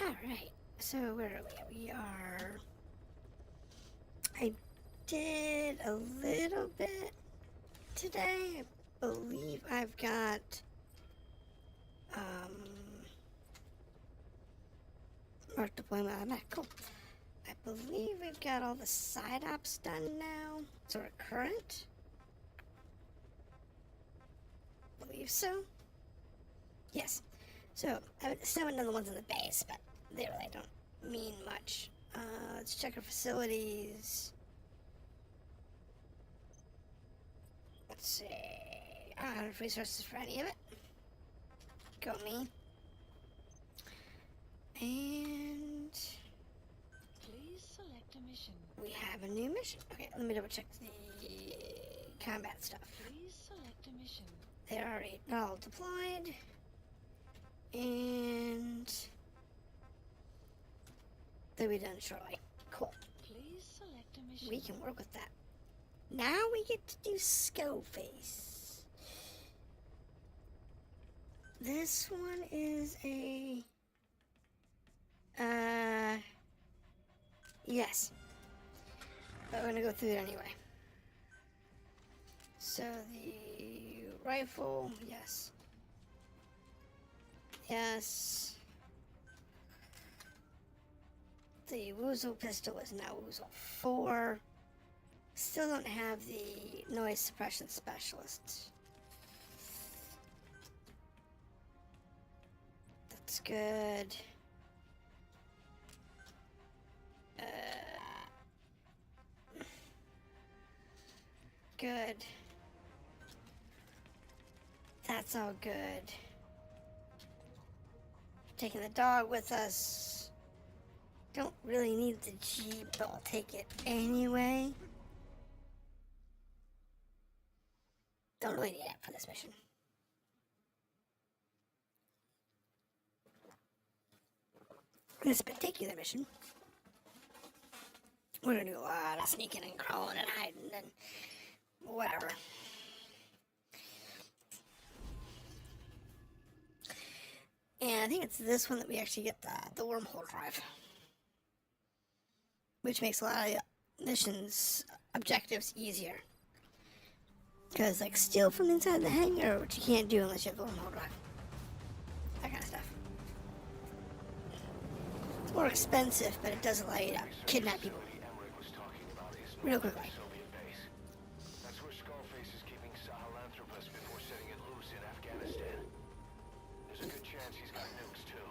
Alright, so where are we? We are... I did a little bit today. I believe I've got... Mark deployment automatic. Cool. I believe we've got all the side ops done now. So we're current. I believe so. Yes. So, I still haven't done the ones in the base, but they really don't mean much. Let's check our facilities. Let's see. I don't have resources for any of it. Go me. And please select a mission. We have a new mission. Okay, let me double check the combat stuff. Please select a mission. They're already all deployed. And they'll be done shortly. Cool. Please select a mission. We can work with that. Now we get to do skull face. This one is a yes. But we're gonna go through it anyway. So the rifle, yes. Yes. The Woozle pistol is now Woozle 4. Still don't have the noise suppression specialist. That's good. Good. That's all good. Taking the dog with us. Don't really need the Jeep, but I'll take it anyway. Don't really need it for this mission. This particular mission, we're gonna do a lot of sneaking and crawling and hiding and whatever. And I think it's this one that we actually get the wormhole drive, which makes a lot of missions objectives easier. Because, like, steal from inside the hangar, which you can't do unless you have the wormhole drive. That kind of stuff. It's more expensive, but it does allow you to kidnap people real quickly. That's where Skullface is keeping Sahelanthropus before setting it loose in Afghanistan. There's a good chance he's got nukes too.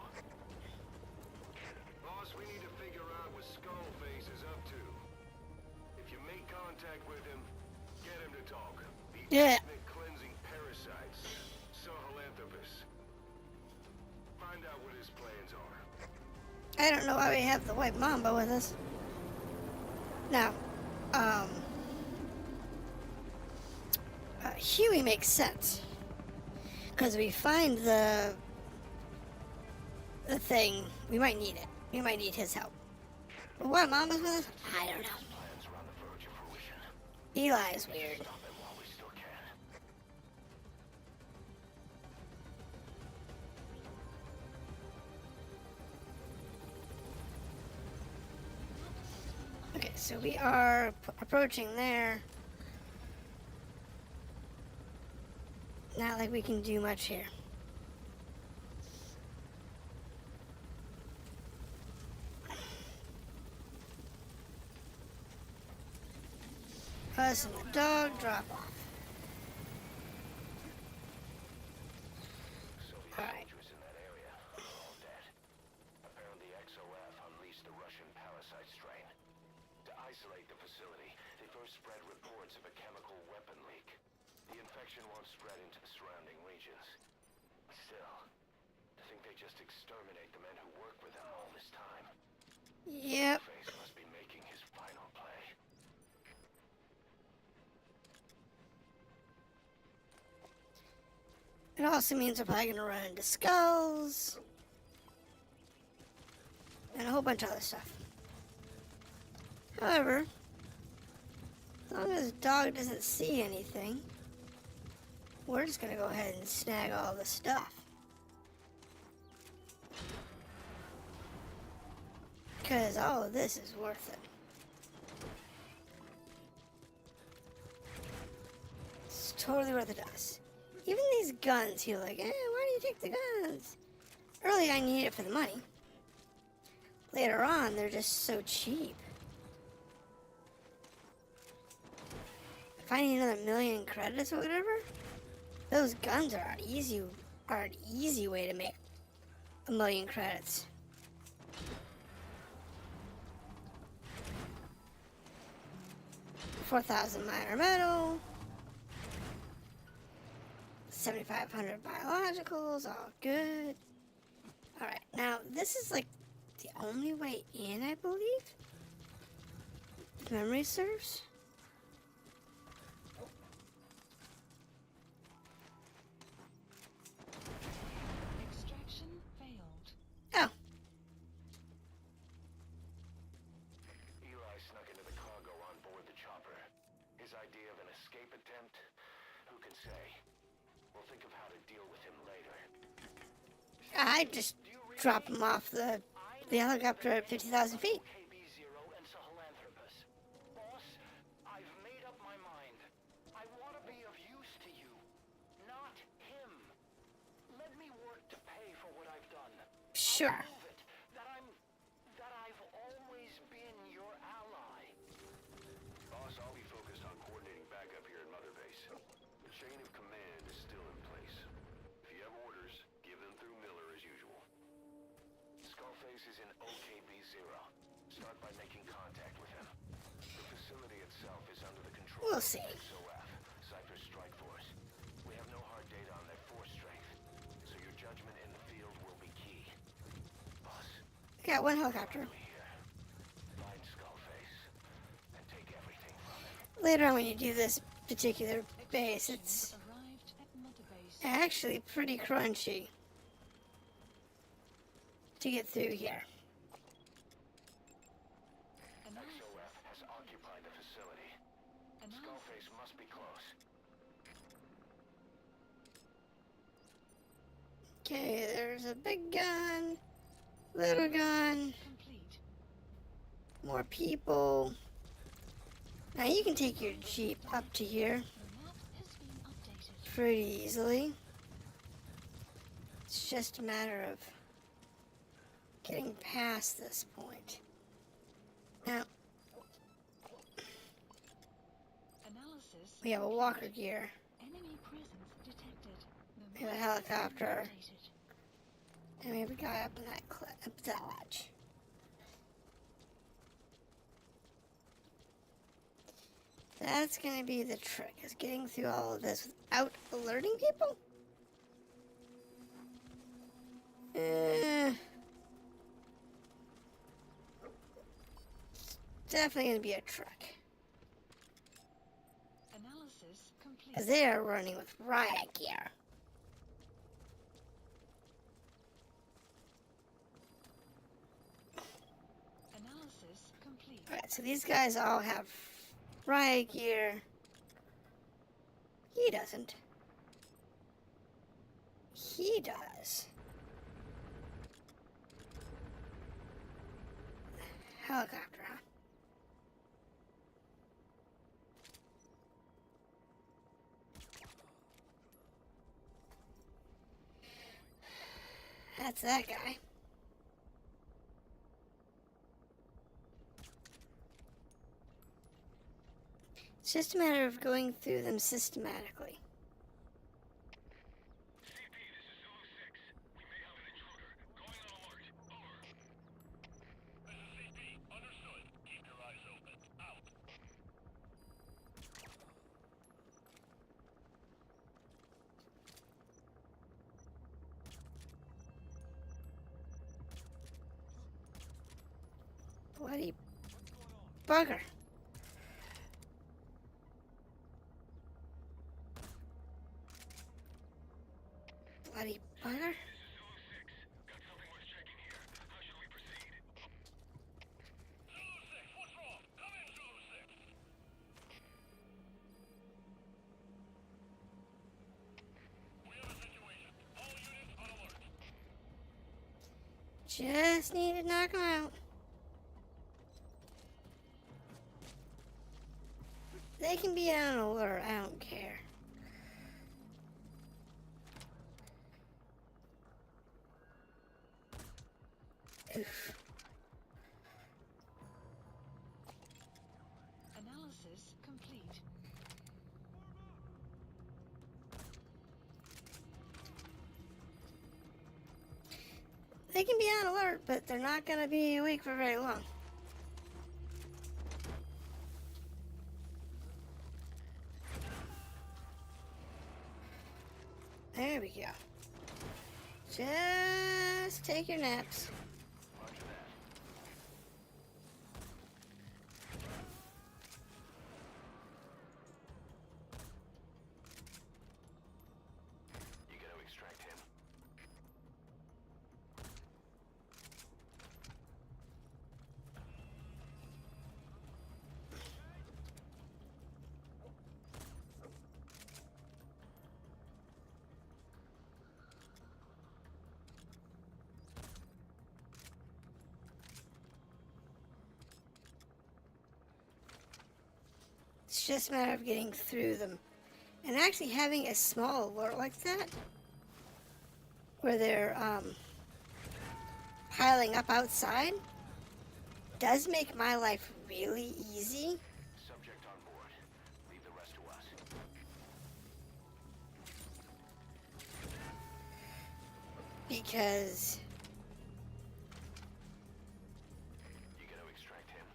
Boss, we need to figure out what Skullface is up to. If you make contact with him, get him to talk. Yeah. Cleansing parasites, Sahelanthropus. Find out what his plans are. I don't know why we have the white mamba with us. Now, Huey makes sense. Because we find the thing, we might need it. We might need his help. But why Mama's with us? I don't know. Eli is weird. Okay, so we are approaching there. Not like we can do much here. Us and the dog drop off. Alright. In that area, all dead. Apparently XOF unleashed the Russian parasite strain. To isolate the facility, they first spread reports of a chemical weapon leak. The infection won't spread into the surrounding regions. Still, I think they just exterminate the men who worked with them all this time. Yep. Face must be making his final play. It also means we're probably gonna run into skulls. And a whole bunch of other stuff. However, as long as the dog doesn't see anything, we're just gonna go ahead and snag all the stuff. Because all of this is worth it. It's totally worth it to us. Even these guns, you're like, why do you take the guns? Early I need it for the money. Later on, they're just so cheap. If I need another million credits or whatever, those guns are an easy way to make a million credits. 4,000 minor metal, 7,500 biologicals, all good. Alright, now this is like the only way in, I believe. If memory serves. Extraction failed. Oh, Eli snuck into the cargo on board the chopper. His idea of an escape attempt? Who can say? We'll think of how to deal with him later. I just drop him off the helicopter at 50,000 feet. KB0 and Sahelanthropus. Boss, I've made up my mind. I want to be of use to you, not him. Let me work to pay for what I've done. Sure. Prove it, that I've always been your ally. Boss, I'll be focused on coordinating backup here at Mother Base. The chain of command is still in place. If you have orders, give them through Miller as usual. Skullface is in OKB0. Start by making contact with him. The facility itself is under the control We'll of see. XOF, Cypher's strike force. We have no hard data on their force strength, so your judgment in the field will be key. Boss, Got one helicopter. we here. Find Skullface and take everything from him. Later on when you do this particular base, it's Arrived at Mother Base. actually pretty crunchy to get through here. XOF has occupied the facility. Skullface must be close. Okay, there's a big gun, little gun, Complete. more people. Now you can take your Jeep up to here The map has been updated. pretty easily. It's just a matter of getting past this point. Now, Analysis. we have a walker gear, Enemy presence detected. The we have a map has been helicopter, updated. and we have a guy up in that up that ledge. That's gonna be the trick, is getting through all of this without alerting people? It's definitely gonna be a trick. Analysis complete. Because they are running with riot gear. Analysis complete. Alright, so these guys all have riot gear. He doesn't. He does. Helicopter, huh? That's that guy. It's just a matter of going through them systematically. CP, this is Zulu 6. We may have an intruder. Going on alert. Over. This is CP. Understood. Keep your eyes open. Out. Bloody bugger. Bloody bugger. This is Zulu 6. Got something worth checking here. How should we proceed? Zulu 6, what's wrong? Come in, Zulu 6. We have a situation. All units on alert. Just need to knock him out. They can be on alert. I don't care. Oof. Analysis complete. They can be on alert, but they're not going to be awake for very long. There we go. Just take your naps. Roger that. You gotta extract him. It's just a matter of getting through them. And actually having a small alert like that, where they're piling up outside, does make my life really easy. Subject on board. Leave the rest to us. Because You gotta extract him.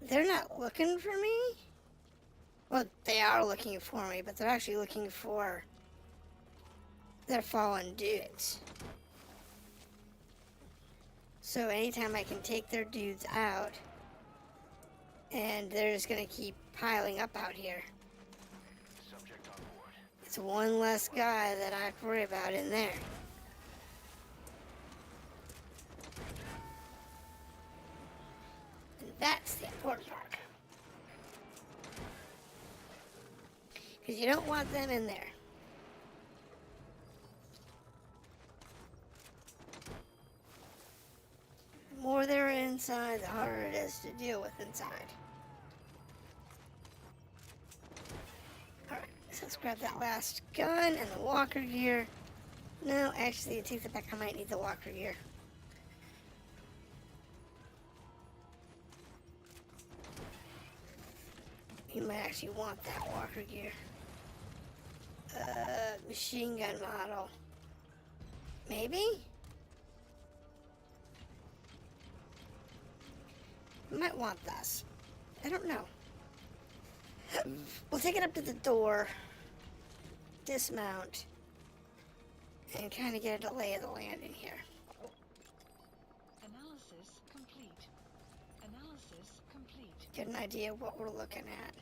they're not looking for me. Well, they are looking for me, but they're actually looking for their fallen dudes. So anytime I can take their dudes out, and they're just gonna keep piling up out here. Subject on board. It's one less guy that I have to worry about in there. And that's the important part. Because you don't want them in there. The more they're inside, the harder it is to deal with inside. Alright, so let's grab that last gun and the walker gear. No, actually, I take that back. I might need the walker gear. You might actually want that walker gear. Machine gun model. Maybe? Might want this. I don't know. We'll take it up to the door, dismount, and kind of get a lay of the land in here. Analysis complete. Analysis complete. Get an idea of what we're looking at.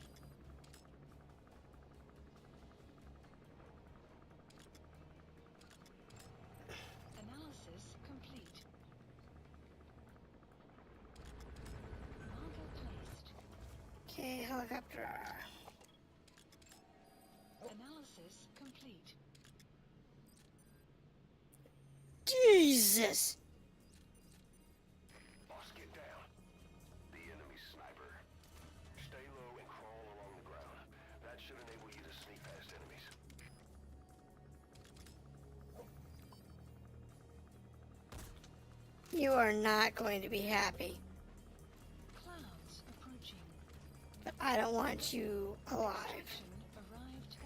Analysis complete. Marker placed. Okay, helicopter. Analysis complete. Jesus! Boss, get down. The enemy sniper. Stay low and crawl along the ground. That should enable you to sneak past enemies. You are not going to be happy. Clouds approaching. But I don't want you alive. Action arrived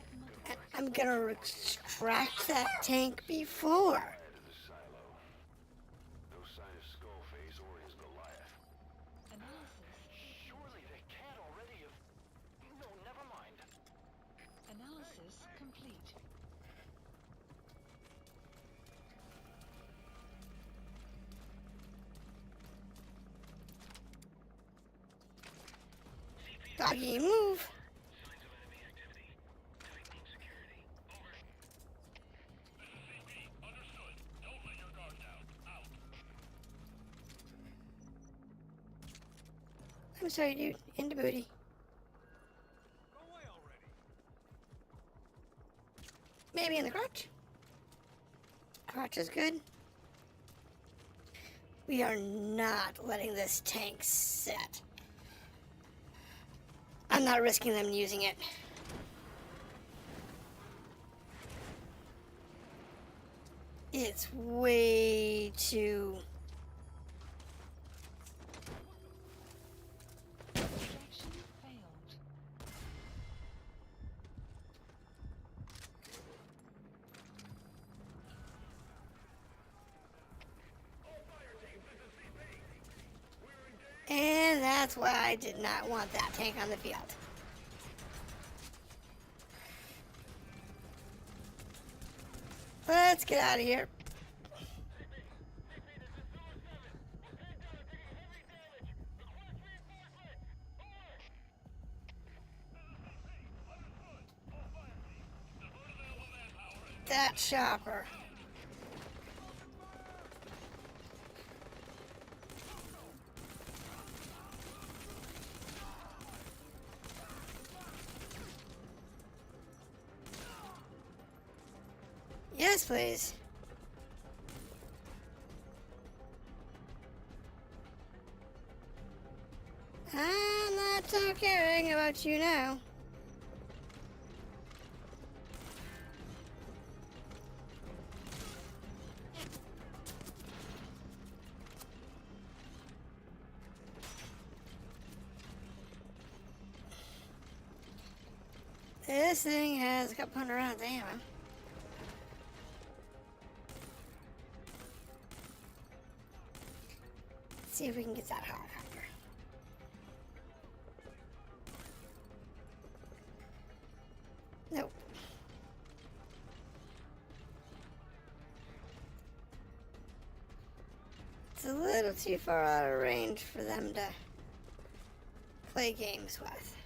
at And I'm gonna extract that tank before. Add to the silo. No sign of Skullface or his Goliath. analysis. Surely they can't already have... No, never mind. Analysis complete. Doggy, move. I'm sorry, dude. Into booty. Maybe in the crotch. Crotch is good. We are not letting this tank sit. I'm not risking them using it. It's way too... Extraction failed. And that's why I did not want that tank on the field. Let's get out of here. That chopper. Yes, please. I'm not so caring about you now. This thing has a couple hundred rounds of ammo. Let's see if we can get that helicopter. Nope. It's a little too far out of range for them to play games with.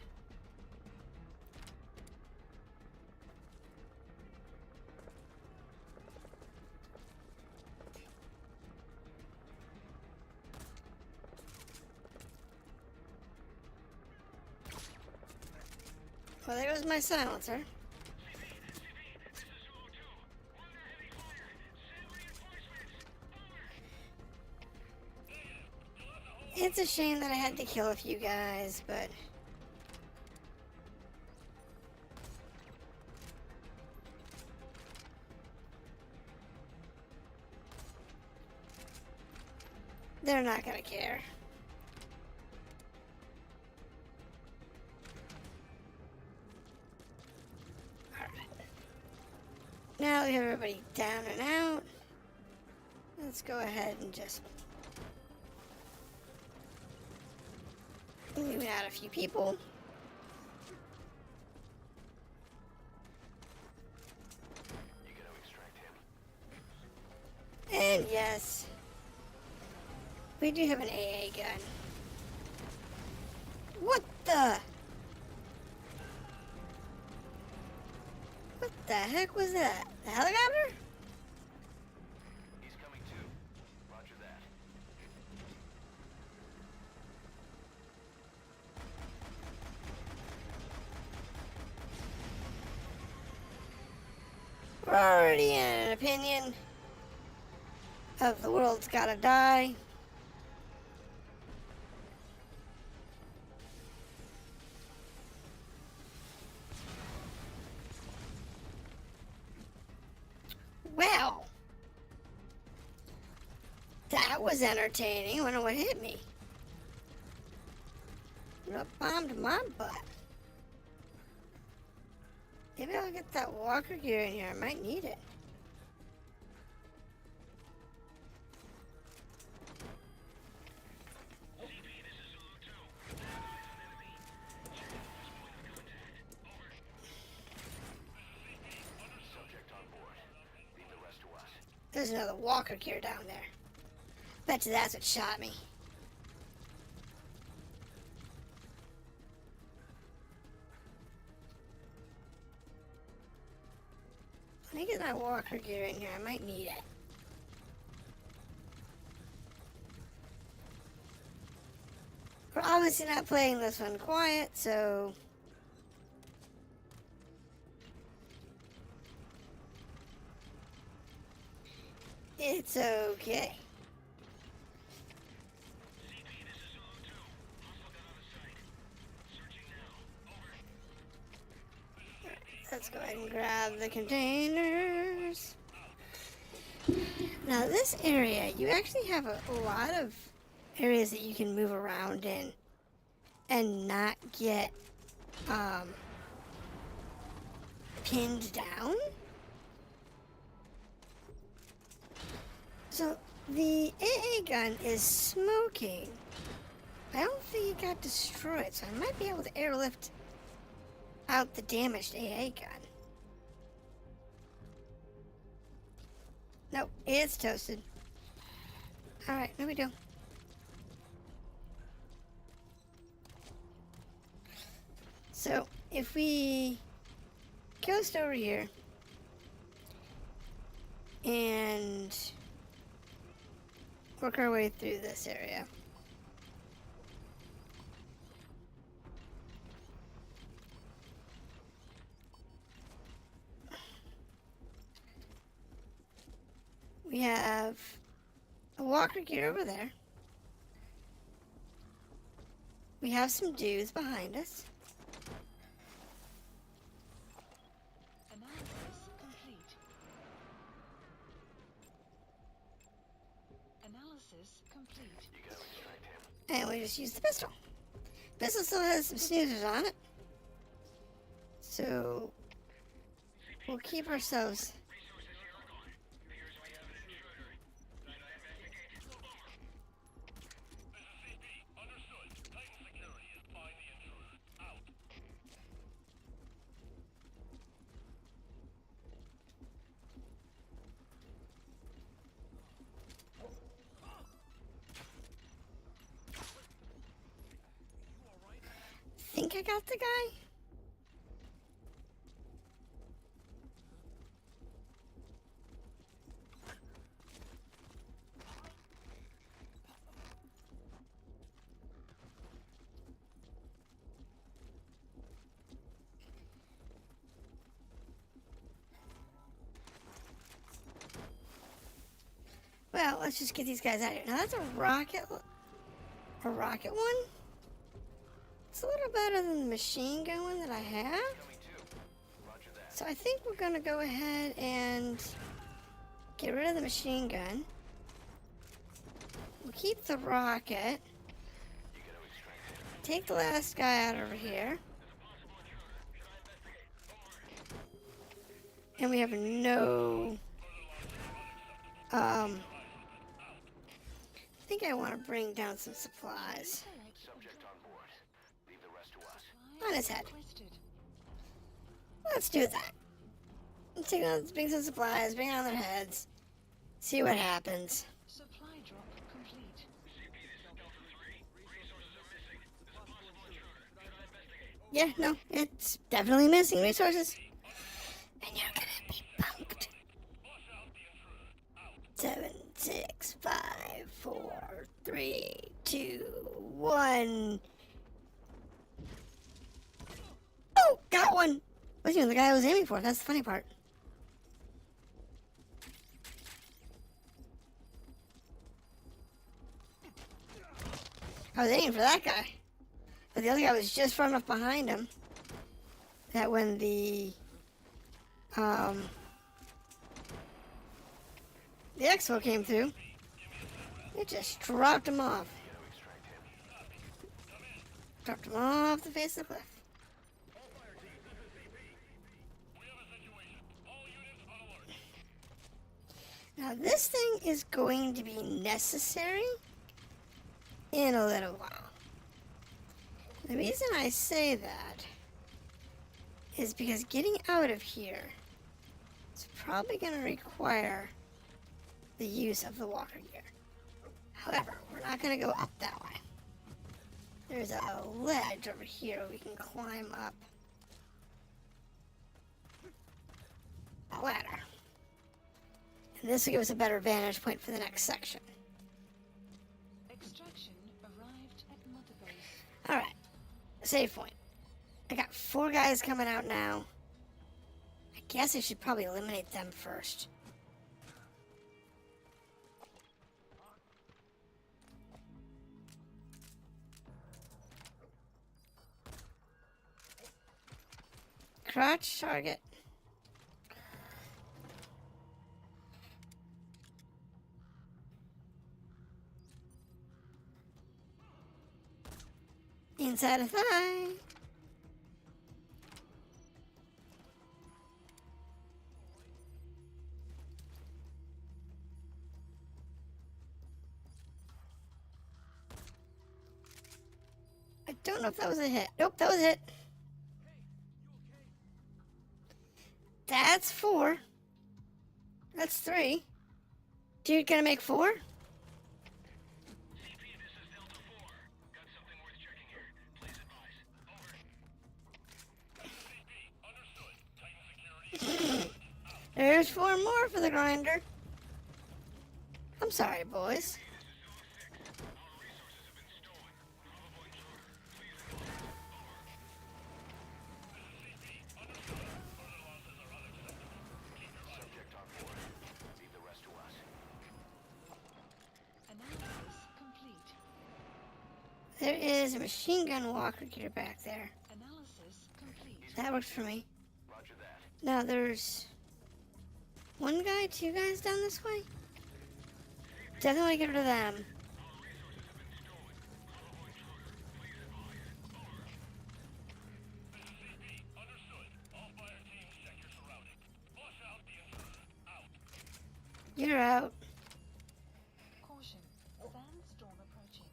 Well, there goes my silencer. It's a shame that I had to kill a few guys, but... they're not gonna care. Now we have everybody down and out. Let's go ahead and just eliminate out a few people. You gonna extract him? And yes, we do have an AA gun. What the? What the heck was that? The helicopter? He's coming too. Roger that. We're already in an opinion of the world's gotta die. Well, that was entertaining. I wonder what hit me. What bombed my butt? Maybe I'll get that walker gear in here. I might need it. Subject on board. Leave the rest to us. There's another walker gear down there. Bet you that's what shot me. Let me get my walker gear in here. I might need it. We're obviously not playing this one quiet, so... it's okay. Let's go ahead and grab the containers. Now this area, you actually have a lot of areas that you can move around in and not get pinned down. So the AA gun is smoking. I don't think it got destroyed, so I might be able to airlift out the damaged AA gun. Nope, it's toasted. Alright, no big deal. So, if we coast over here and work our way through this area. We have a walker gear over there. We have some dudes behind us. Analysis complete. Analysis complete. You gotta extract him. And we just use the pistol. Pistol still has some snoozers on it. So we'll keep ourselves. Think I got the guy? Well, let's just get these guys out of here. Now that's a rocket one? It's a little better than the machine gun one that I have. Roger that. So I think we're gonna go ahead and get rid of the machine gun. We'll keep the rocket. You gotta extract him. Take the last guy out over here. And we have no I think I want to bring down some supplies Subject on board. Leave the rest to us. on his head. Requested. Let's do that. Let's bring some supplies, bring it on their heads, see what happens. Supply drop complete. Yeah, no, it's definitely missing resources. And you're gonna be punked. 7, 6, 5, 4, 3, 2, 1. Oh, got one. Wasn't even the guy I was aiming for. That's the funny part. I was aiming for that guy. But the other guy was just far enough behind him that when the exfil came through, it just dropped him off. Dropped him off the face of the cliff. Now this thing is going to be necessary in a little while. The reason I say that is because getting out of here is probably going to require the use of the walker gear. However, we're not going to go up that way. There's a ledge over here we can climb up a ladder. And this will give us a better vantage point for the next section. Extraction arrived at Mother Base. Alright, save point. I got 4 guys coming out now. I guess I should probably eliminate them first. Crotch target. inside a thigh. I don't know if that was a hit. Nope, that was a hit. That's 4. That's 3. Dude, gonna make 4? CP, this is Delta 4. Got something worth checking here. Please advise. Over. CP, understood. Tighten security. There's 4 more for the grinder. I'm sorry, boys. Subject on board. Leave the rest to us. Analysis complete. There is a machine gun walker gear back there. Analysis complete. That works for me. Roger that. Now there's 1 guy, 2 guys down this way. Definitely get rid of them. You're out. Caution. Sandstorm approaching.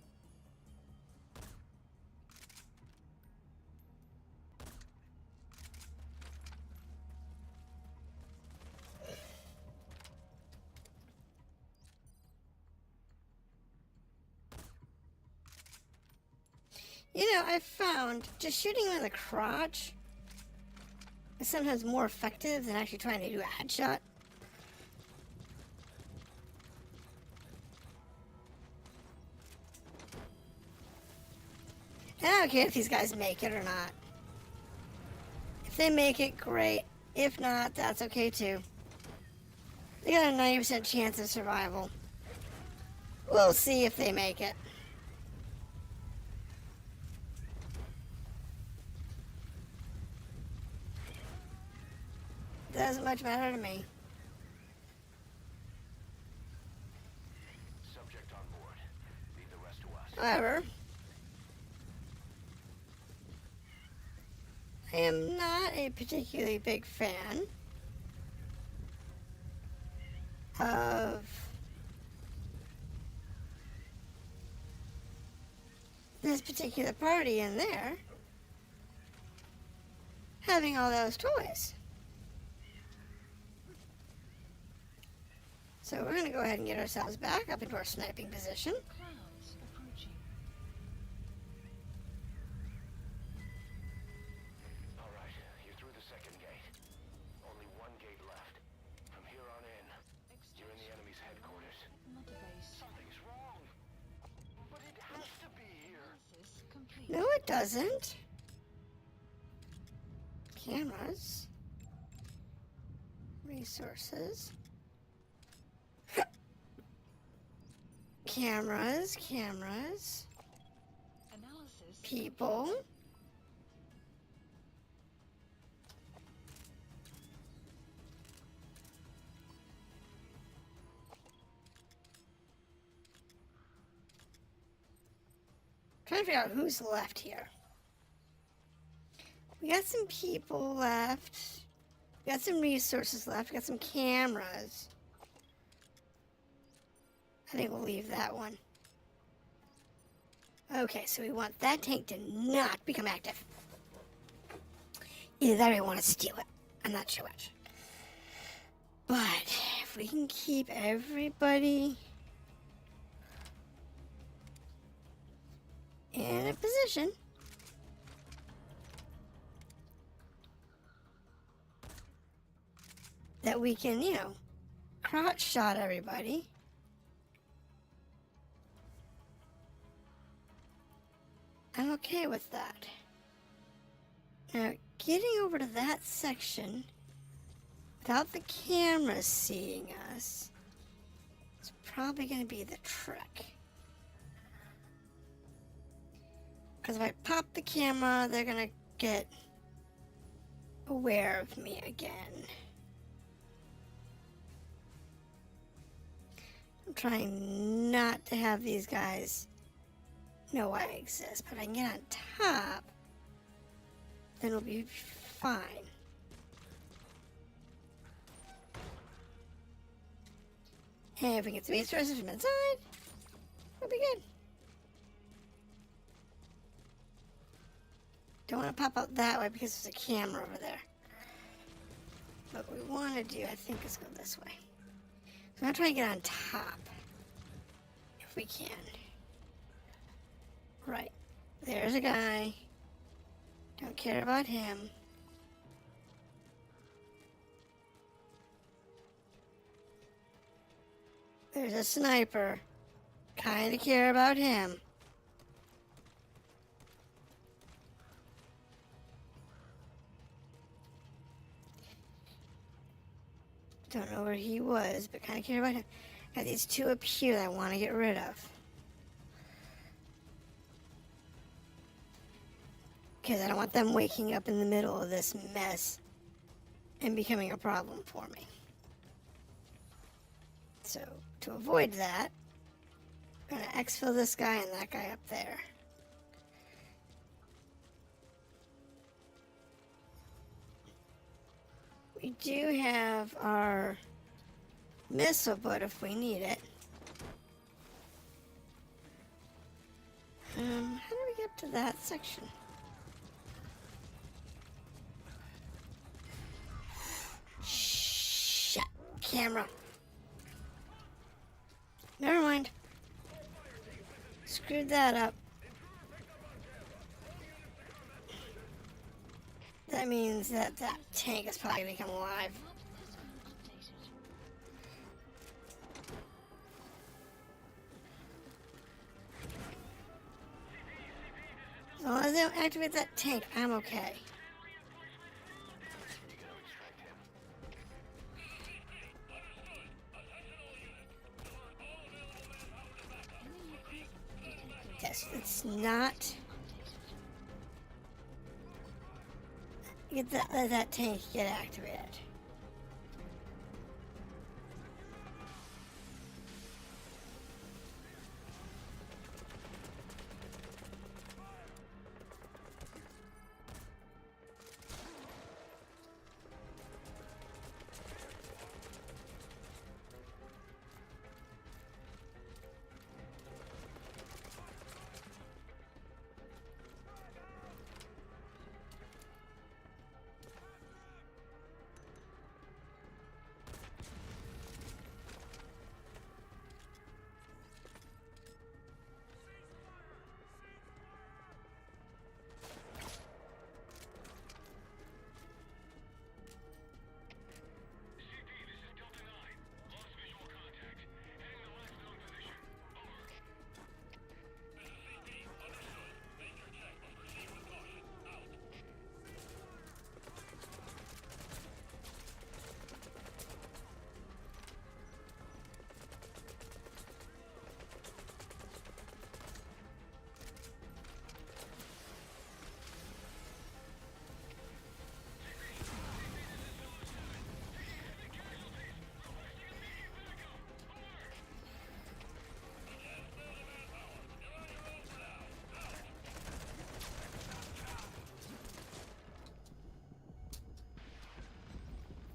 You know, I found just shooting him in the crotch is sometimes more effective than actually trying to do a headshot. And I don't care if these guys make it or not. If they make it, great. If not, that's okay too. They got a 90% chance of survival. We'll see if they make it. Doesn't much matter to me. Subject on board. Leave the rest to us. However, I am not a particularly big fan of this particular party in there having all those toys. So we're going to go ahead and get ourselves back up into our sniping position. Clouds approaching. All right, you're through the second gate. Only 1 gate left. From here on in, you're in the enemy's headquarters. Mother base. Something's wrong. But it has to be here. Analysis complete. No, it doesn't. Cameras. Resources. Cameras. Analysis. People. Trying to figure out who's left here. We got some people left. We got some resources left. We got some cameras. I think we'll leave that one. Okay, so we want that tank to not become active. Either that or we want to steal it. I'm not sure which. But if we can keep everybody in a position that we can, you know, crotch shot everybody. I'm okay with that. Now, getting over to that section without the cameras seeing us is probably going to be the trick. Because if I pop the camera, they're going to get aware of me again. I'm trying not to have these guys know I exist, but I can get on top, then we'll be fine. And if we get the resources from inside, we'll be good. Don't want to pop out that way because there's a camera over there. What we want to do, I think, is go this way. So I'm going to try and get on top. If we can. Right. There's a guy. Don't care about him. There's a sniper. Kinda care about him. Don't know where he was, but kinda care about him. Got these two up here that I want to get rid of. Because I don't want them waking up in the middle of this mess and becoming a problem for me. So, to avoid that, I'm going to exfil this guy and that guy up there. We do have our missile boat if we need it. How do we get to that section? Shut camera. Never mind. Screwed that up. That means that that tank is probably going to come alive. As long as they don't activate that tank, I'm okay. Yes, it's not. Get that tank get activated.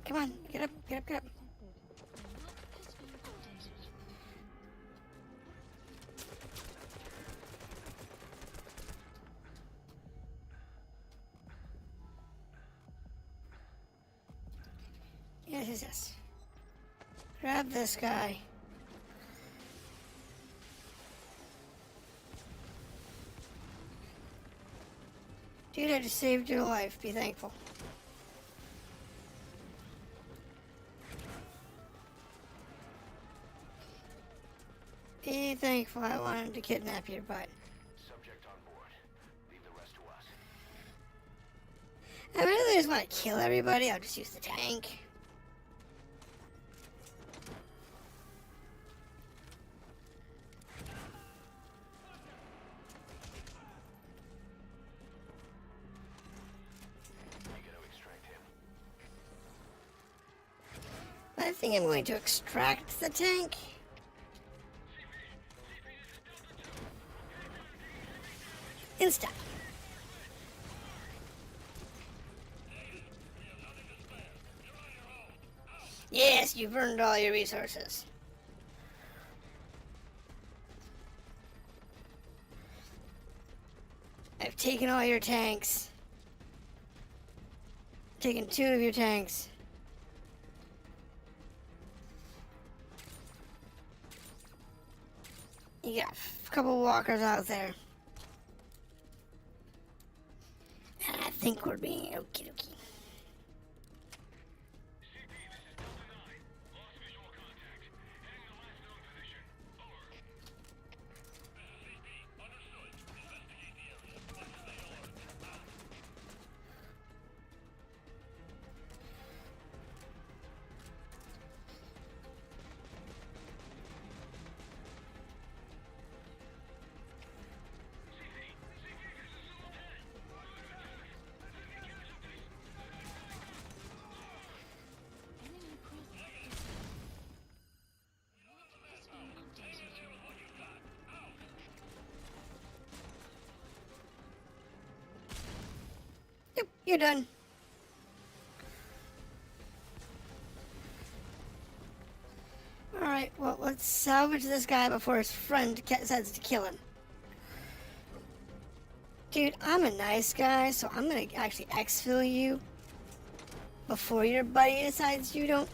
Come on, get up, get up, get up. Yes. Grab this guy. Dude, I just saved your life. Be thankful. Be thankful I wanted to kidnap your butt. Subject on board. Leave the rest to us. I really just want to kill everybody. I'll just use the tank. I think I'm going to extract the tank. Insta. Yes, you burned all your resources. I've taken all your tanks. Taken 2 of your tanks. You got a couple walkers out there. And I think we're being okie dokie. Enemy present. Has been updated. Yep, you're done. Alright, well, let's salvage this guy before his friend decides to kill him. Dude, I'm a nice guy, so I'm gonna actually exfil you before your buddy decides you don't.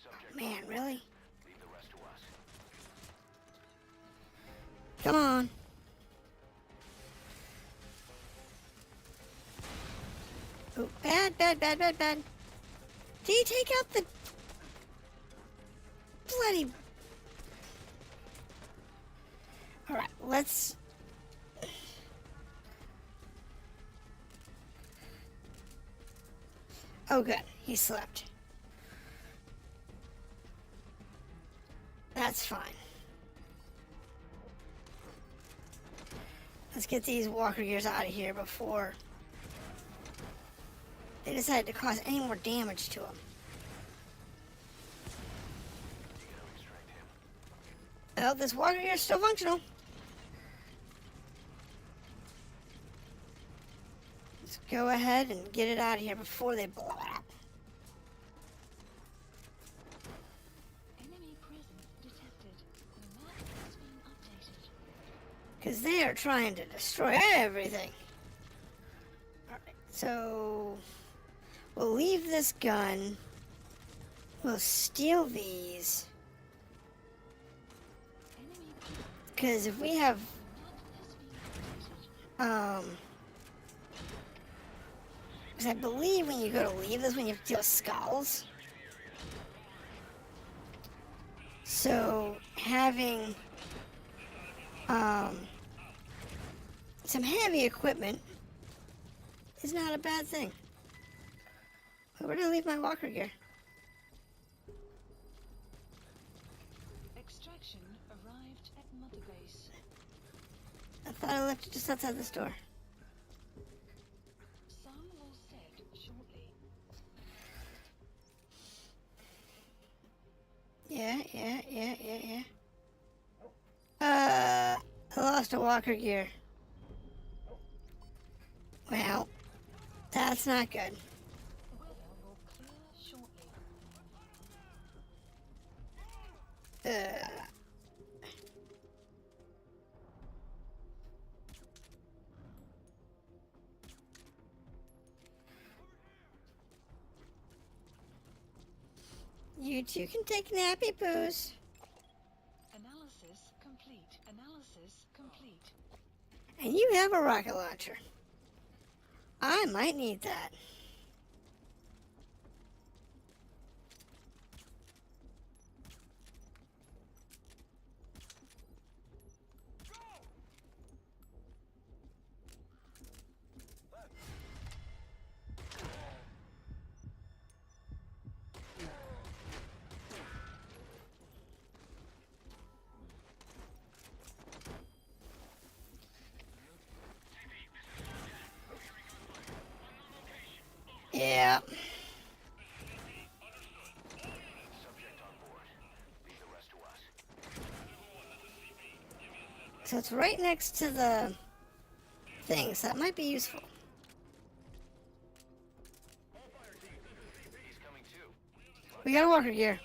Subject Man, on board. really? Leave the rest to us. Come on. Oh, bad, bad, bad, bad, bad. Did he take out the bloody... Alright, let's... Oh, good. He slept. That's fine. Let's get these walker gears out of here before they decide to cause any more damage to him. You gotta extract him. Well, this walker gear is still functional. Let's go ahead and get it out of here before they blow it up. Enemy present detected. The map has been updated. Because they are trying to destroy everything. Alright, so we'll leave this gun. We'll steal these. Enemy present. Because if we have, The map has been updated. because I believe when you go to leave this, when you have to deal with skulls. So having some heavy equipment is not a bad thing. But where did I leave my walker gear? Extraction arrived at Mother Base. I thought I left it just outside the store. Sun will set shortly. Yeah. I lost a walker gear. Well, that's not good. Weather will clear shortly. You two can take nappy poos. Analysis complete. Analysis complete. And you have a rocket launcher. I might need that. Yeah. Subject on board. Leave the rest to us. So it's right next to the things that might be useful. He's coming too. We got a walker gear.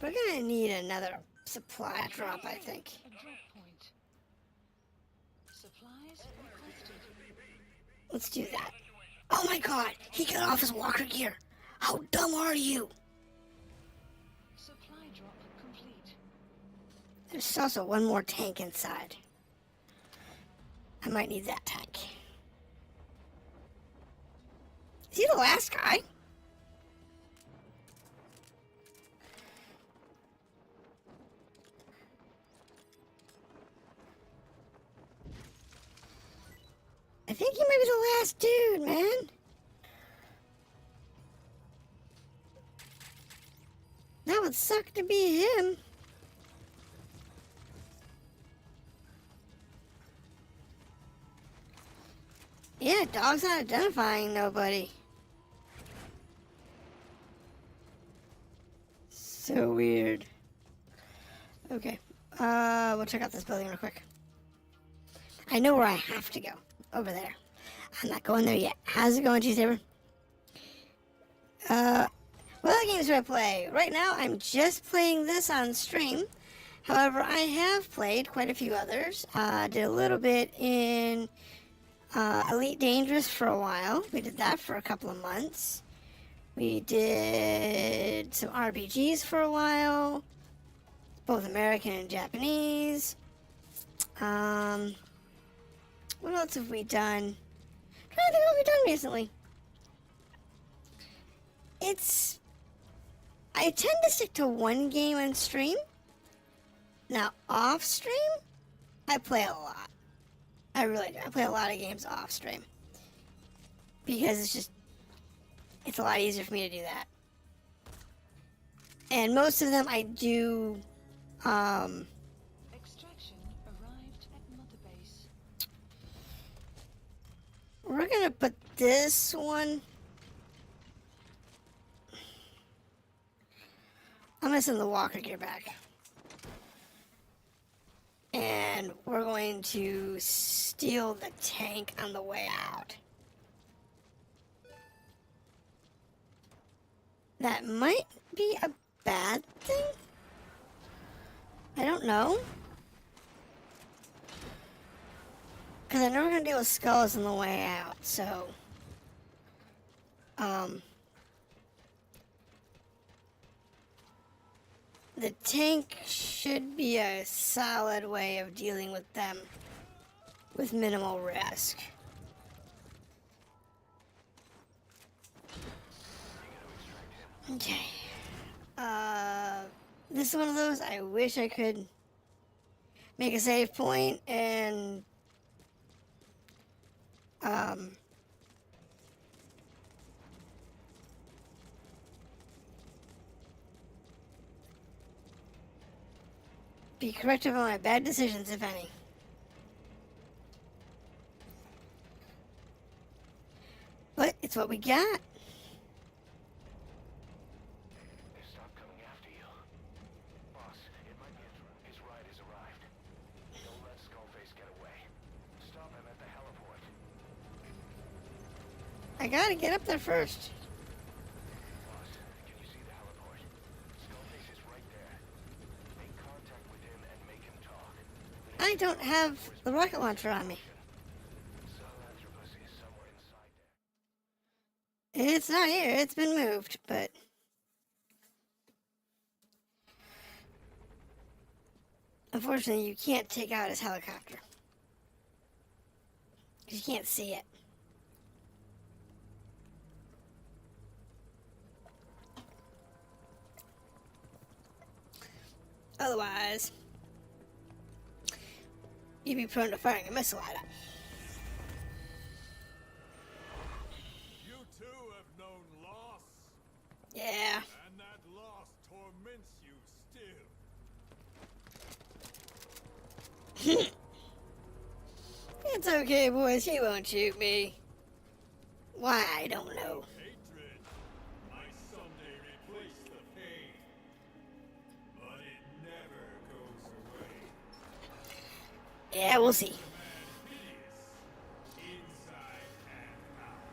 We're gonna need another supply drop, I think. A drop point. Supplies requested. Let's do that. Oh my god, he got off his walker gear. How dumb are you? Supply drop complete. There's also one more tank inside. I might need that tank. Is he the last guy? I think he might be the last dude, man. That would suck to be him. Yeah, dog's not identifying nobody. So weird. Okay. We'll check out this building real quick. I know where I have to go. Over there. I'm not going there yet. How's it going, G-Saber? What games do I play? Right now, I'm just playing this on stream. However, I have played quite a few others. Did a little bit in Elite Dangerous for a while. We did that for a couple of months. We did some RPGs for a while, both American and Japanese. What else have we done? I'm trying to think what we've done recently. I tend to stick to one game on stream. Now, off stream, I play a lot. I really do. I play a lot of games off stream. Because it's a lot easier for me to do that. And most of them I do, Extraction arrived at Mother Base. we're gonna put this one. I'm gonna send the walker gear back. And we're going to steal the tank on the way out. That might be a bad thing? I don't know. Because I know we're going to deal with skulls on the way out, so... the tank should be a solid way of dealing with them with minimal risk. Okay. This is one of those I wish I could make a save point and be corrective on my bad decisions, if any. But it's what we got. They stopped coming after you. Boss, it might be his ride has arrived. Don't let Skullface get away. Stop him at the heliport. I gotta get up there first. Boss, can you see the heliport? Skullface is right there. Make contact with him and make him talk. I don't have the rocket launcher on me. Sahelanthropus is somewhere inside there. It's not here. It's been moved, but... unfortunately, you can't take out his helicopter. Because you can't see it. Otherwise, you'd be prone to firing a missile at it. You too have known loss, Yeah. and that loss torments you still. It's okay, boys. He won't shoot me. Why, I don't know. Hatred might someday replace the pain, but it never goes away. Yeah, we'll see. Inside and out.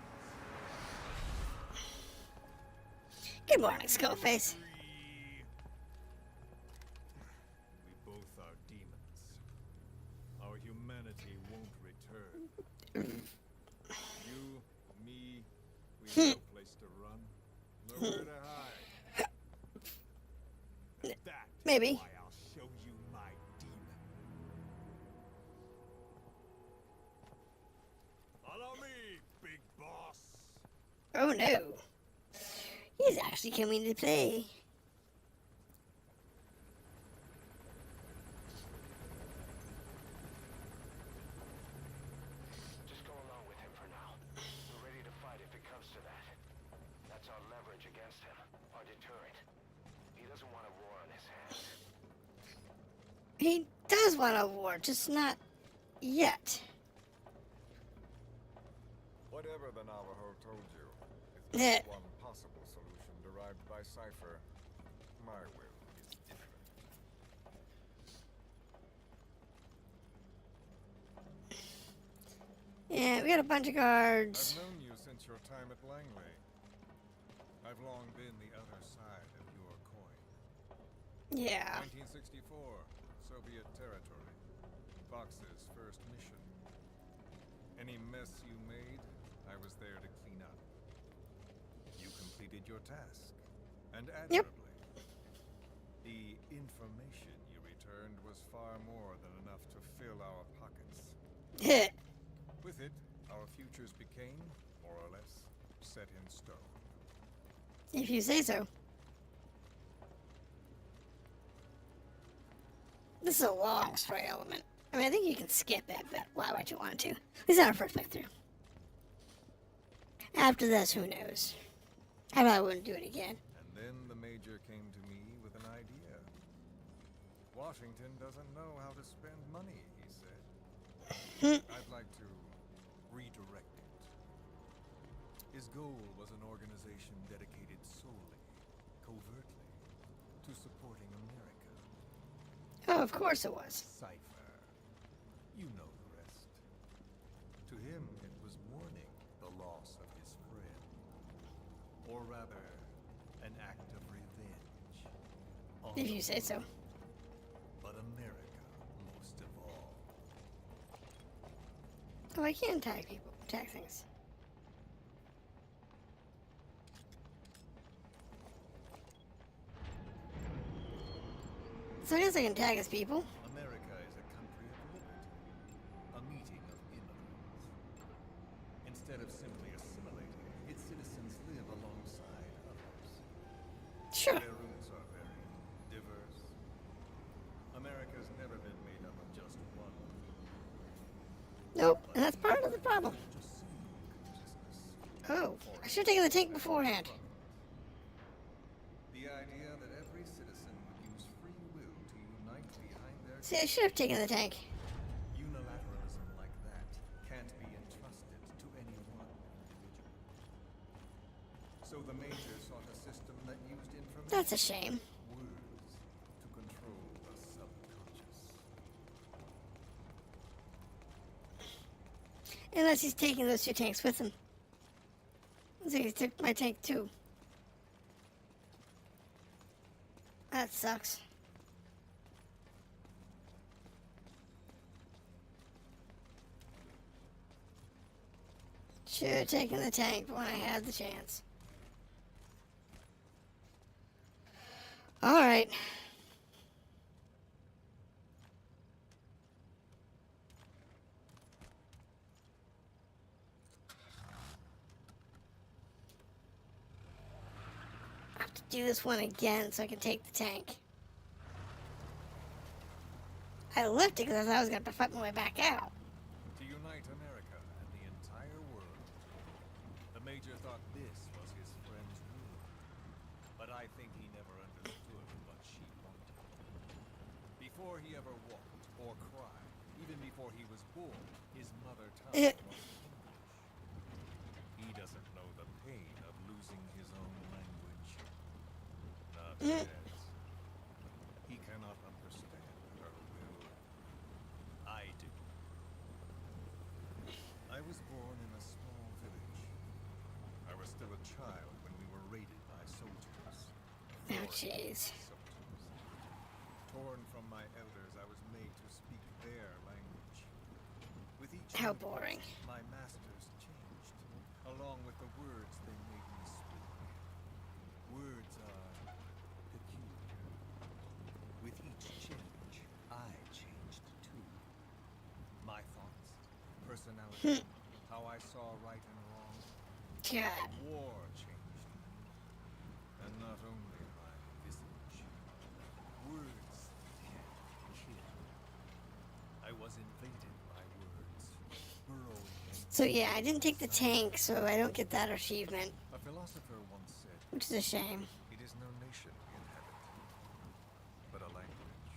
Good morning, Skullface. We both are demons. Our humanity won't return. You, me, we have no place to run, nowhere to hide. That is Maybe. why I'll show you my demon. Follow me, big boss. Oh no. He's actually coming to play. Just go along with him for now. We're ready to fight if it comes to that. That's our leverage against him, our deterrent. He doesn't want a war on his hands. He does want a war, just not yet. Whatever the Navajo told you Yeah. is just one possible solution derived by Cypher. My will is different. Yeah, we got a bunch of guards. I've known you since your time at Langley. I've long been the other side of your coin. Yeah. 1964, Soviet territory. Fox's first mission. Any mess you made, I was there to clean up. You completed your task, and admirably. The information you returned was far more than enough to fill our pockets. With it, our futures became, more or less, set in stone. If you say so. This is a long story element. I mean, I think you can skip it, but why would you want to? This is our first playthrough. After this, who knows? I probably wouldn't do it again. And then the Major came to me with an idea. Washington doesn't know how to spend money, he said. I'd like to redirect it. His goal was an organization dedicated solely, covertly, to supporting America. Oh, of course it was. Cypher. You know the rest. To him, it was mourning the loss of his friend. Or rather, an act of revenge. On If the you say so. world. But America, most of all. Oh, I can tag people, tag things. So I guess I can tag as people. America is a country of liberty. A meeting of immigrants. Instead of simply assimilating, its citizens live alongside others. Sure. Their roots are very diverse. America's never been made up of just one group. Nope, and that's part of the problem. Just seemed consciousness. Oh, I should have taken the tank beforehand. The idea that every citizen would use free will to unite behind their See, I should have taken the tank. unilateralism like that can't be entrusted to any one individual. So the Major sought a system that used information. That's a shame. Words to control the subconscious. Unless he's taking those two tanks with him. So he took my tank too. That sucks. Should have taken the tank when I had the chance. Alright. I have to do this one again so I can take the tank. I left it because I thought I was going to fight my way back out. To unite America and the entire world. The Major thought this was his friend's will. But I think he never understood what she wanted. Before he ever walked or cried, even before he was born, his mother tongue was English. He doesn't know the pain of losing his own language. Not yet. He cannot understand her will. I do. jeez. Torn from my elders, I was made to speak their language. With each How new boring. quest, my masters changed, along with the words they made me speak. Words are peculiar. With each change, I changed too. My thoughts, personality, how I saw right and wrong. God. War changed me. And not only my visage. Words can kill. I was invaded by words, burrowing in. So yeah, I didn't take the tank, so I don't get that achievement, A philosopher once said, which is a shame. "It is no nation we inhabit, but a language."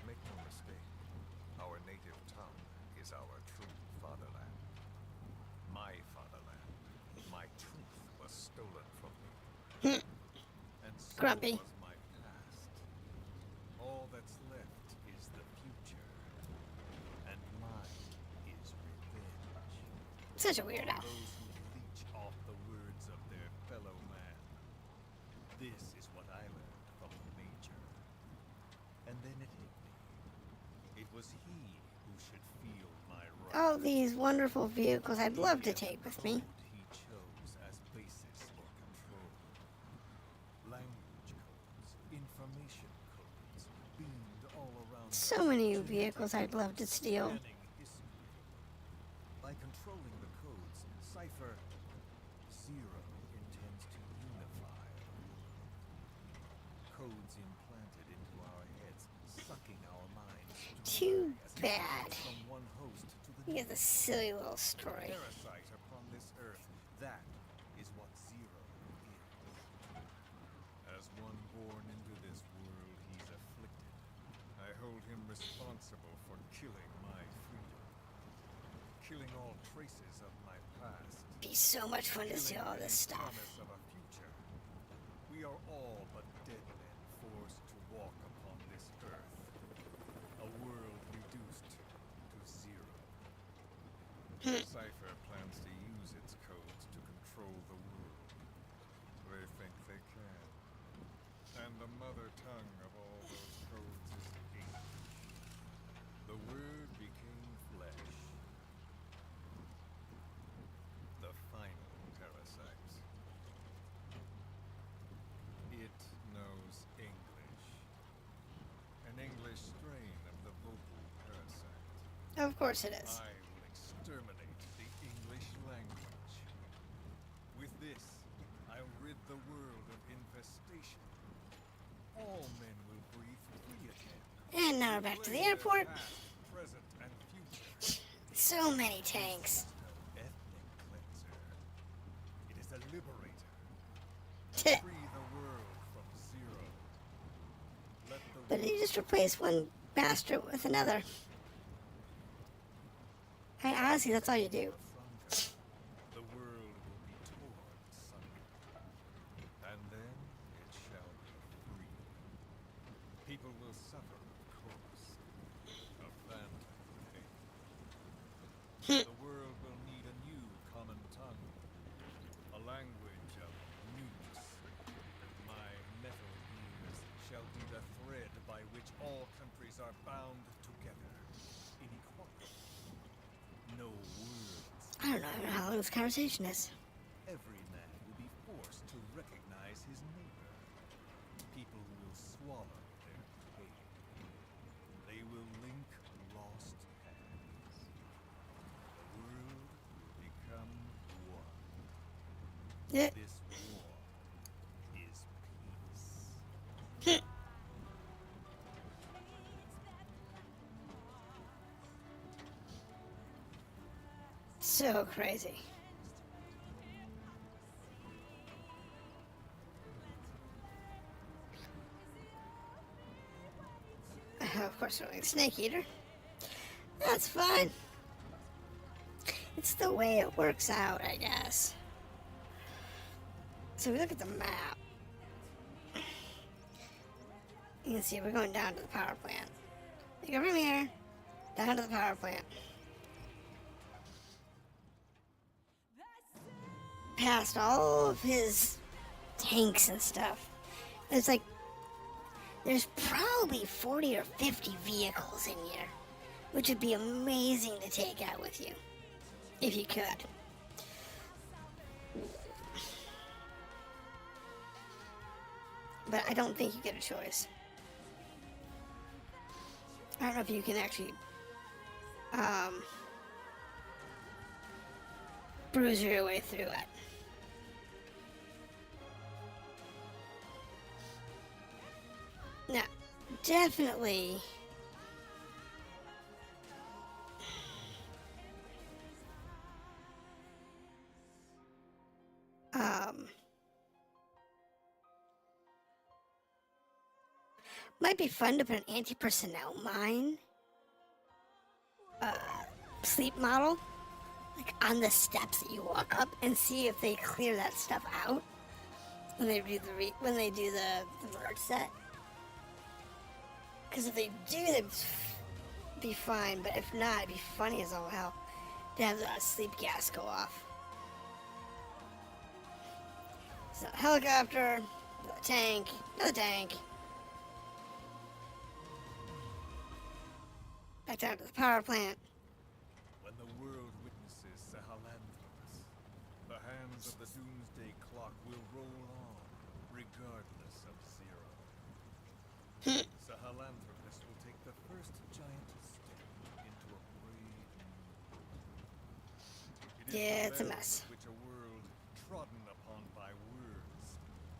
Make no mistake, our native tongue is our true fatherland. My fatherland, my truth was stolen from me. And so Grumpy. was my past. All that's left is the future, and mine is revenge. Such a weirdo. Those who leech off the words of their fellow man. This is what I learned from the Major. And then it hit me. It was he who should feel my wrath. All these wonderful vehicles I'd love to take with me. Code he chose as basis for control. Language codes, information codes, beamed all around. So many vehicles I'd love to steal. Scanning history. By controlling the codes, Cypher Zero intends to unify. Codes implanted into our heads, sucking our minds. Too as it bad. moves from one host to the You get the silly little story. parasite upon this earth. That is what Zero is. As one born into this world, he's afflicted. I hold him responsible for killing my freedom. Killing all traces of my past. Be so much fun to see Killing all any this stuff. promise of a future. We are all but dead men forced to walk upon this earth. A world reduced to zero. Cypher plans to use its codes to control the world. They think they can. And the mother tongue of all those codes is English. The word became flesh. The final parasite. It knows English. An English strain of the vocal parasite. Of course it is. I will exterminate the English language. With this, I'll rid the world of infestation. All men will breathe free again. And now we're back to the Cleanse their airport. past, present, and future. So many tanks. No ethnic cleanser. It is a liberator. Free the world from zero. Let the But you just replace one bastard with another. I honestly, that's all you do. the world will be torn asunder. And then it shall be free. People will suffer, of course. A phantom pain. The world will need a new common tongue. A language of nukes. My metal years shall be the thread by which all countries are bound together in equality. No words. I don't know how long this conversation is. Every man will be forced to recognize his neighbor. People will swallow their pain. They will link lost hands. The world will become one. Yeah. This war is peace. So crazy. Of course, we're like Snake Eater. That's fine. It's the way it works out, I guess. So we look at the map. You can see we're going down to the power plant. We go from here, down to the power plant. Past all of his tanks and stuff. There's like, there's probably 40 or 50 vehicles in here, which would be amazing to take out with you, if you could. But I don't think you get a choice. I don't know if you can actually bruise your way through it. Now, definitely might be fun to put an anti-personnel mine sleep model like on the steps that you walk up and see if they clear that stuff out when they do the merge set. Because if they do, they'd be fine. But if not, it'd be funny as all hell to have the sleep gas go off. So helicopter, another tank, another tank. Back down to the power plant. When the world witnesses Sahelanthropus, the hands of the doomsday clock will roll on, regardless of zero. Sahelanthropus will take the first giant step into a brave new world. Yeah, it's a mess. Which a world trodden upon by words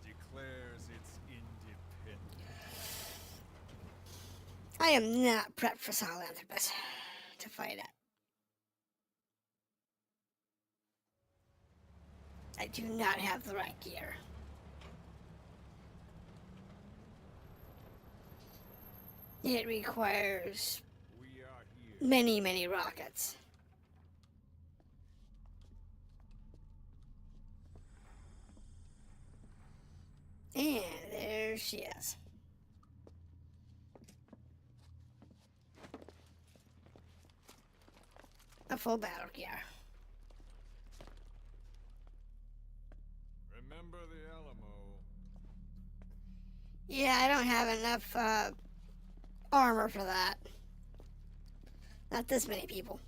declares its independence. I am not prepped for Sahelanthropus to fight it. I do not have the right gear. It requires We are here. many, many rockets. And there she is. A full battle gear. Remember the Alamo. Yeah, I don't have enough armor for that. Not this many people.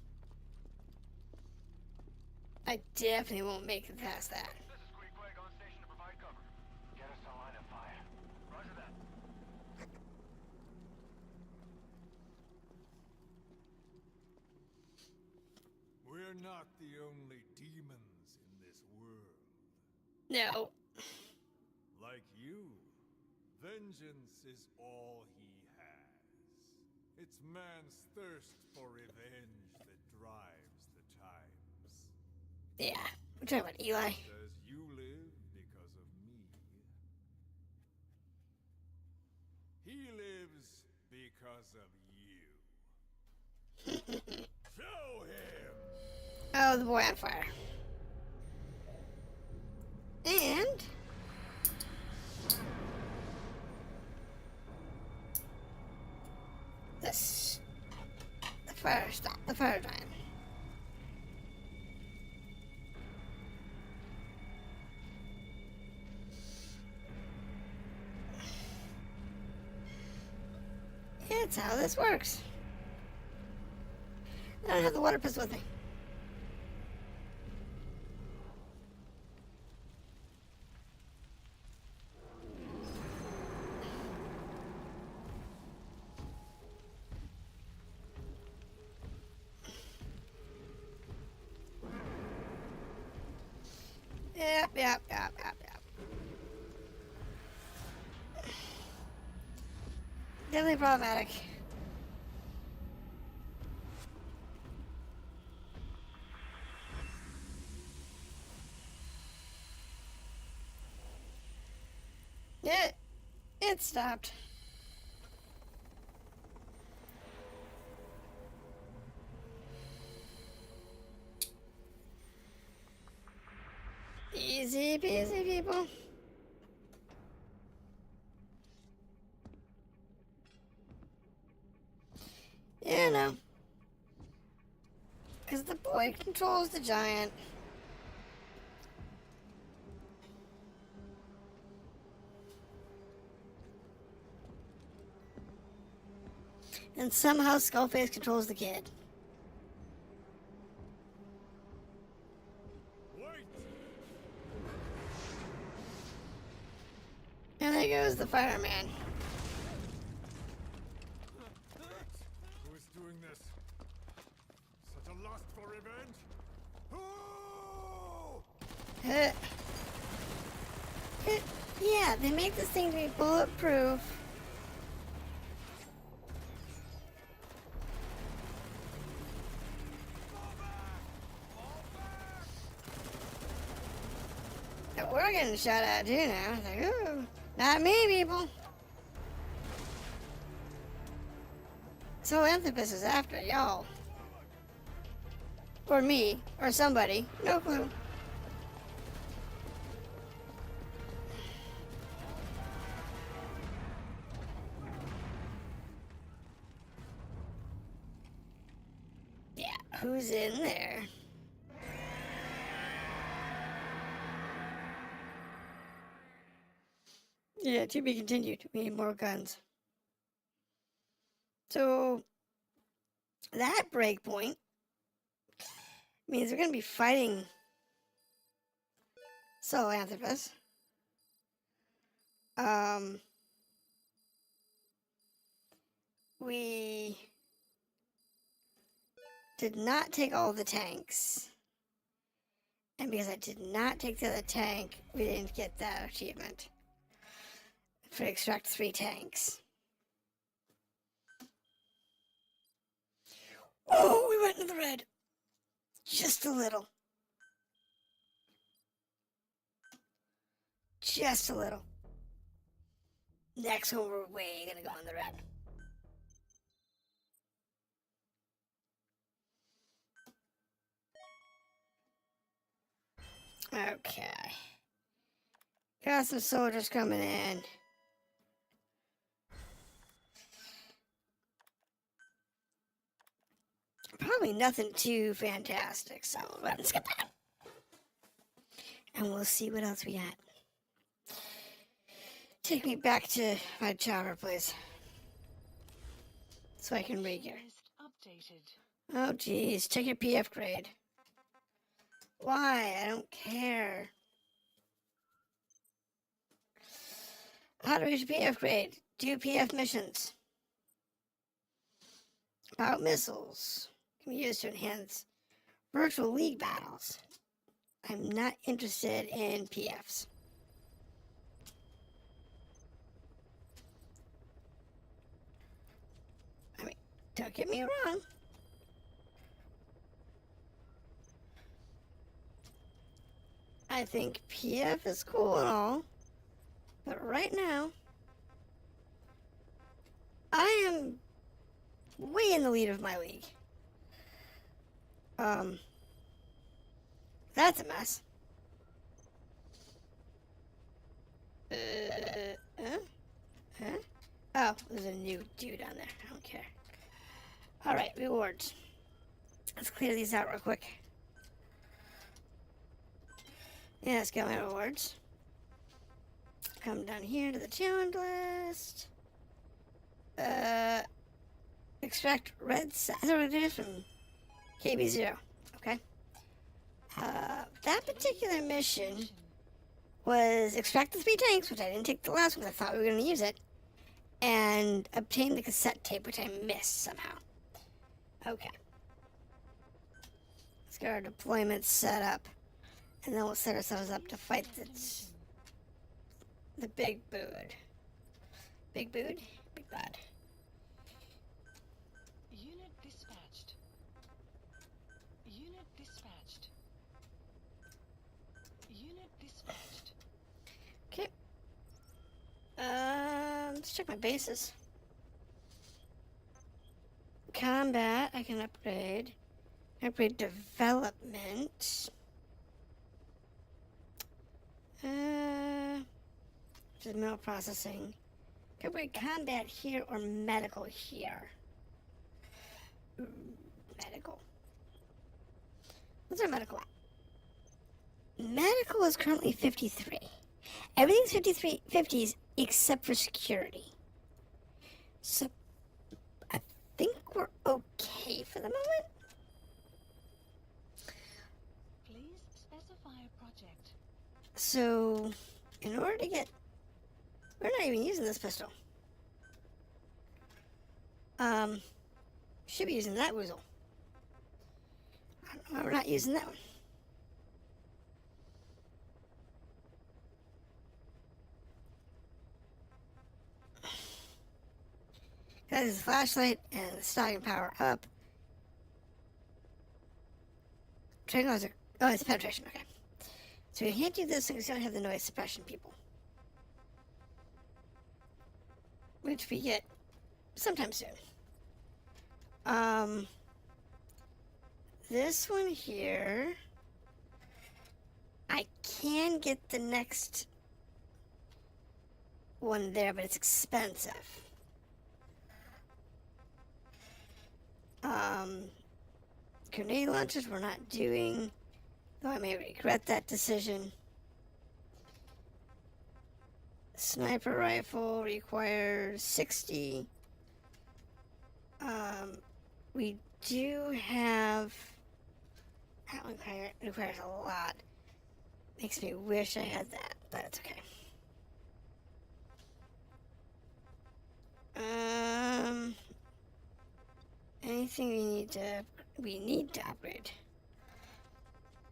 I definitely won't make it past that. This is Queequeg on station to provide cover. Get us to line of fire. Roger that. We're not the only demons in this world. No. Like you, vengeance is all he has. It's man's thirst for revenge that drives the times. Yeah. We're talking about Eli. Does you live because of me? He lives because of you. Show him! Oh, the boy on fire. And this. The fire stop. The fire giant. It's how this works. I don't have the water pistol with me. Yep. Definitely problematic. It stopped. Easy peasy, people. Yeah, no. Because the boy controls the giant. And somehow Skullface controls the kid. Wait! And there goes the fireman. Who is doing this? Such a lust for revenge? Who? Yeah, they make this thing to be bulletproof. And we're getting shot at too now. It's like, ooh, not me, people. So Anthropus is after y'all. Or me, or somebody. No clue. Yeah, who's in there? Yeah, to be continued. We need more guns. So, that breakpoint means we're going to be fighting Anthropus. We did not take all the tanks. And because I did not take the other tank, we didn't get that achievement. For extract 3 tanks. Oh, we went into the red. Just a little. Just a little. Next one, we're way gonna go in the red. Okay. Got some soldiers coming in. Probably nothing too fantastic, so let's get that. And we'll see what else we got. Take me back to my chopper, please. So I can read here. List updated. Oh, geez. Check your PF grade. Why? I don't care. How to reach PF grade. Do PF missions. About missiles. Can be used to enhance virtual league battles. I'm not interested in PFs. I mean, don't get me wrong. I think PF is cool and all, but right now, I am way in the lead of my league. That's a mess. Oh, there's a new dude on there. I don't care. Alright, rewards. Let's clear these out real quick. Yeah, let's get my rewards. Come down here to the challenge list. Extract red satellite from KB0. Okay. That particular mission was extract the 3 tanks, which I didn't take the last one. I thought we were going to use it, and obtain the cassette tape, which I missed somehow. Okay. Let's get our deployment set up, and then we'll set ourselves up to fight the big bood. Big bood? Big bad. Unit dispatched. Unit dispatched. Unit dispatched. Okay. Let's check my bases. Combat, I can upgrade. Upgrade development. Just mineral processing. Upgrade combat here or medical here. Medical. What's our medical at? Medical is currently 53. Everything's 50s except for security. So I we're okay for the moment. Please specify a project. So, in order to get... We're not even using this pistol. Should be using that weasel. I don't know why we're not using that one. That is the flashlight and the stocking power up. Tranquilizer. Oh, it's penetration. Okay. So we can't do this because we don't have the noise suppression people. Which we get sometime soon. This one here, I can get the next one there, but it's expensive. Grenade launchers we're not doing, though I may regret that decision. Sniper rifle requires 60. We do have... That one requires a lot. Makes me wish I had that, but it's okay. Anything we need to upgrade?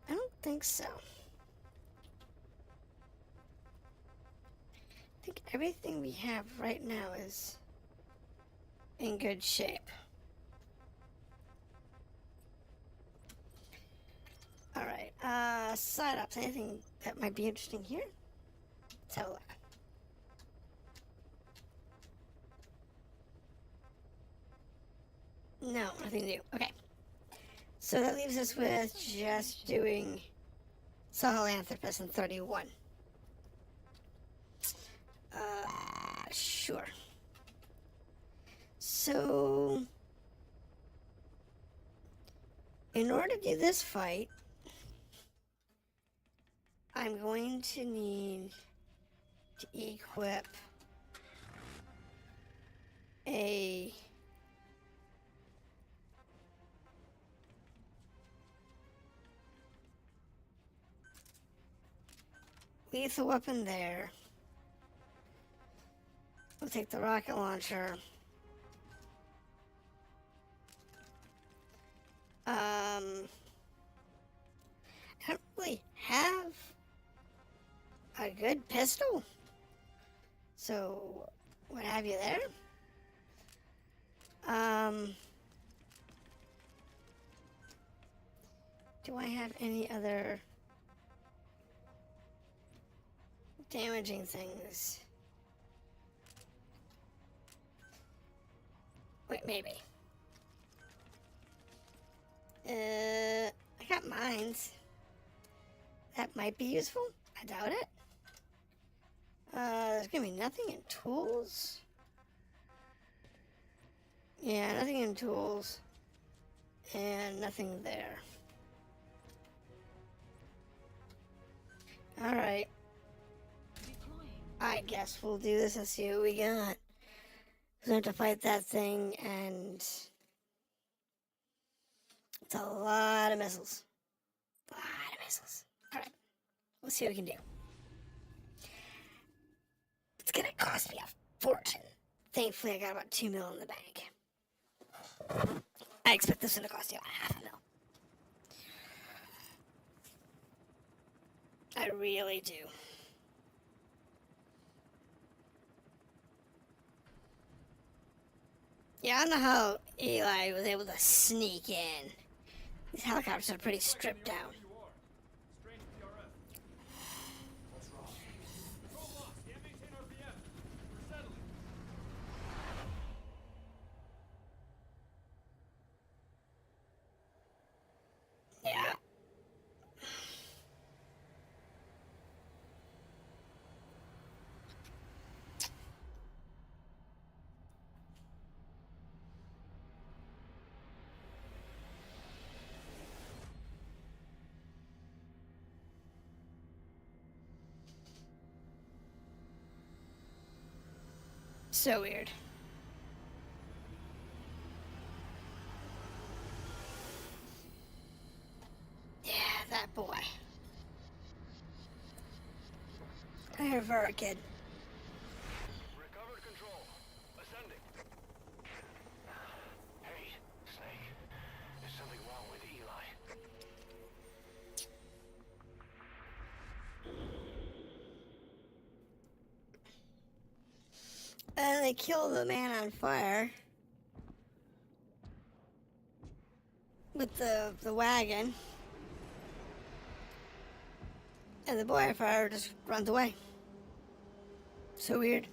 I don't think so. I think everything we have right now is in good shape. Alright, side ups. Anything that might be interesting here? Let's have a look. No, nothing new. Okay. So that leaves us with just doing Sahelanthropus and 31. Sure. So, in order to do this fight, I'm going to need to equip a lethal weapon there. We'll take the rocket launcher. I don't really have a good pistol. So, what have you there? Do I have any other damaging things? Wait, maybe. I got mines. That might be useful. I doubt it. There's gonna be nothing in tools. Yeah, nothing in tools. And nothing there. Alright. Deploying. I guess we'll do this and see what we got. We have to fight that thing, and it's a lot of missiles. A lot of missiles. Alright. Let's see what we can do. It's gonna cost me a fortune. Thankfully, I got about 2 mil in the bank. I expect this one to cost you about half a mil. I really do. Yeah, I don't know how Eli was able to sneak in. These helicopters are pretty stripped down. Yeah. So weird. our kid. Recovered control. Ascending. Hey, Snake. There's something wrong with Eli. And they kill the man on fire with the wagon. And the boy on fire just runs away. So weird.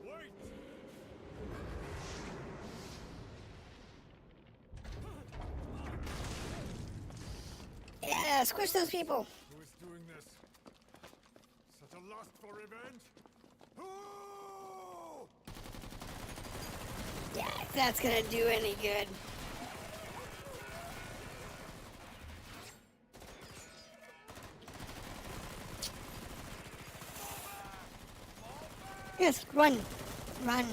Wait! Yeah, squish those people. Who is doing this? Such a lust for revenge? Who? Yeah, if that's gonna do any good. Yes, run. Run.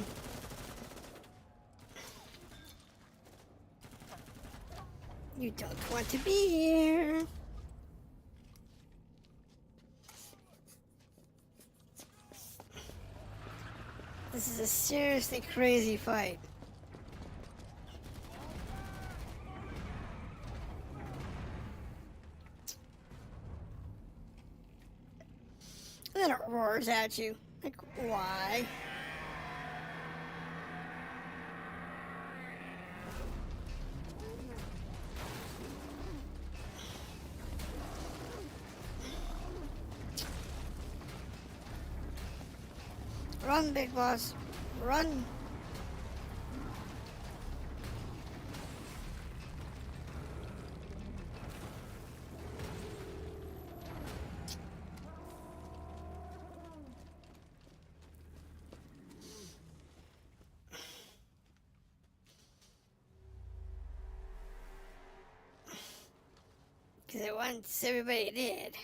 You don't want to be here. This is a seriously crazy fight. And then it roars at you. Like, why? Run, big boss. Run. Because it wants everybody dead.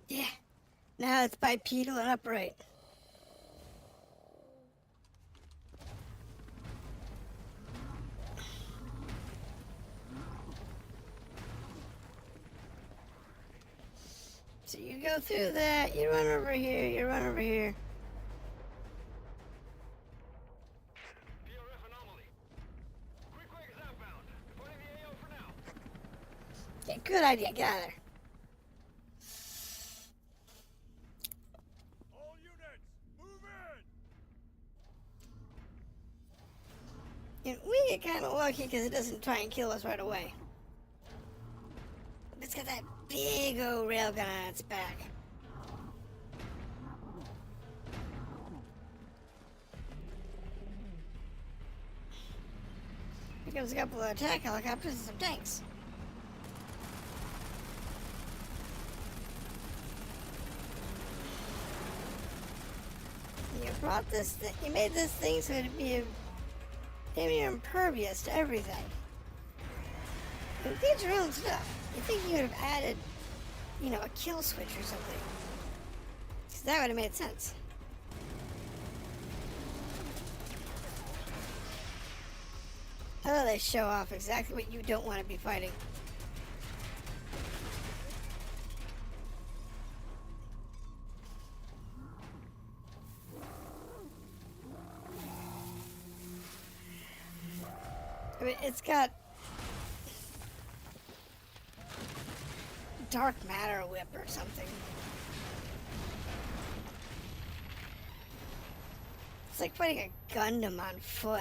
Yeah. Now it's bipedal and upright. So you go through that, you run over here, you run over here. PRF anomaly. Quick is outbound. Deploying the AO for now. Yeah, good idea, get out of there. All units, move in! And we get kind of lucky because it doesn't try and kill us right away. It's got that big old railgun on its back. Here comes a couple of attack helicopters and some tanks. You brought this thing, you made this thing so it'd be impervious to everything. And did your own stuff. You think you would have added, you know, a kill switch or something? Because that would have made sense. Oh, they show off exactly what you don't want to be fighting. I mean, it's got dark matter whip or something. It's like fighting a Gundam on foot.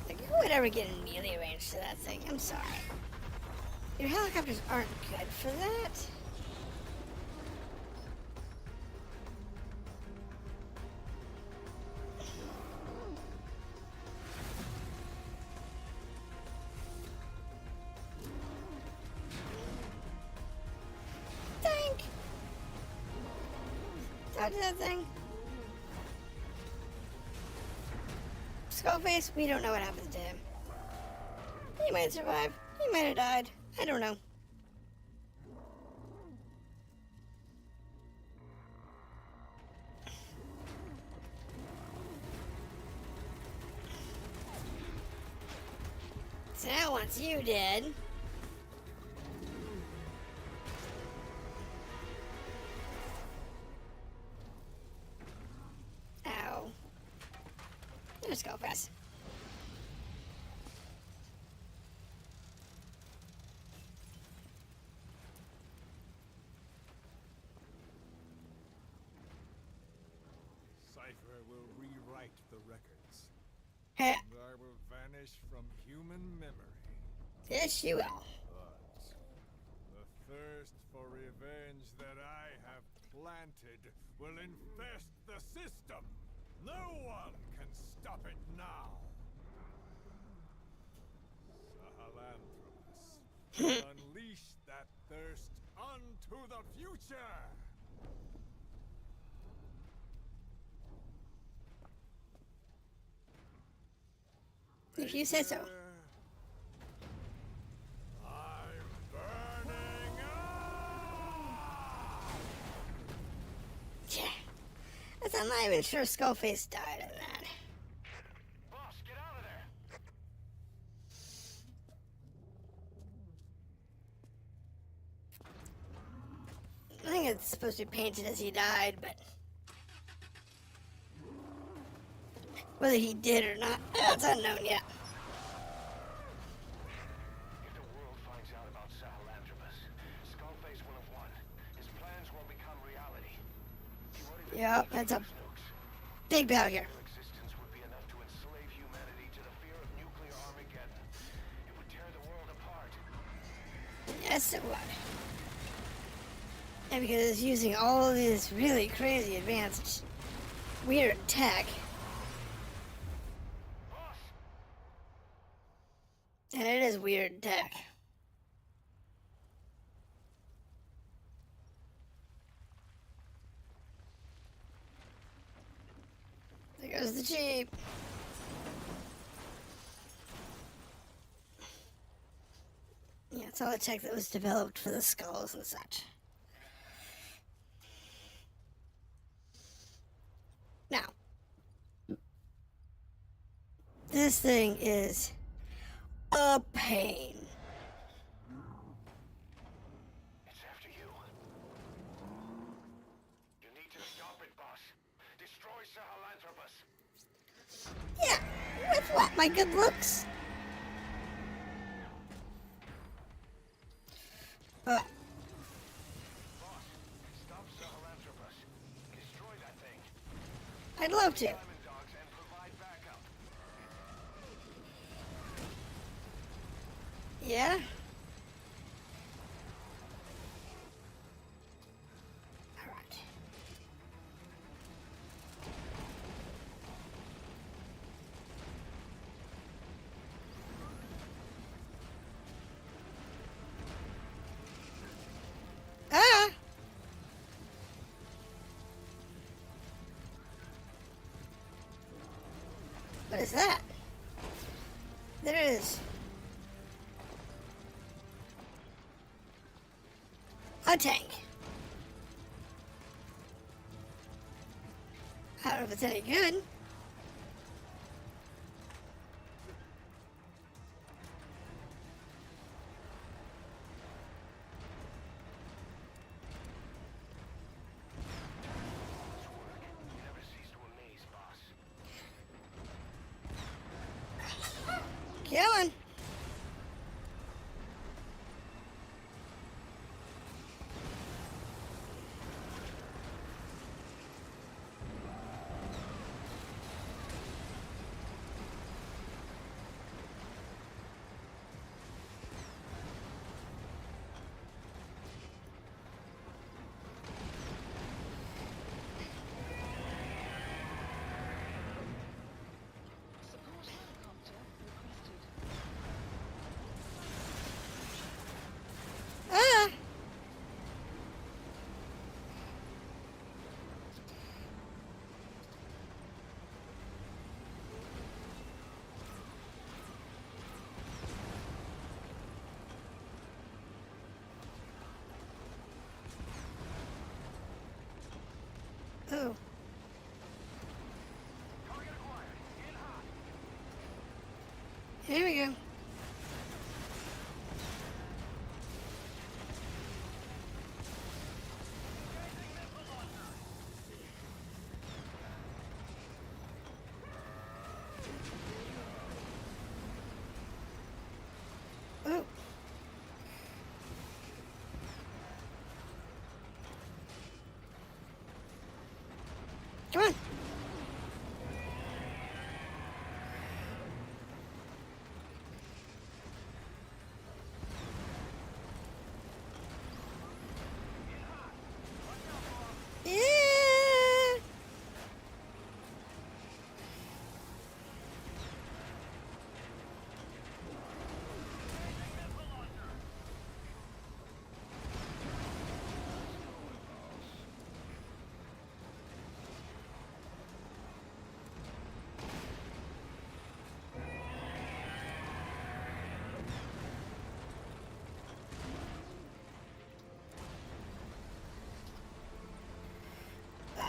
Like, who would ever get in melee range to that thing? I'm sorry. Your helicopters aren't good for that. talk to that thing? Skullface, we don't know what happened to him. He might survive. He might have died. I don't know. So now once you dead. Ow. There's Skullface. Cypher will rewrite the records, Heh. and I will vanish from human memory. Yes, you will. But the thirst for revenge that I have planted will infest the system. No one can stop it now. Sahelanthropus, unleash that thirst unto the future. If you say so. I'm burning up! Yeah. I'm not even sure Skullface died of that. Boss, get out of there! I think it's supposed to be painted as he died, but whether he did or not, that's unknown yet. If the world finds out about Sahelanthropus, Skullface will have won. His plans will become reality. He won't even Yep, need that's a those nukes. big battle here. Their existence would be enough to enslave humanity to the fear of nuclear Armageddon. It would tear the world apart. Yes, it would. And because it's using all of this really crazy advanced, weird tech, Boss! and it is weird tech. There goes the Jeep. Yeah, it's all the tech that was developed for the skulls and such. Now, this thing is a pain. It's after you. You need to stop it, boss. Destroy Sahelanthropus. Yeah, with what? My good looks? Boss, stop Sahelanthropus. Destroy that thing. I'd love to. Diamond dogs and provide backup. Yeah? Alright. Ah! What is that? There it is. A tank. I don't know if it's any good. You never cease to amaze, boss. Killing. Support helicopter requested. Here we go. Ooh. Come on. Yeah.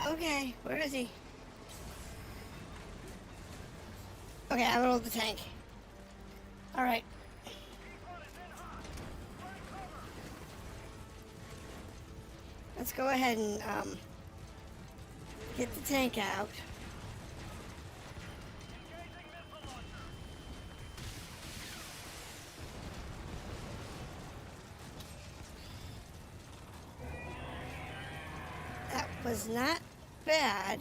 Okay, where is he? Okay, I rolled the tank. Alright. Let's go ahead and get the tank out. That was not bad.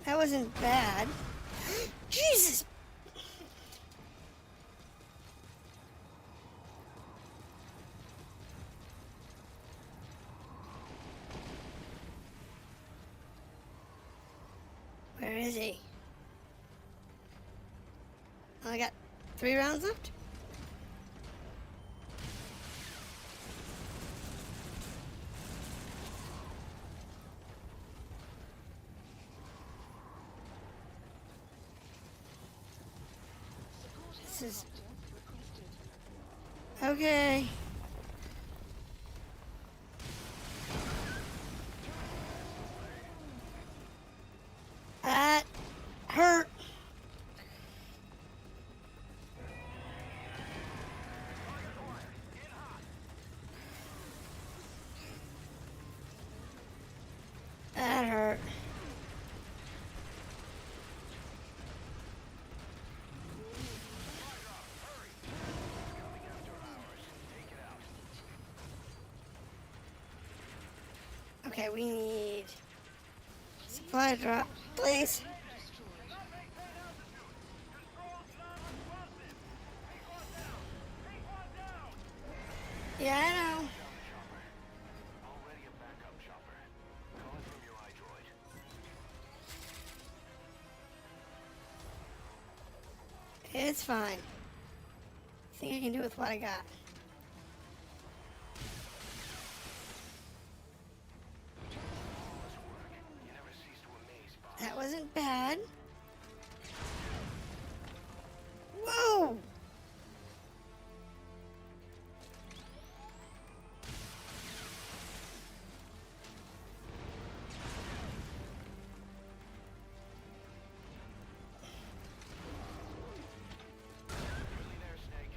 That wasn't bad. Jesus! Where is he? I got 3 rounds left. This is okay. That hurt. That hurt. Okay, we need supply drop, please. Yeah, I know. Already a backup chopper. Calling from your iDroid. It's fine. I think I can do with what I got. You never cease to amaze, boss. That wasn't bad. Whoa! Nearly there, Snake.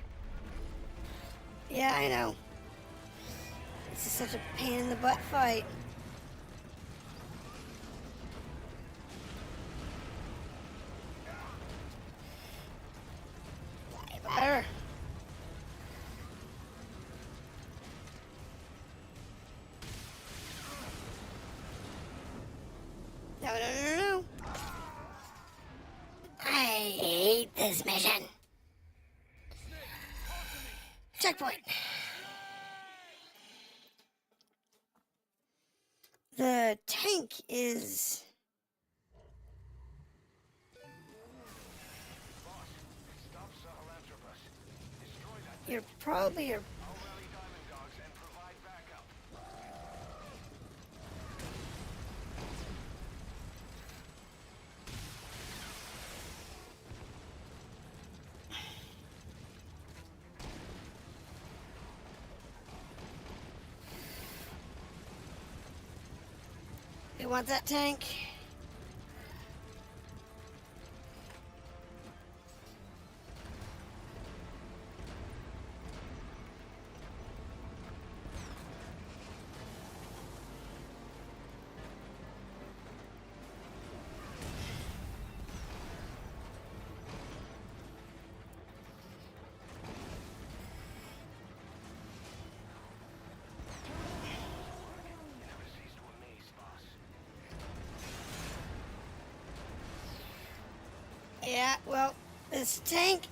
Yeah, I know. This is such a pain in the butt fight. Better. No, no, no, no. I hate this mission. Checkpoint. The tank is... Stop Sahelanthropus. Destroy that. You're probably... I'll rally Diamond Dogs and provide backup. We want that tank. Never cease to amaze, boss. Yeah, well, this tank.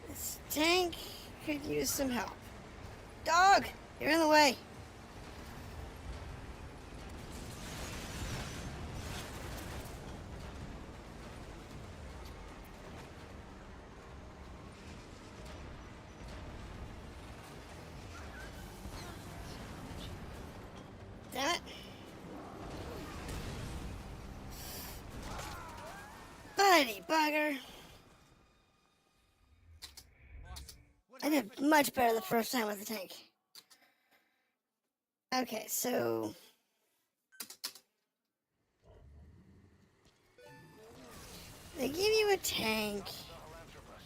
This tank could use some help. Dog, you're in the way. Damn it. Buddy bugger. I did much better the first time with the tank. Okay, so they give you a tank. Sahelanthropus.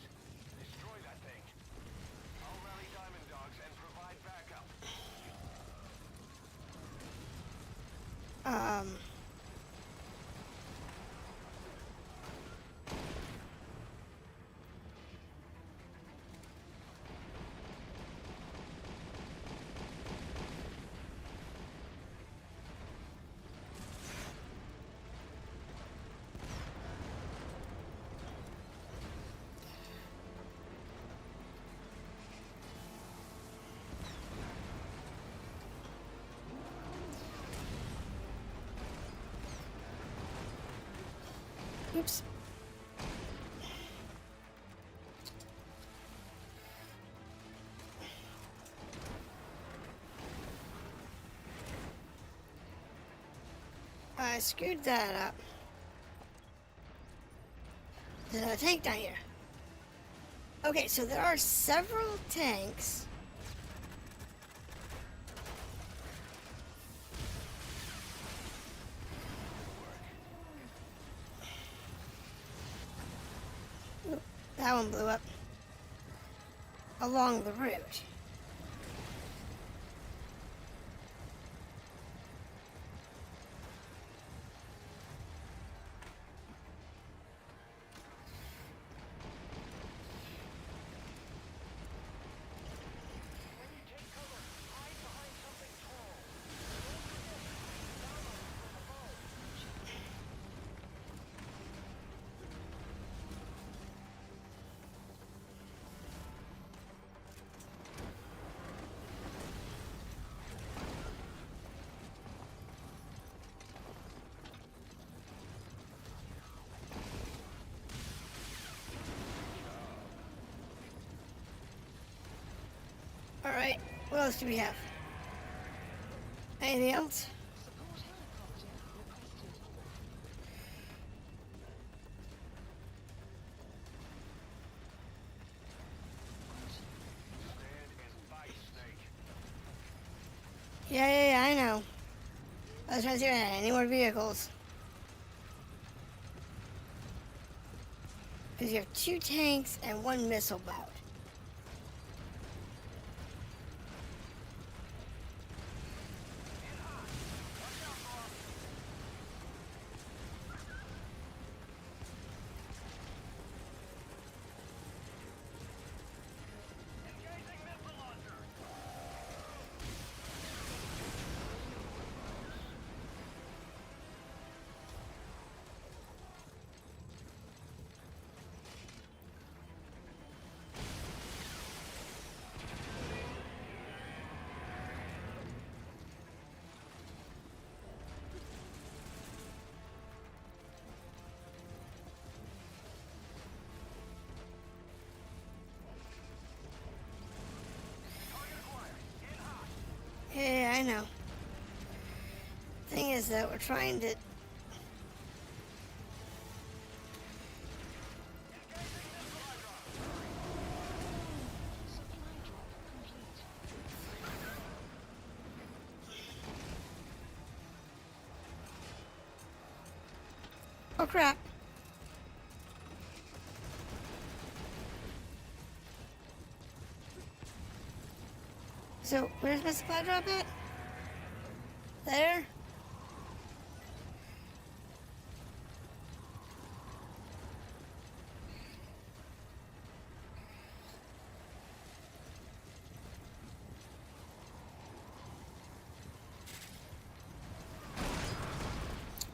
Destroy that thing. I'll rally diamond dogs and provide backup. Oops. I screwed that up. There's another tank down here. Okay, so there are several tanks. Oop, that one blew up. Along the route. Take cover. Hide behind something tall. Alright, what else do we have? Anything else? Support helicopter requested. Stand and fight, Snake. Yeah, I know. I was trying to see if I had any more vehicles. Because you have 2 tanks and 1 missile boat. I know. Thing is that we're trying to... Supply drop complete. Oh crap. So, where's my supply drop at? There?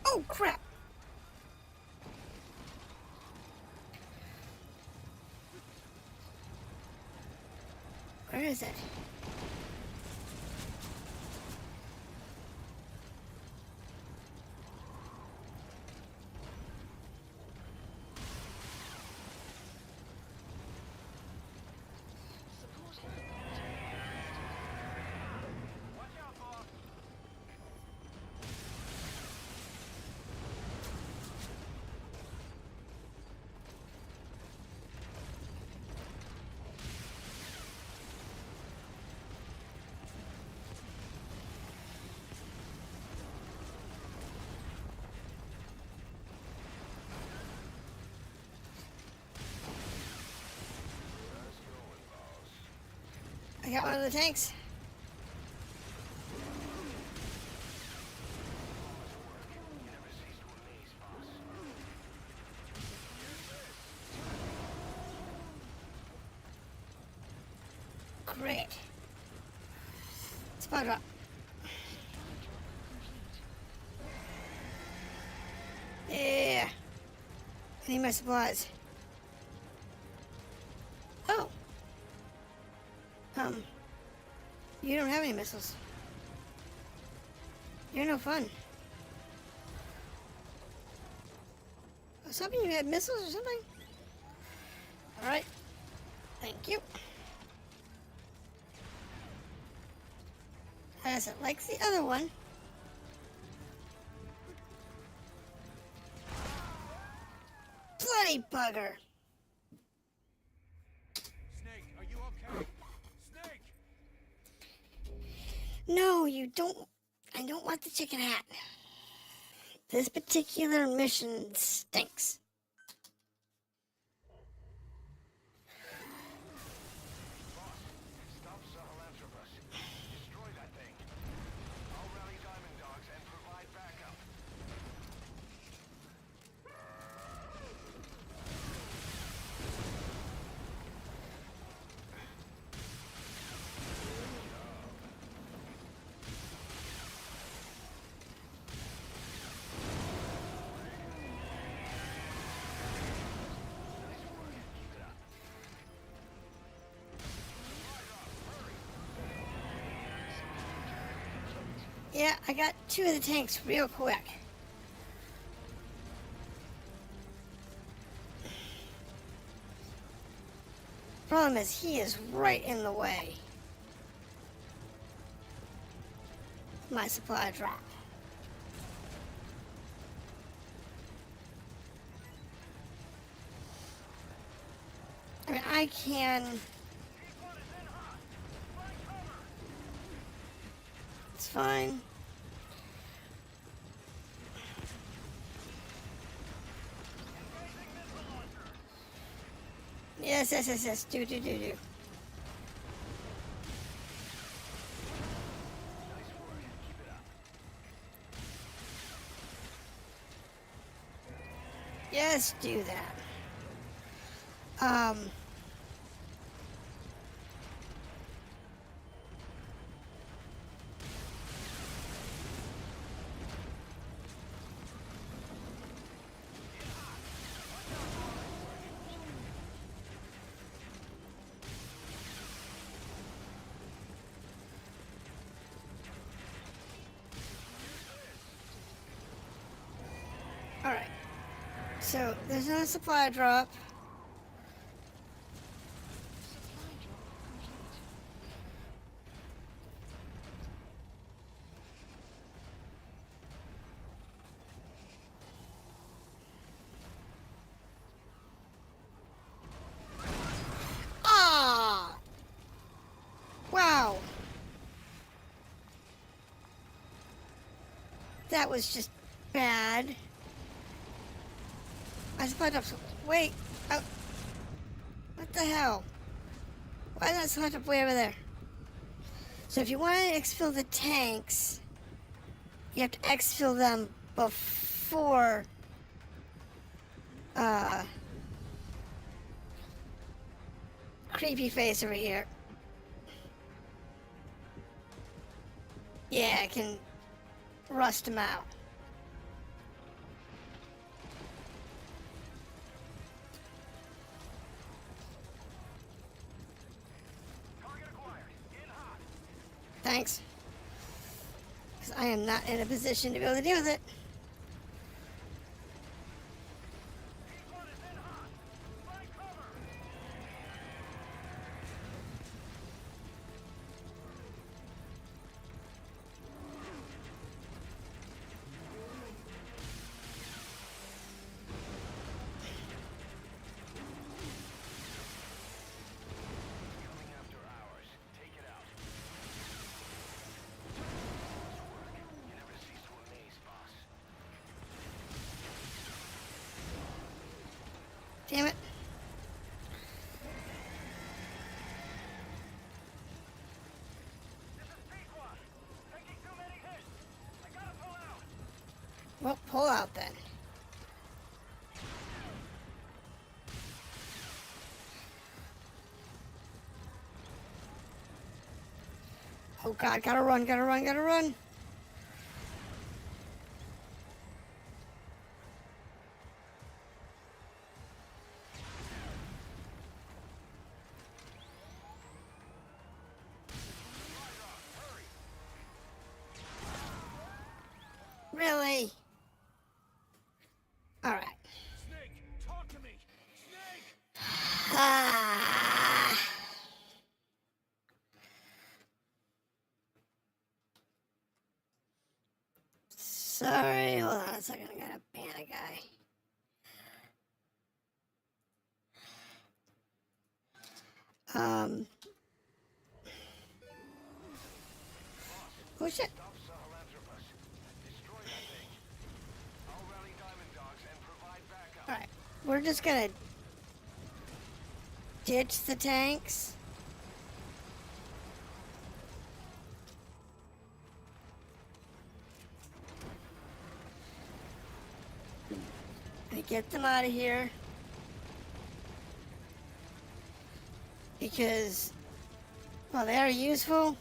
Oh crap! Where is it? Support helicopter. Watch out, boss! I got one of the tanks. Great. Supply drop. Yeah. I need my supplies. Oh. You don't have any missiles. You're no fun. I was hoping you had missiles or something. Alright. Thank you. As it likes the other one. Bloody bugger. Snake, are you okay? Snake! No, you don't. I don't want the chicken hat. This particular mission stinks. Stop Sahelanthropus. Destroy that thing. I'll rally Diamond Dogs and provide backup. Yeah, I got 2 of the tanks real quick. Problem is, he is right in the way. My supply drop. I mean, I can... It's fine. Yes. Do. Yes, do that. Alright. So, there's no supply drop. Supply drop complete. That was just bad. I split up. Wait. Oh. What the hell? Why is that split up way over there? So if you want to exfil the tanks, you have to exfil them before creepy face over here. Yeah, I can rust them out. Thanks. Because I am not in a position to be able to deal with it. Damn it. Well, pull out then. Oh god, gotta run, gotta run, gotta run. Really? Alright. Snake, talk to me! Snake! Ah. Sorry, hold on a second, I gotta ban a guy. Oh shit. Alright, we're just gonna ditch the tanks. And get them out of here. Because, well, they are useful.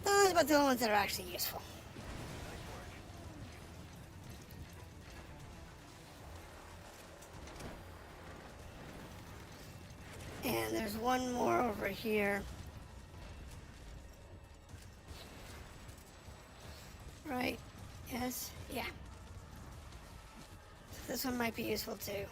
Those are the only ones that are actually useful. And there's one more over here. Right? Yes? Yeah. So this one might be useful too.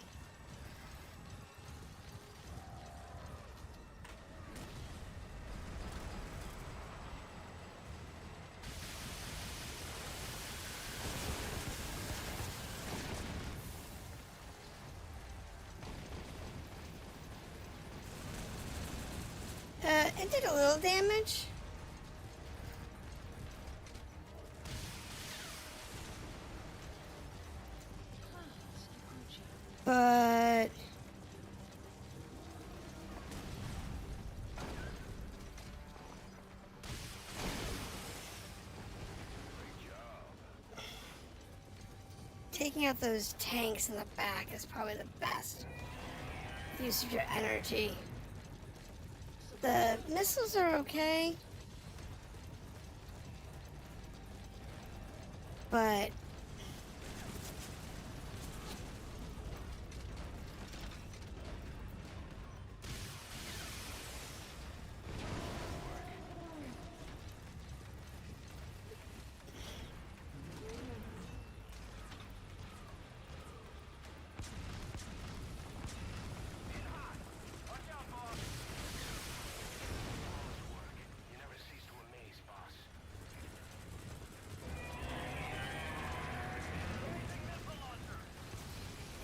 It did a little damage. But taking out those tanks in the back is probably the best use of your energy. The missiles are okay, but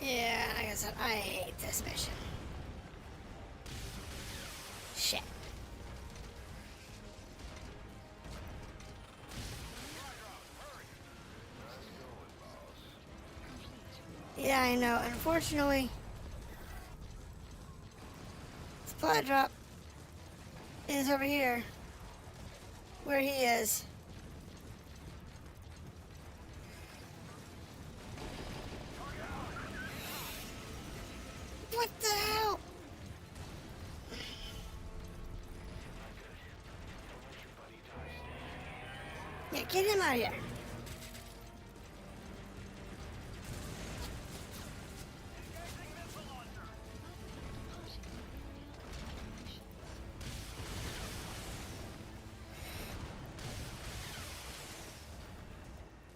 Yeah, like I said, I hate this mission. Shit. Yeah, I know. Unfortunately, supply drop is over here, where he is. What the hell? Yeah, get him out of here.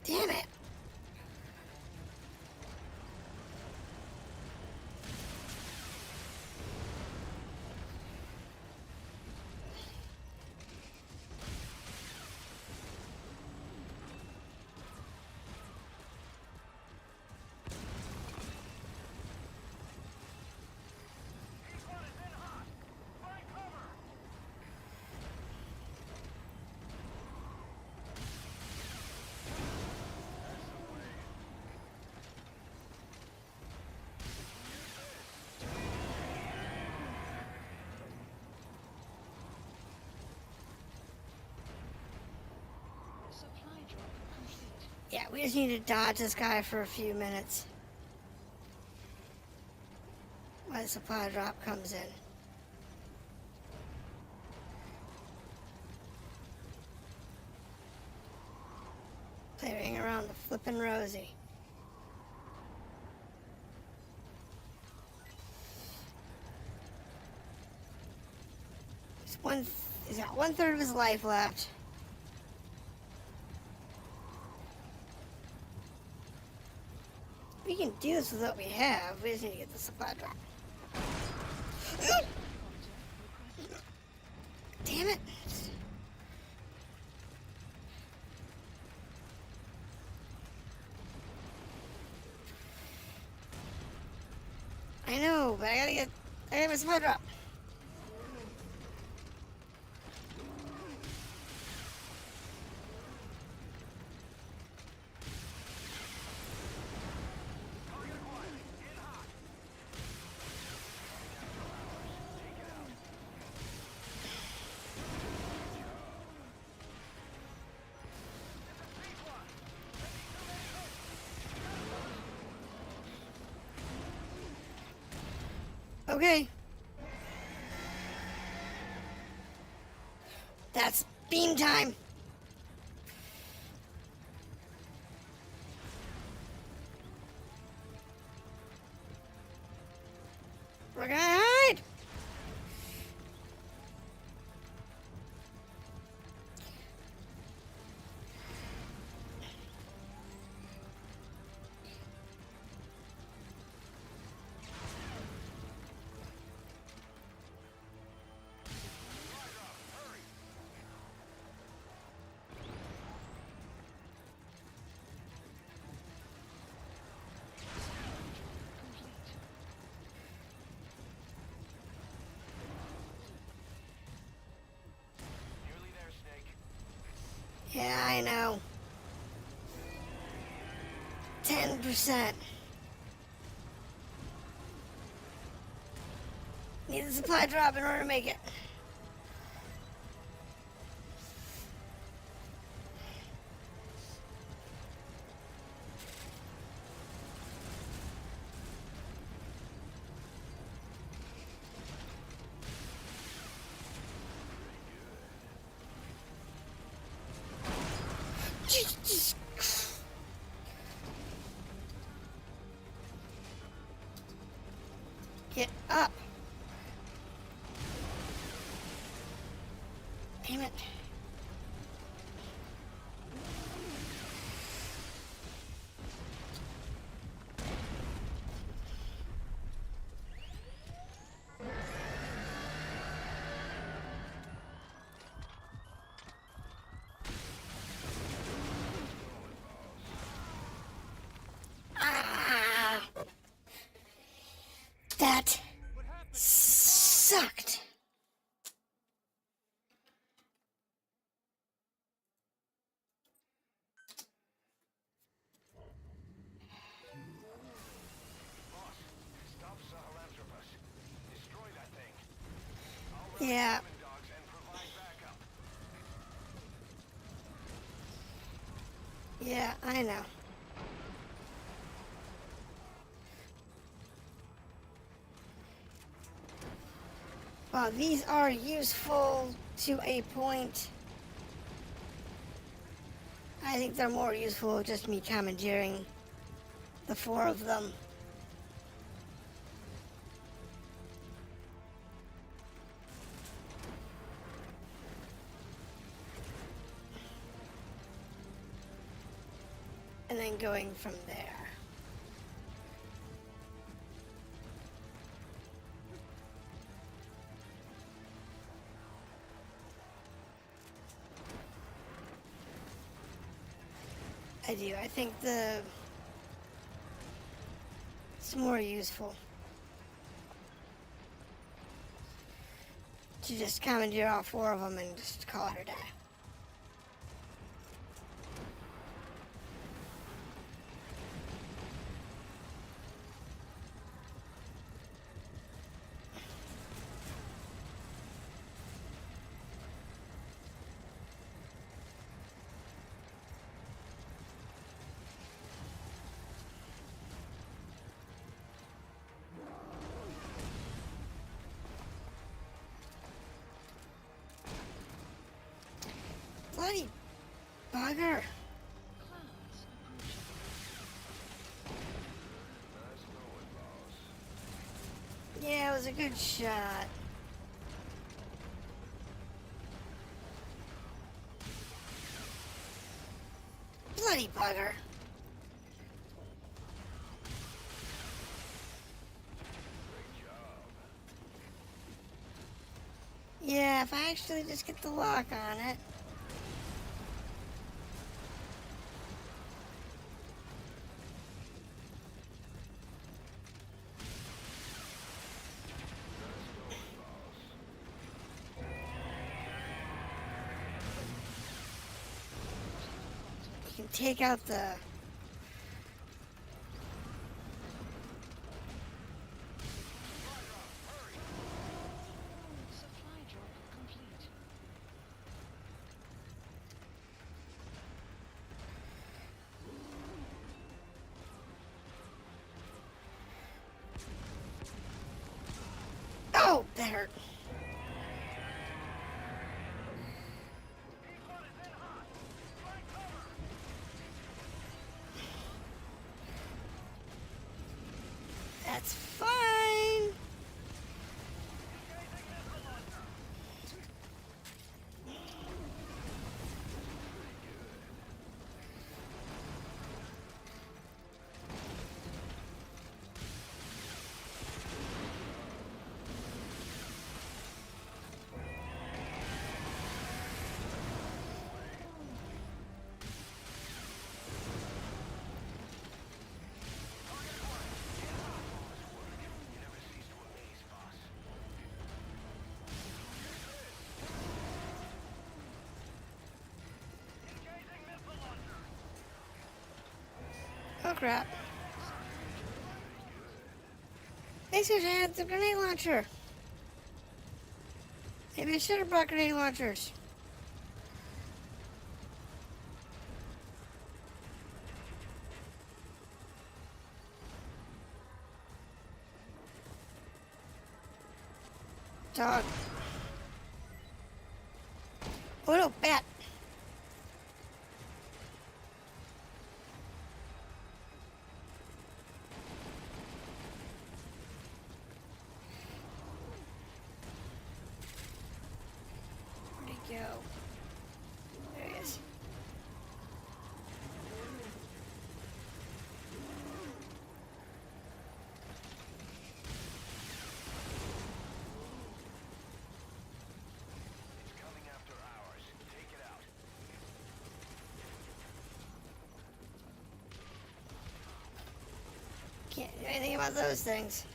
Damn it. Supply drop complete. Yeah, we just need to dodge this guy for a few minutes. While the supply drop comes in. Playing around the flippin' Rosie. He's got 1/3 of his life left. We can do this with what we have. We just need to get the supply drop. Damn it. I know, but I gotta my supply drop. Okay. That's beam time. We're gonna hide. Nearly there, Snake. Yeah, I know. 10%. Need the supply drop in order to make it. Get up. Damn it. Ah! That sucked. Boss, stop Sahelanthropus. Destroy that thing. Yeah. Dogs and provide backup. Yeah, I know. Well, these are useful to a point. I think they're more useful just me commandeering the 4 of them. And then going from there. I do. I think it's more useful to just commandeer all 4 of them and just call it a day. Bloody bugger. Clouds approaching. Nice going, boss. Yeah, it was a good shot. Bloody bugger. Great job. Yeah, if I actually just get the lock on it. You can take out the... Supply drop complete. Oh, that hurt. That's fine. You never cease to amaze, boss. Oh, crap. They should have had the grenade launcher. Maybe I should have brought grenade launchers. Dog. Oh no, bat. Where'd he go? There he is. It's coming after ours. Take it out. Can't do anything about those things.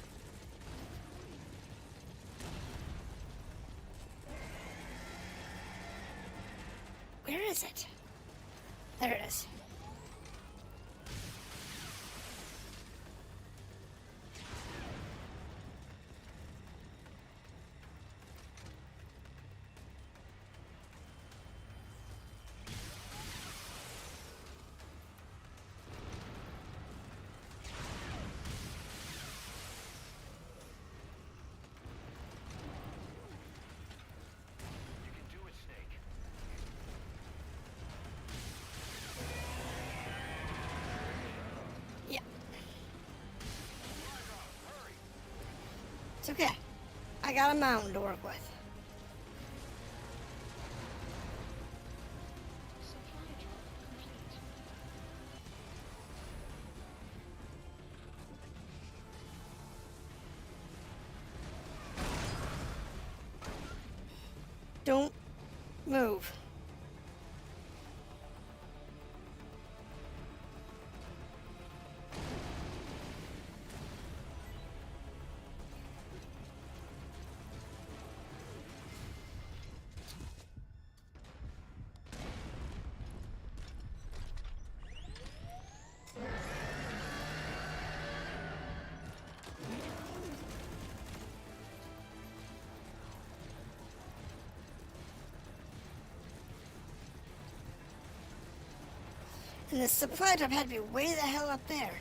Where is it? There it is. You can do it, Snake. Yeah. Hurry! It's okay. I got a mountain to work with. Supply drop complete. Don't move. And the supply drop had to be way the hell up there.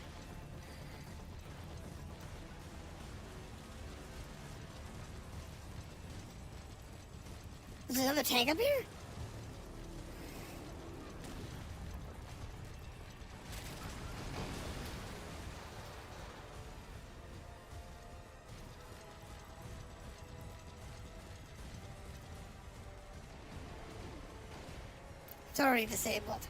Is there another tank up here? It's already disabled.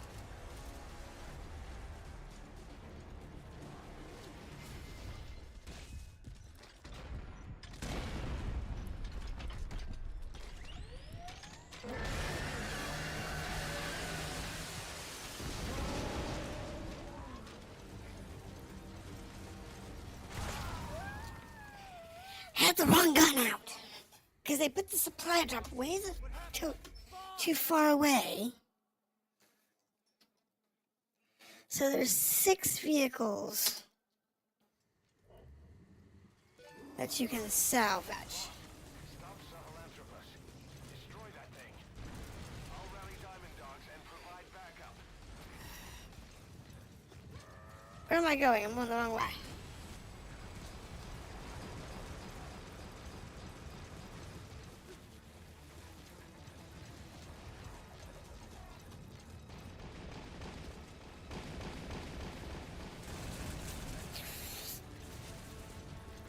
Had the wrong gun out. Because they put the supply drop too far away. So there's 6 vehicles that you can salvage. Stop Sahelanthropus. Destroy that thing. I'll rally Diamond Dogs and provide backup. Where am I going? I'm going the wrong way.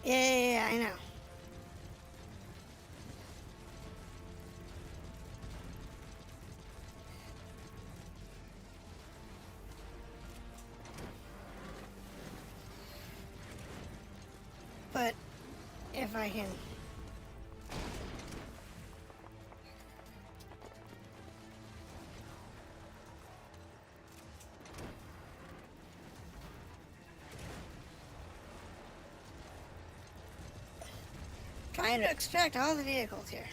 Yeah, I know. But if I can... Trying to extract all the vehicles here.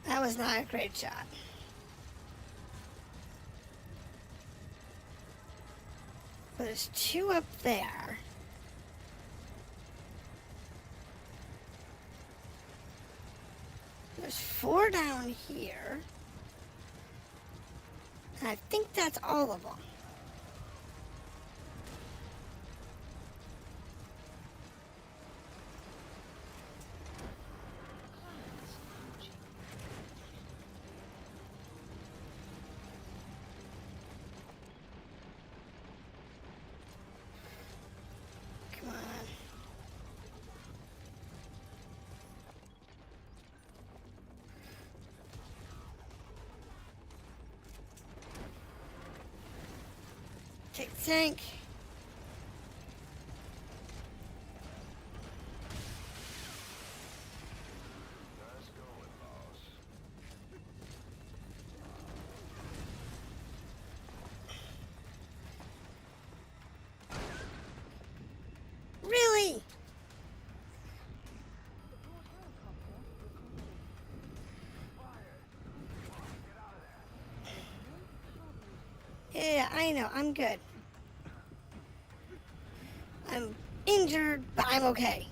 That was not a great shot. But there's 2 up there. There's 4 down here. And I think that's all of them. Clients approaching. Come on. Take the tank. Nice going, boss. Yeah, I know. I'm good. I'm injured, but I'm okay.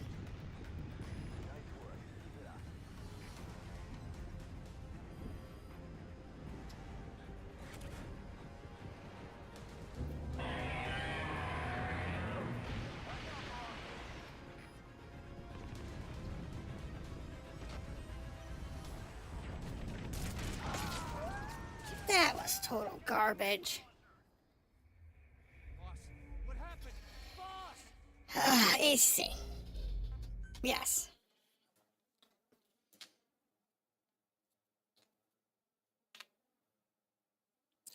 That was total garbage. Boss, what happened? Boss! AC. Yes.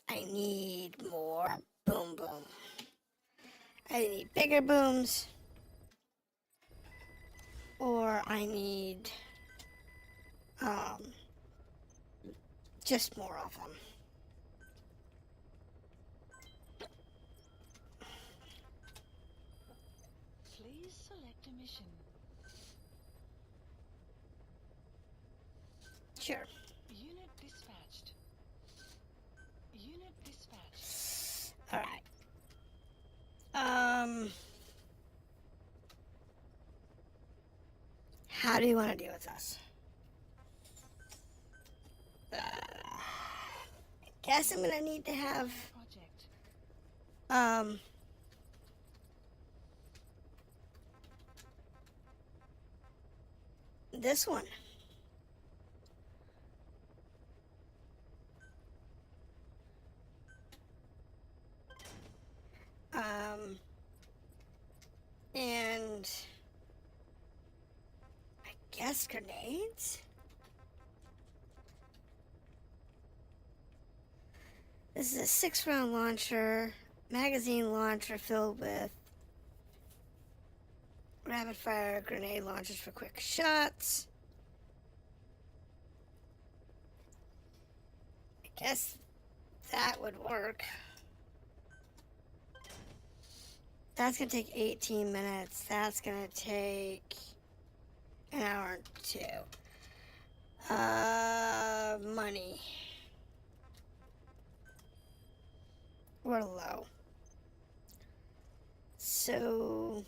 I need more boom boom. I need bigger booms. Or I need just more of them. Please select a mission. Sure. Unit dispatched. Unit dispatched. Alright. How do you want to deal with us? I guess I'm gonna need to have Project. this one. And I guess grenades? This is a 6-round launcher, magazine launcher filled with rapid fire grenade launchers for quick shots. I guess that would work. That's gonna take 18 minutes. That's gonna take an hour and 2. Money. We're low. So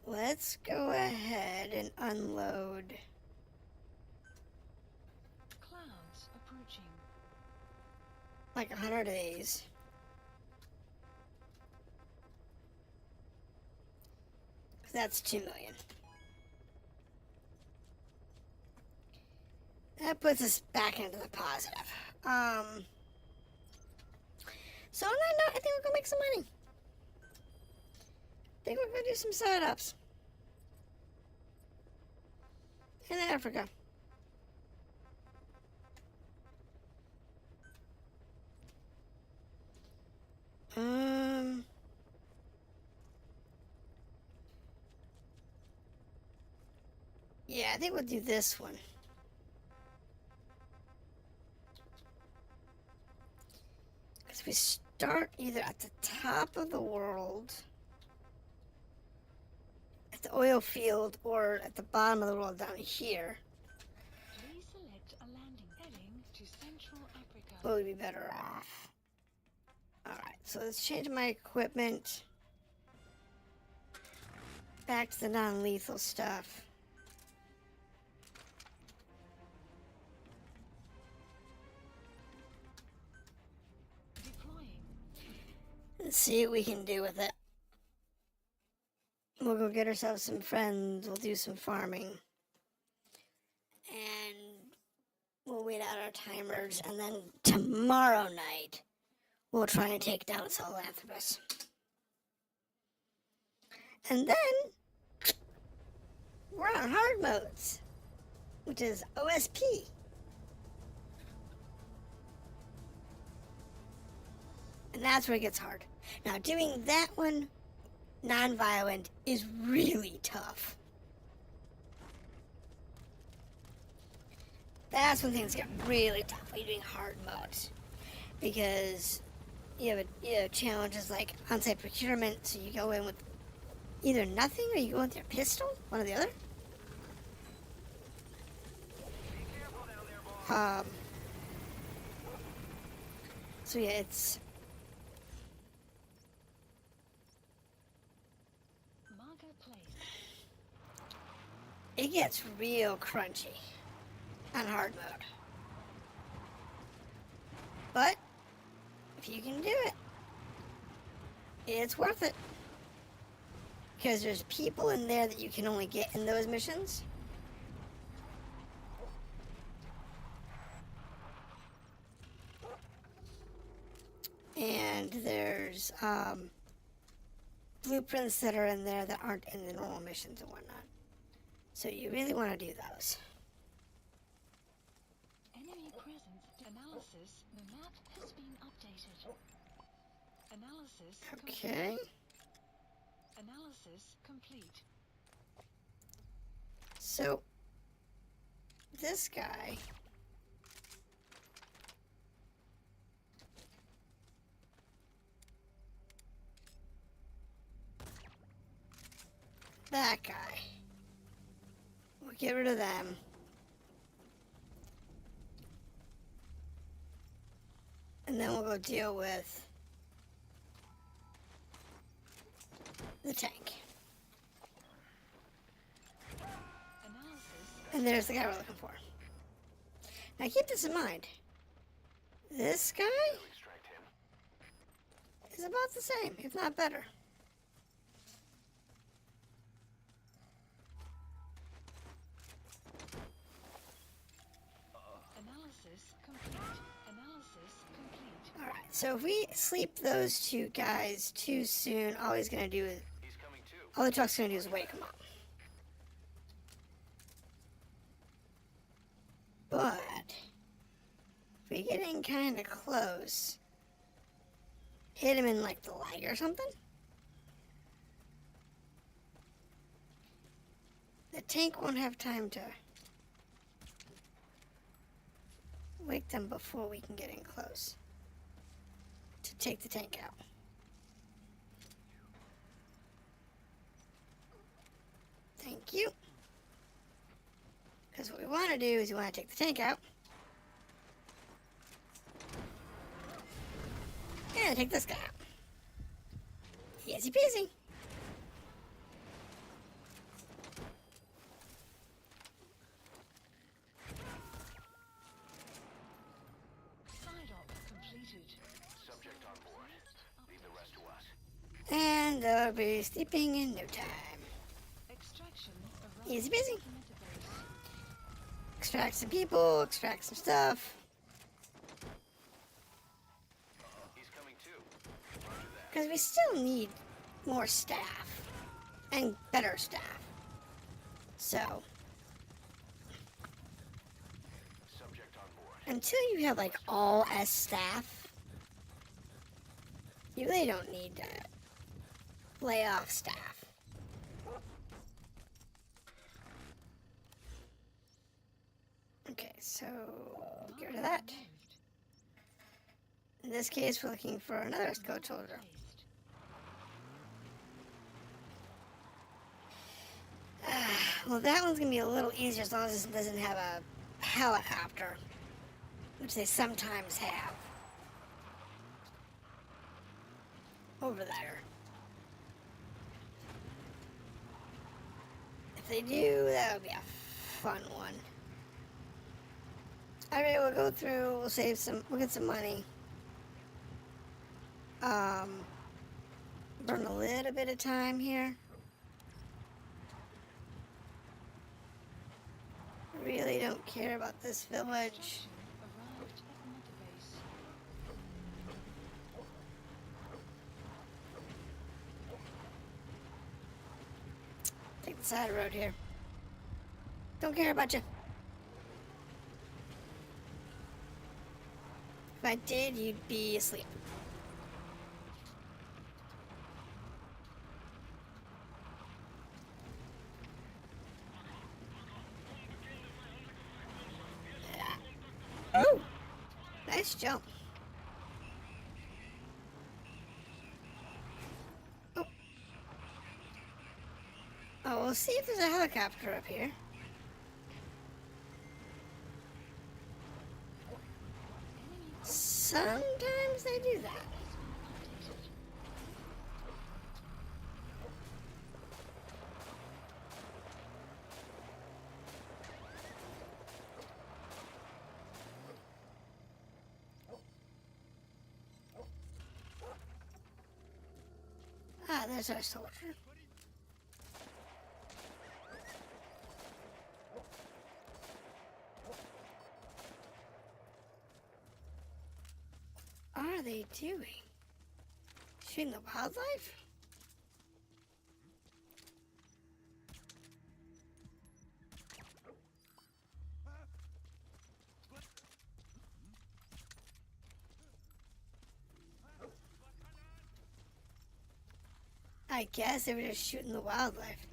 let's go ahead and unload. Clouds approaching. Like 100 of these. That's 2 million. That puts us back into the positive. So on that note, I think we're gonna make some money. I think we're gonna do some setups in Africa. Yeah, I think we'll do this one. Because we start either at the top of the world, at the oil field, or at the bottom of the world down here. Please select a landing heading to Central Africa. What would be better off? Alright, so let's change my equipment back to the non-lethal stuff. Deploying. And see what we can do with it. We'll go get ourselves some friends. We'll do some farming. And we'll wait out our timers. And then tomorrow night, we'll try and take down Solanthropus. And then we're on hard modes, which is OSP. And that's where it gets hard. Now, doing that one non-violent is really tough. That's when things get really tough when you're doing hard modes. Because you have challenges like on-site procurement, so you go in with either nothing or you go with your pistol, one or the other. So yeah, it's Marker placed. it gets real crunchy on hard mode. But if you can do it, it's worth it. Because there's people in there that you can only get in those missions. And there's blueprints that are in there that aren't in the normal missions and whatnot. So you really want to do those. Enemy presence analysis. The map has been updated. Analysis Okay. complete. Analysis complete. So this guy that guy. We'll get rid of them. And then we'll go deal with the tank. Analysis. And there's the guy we're looking for. Now keep this in mind. This guy Extract him. is about the same, if not better. Analysis complete. Analysis complete. Alright, so if we sleep those two guys too soon, all he's gonna do is He's coming too. all the truck's gonna do is wake him up. But if we get in kind of close, hit him in like the leg or something, the tank won't have time to wake them before we can get in close to take the tank out. Thank you. Because what we want to do is we want to take the tank out. And take this guy out. Easy peasy. Side op completed. Subject on board. Leave the rest to us. And they'll be sleeping in no time. Extraction. Easy peasy. Database. Extract some people, extract some stuff. He's coming too. Roger that. Because we still need more staff. And better staff. So, Subject on board. until you have like all S staff, you really don't need to lay off staff. Okay, so get rid of that. Moved. In this case, we're looking for another coach holder. Placed. Well, that one's gonna be a little easier as long as it doesn't have a helicopter, which they sometimes have over there. If they do, that would be a fun one. Alright, we'll go through, we'll save some, we'll get some money. Burn a little bit of time here. Really don't care about this village. Extraction arrived at mother base. Take the side road here. Don't care about you. If I did, you'd be asleep. Oh! Nice jump. Oh. Oh, we'll see if there's a helicopter up here. sometimes they do that. Ah, there's our soldier. What are they doing? Shooting the wildlife? I guess they were just shooting the wildlife.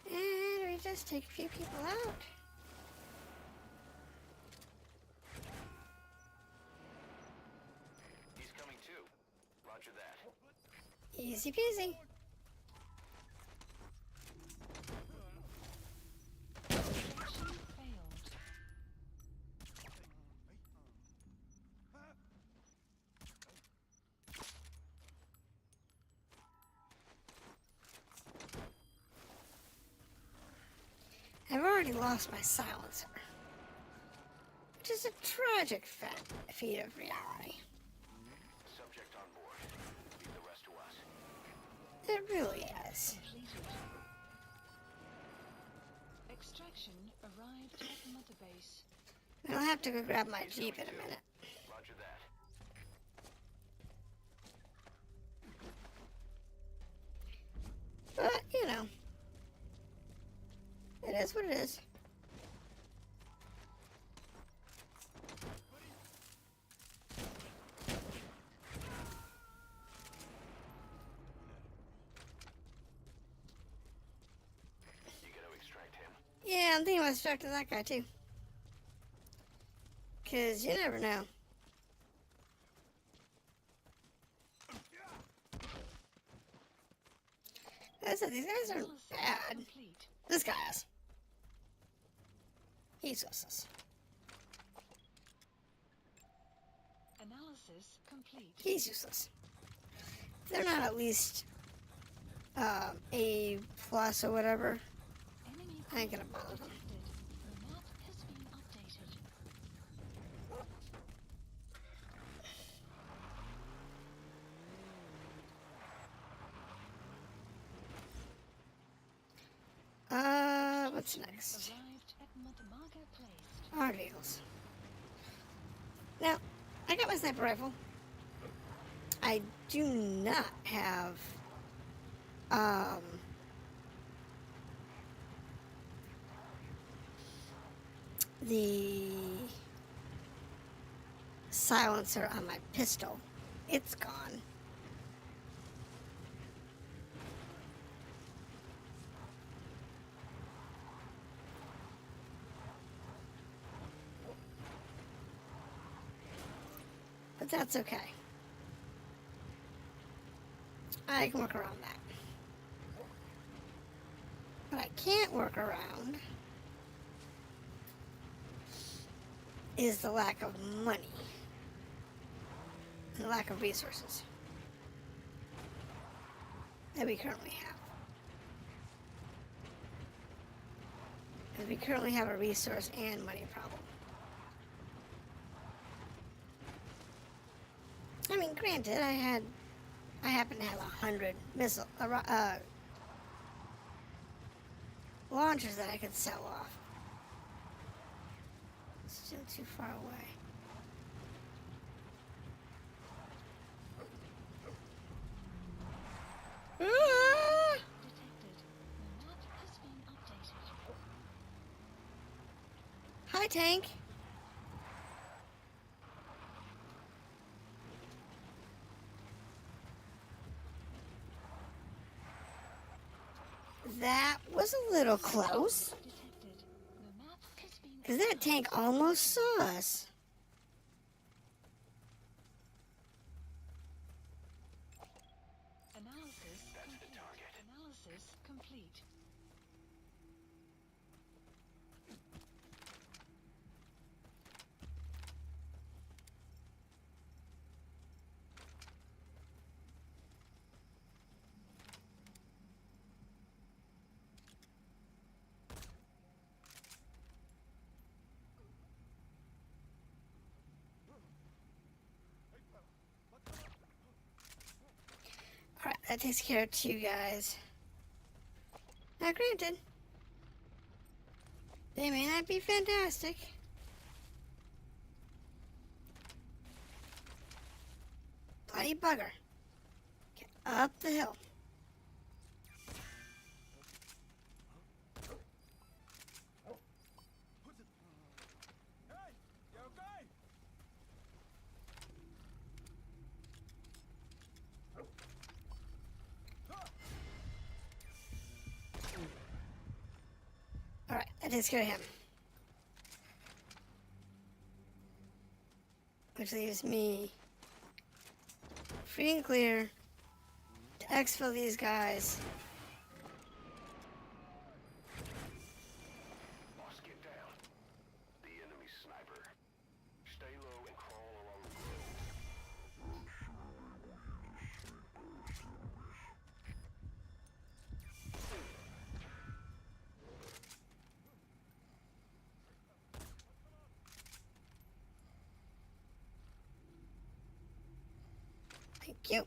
And we just take a few people out. He's coming too. Roger that. Easy peasy. Mission failed. I've already lost my silencer, which is a tragic feat of reality. Subject on board. Leave the rest to us. It really is. Completed. Extraction arrived at Mother Base. I'll have to go grab my Jeep in a minute. Roger that. But, you know, it is what it is. You gotta extract him. Yeah, I'm thinking about extracting that guy too. Because you never know. I said, these guys aren't Analysis bad. complete. This guy is. He's useless. Analysis complete. He's useless. If they're not at least A plus or whatever, Enemy I ain't gonna bother them. detected. The map has been updated. What's next? Arrived at Mother Placed. Our vehicles. Now, I got my sniper rifle. I do not have, the silencer on my pistol. It's gone. But that's okay. I can work around that. What I can't work around is the lack of money. The lack of resources that we currently have. Because we currently have a resource and money problem. I mean, granted, I happen to have 100 missile launchers that I could sell off. Still too far away. Ah! Detected. The map has been updated. Hi, tank. That was a little close. Detected. The map has been Because that tank almost saw us. that takes care of 2 guys. Now, granted, they may not be fantastic. Bloody bugger. Get up the hill. Alright, that takes care of him. Which leaves me free and clear to exfil these guys. Boss, get down. The enemy sniper. Stay low and crawl along the road. Thank you.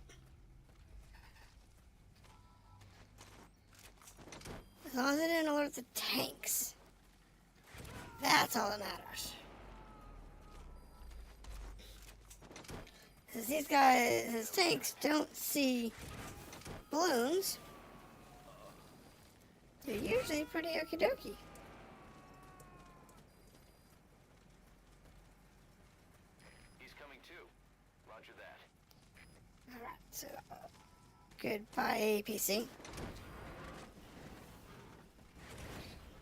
As long as I didn't alert the tanks. That's all that matters. Since these guys, his tanks don't see balloons, they're usually pretty okie dokie. He's coming too. Roger that. Alright, so goodbye APC.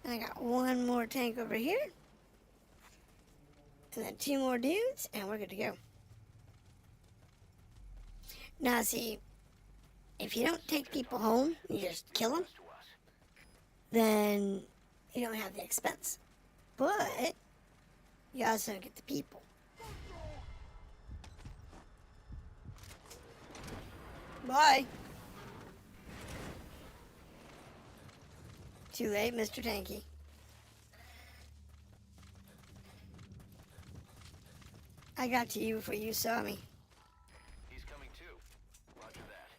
And I got 1 more tank over here. And then 2 more dudes, and we're good to go. Now see, if you don't take people home, you just kill them, To us. then you don't have the expense. But you also don't get the people. Bye. Too late, Mr. Tanky. I got to you before you saw me. He's coming too. Roger that.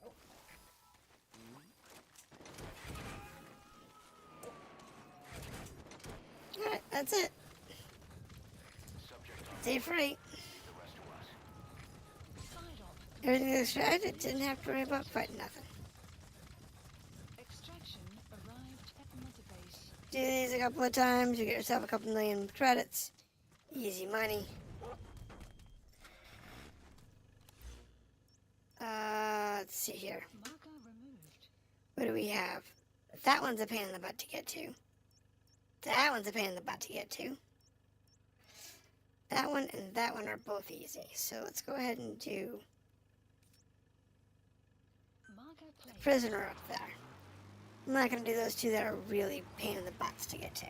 Alright, that's it. Subject on Stay free. the rest of us. Side op. Everything that's tried, didn't have to worry about fighting nothing. Extraction arrived at mother base. Do these a couple of times, you get yourself a couple million credits. Easy money. Let's see here. Marker removed. What do we have? That one's a pain in the butt to get to. That one's a pain in the butt to get to. That one and that one are both easy. So let's go ahead and do Marker placed. prisoner up there. I'm not going to do those 2 that are really pain in the butts to get to.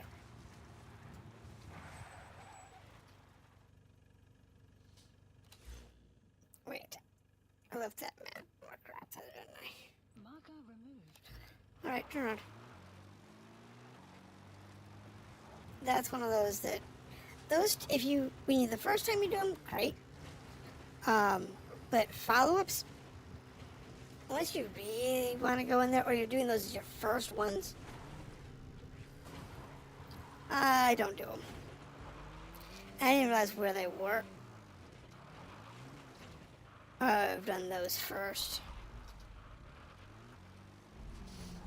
Wait. I left that map more crap, didn't I? Marker removed. Alright, turn around. That's one of those that, if you, the first time you do them, great. But follow-ups, unless you really want to go in there, or you're doing those as your first ones, I don't do them. I didn't realize where they were. I've done those first.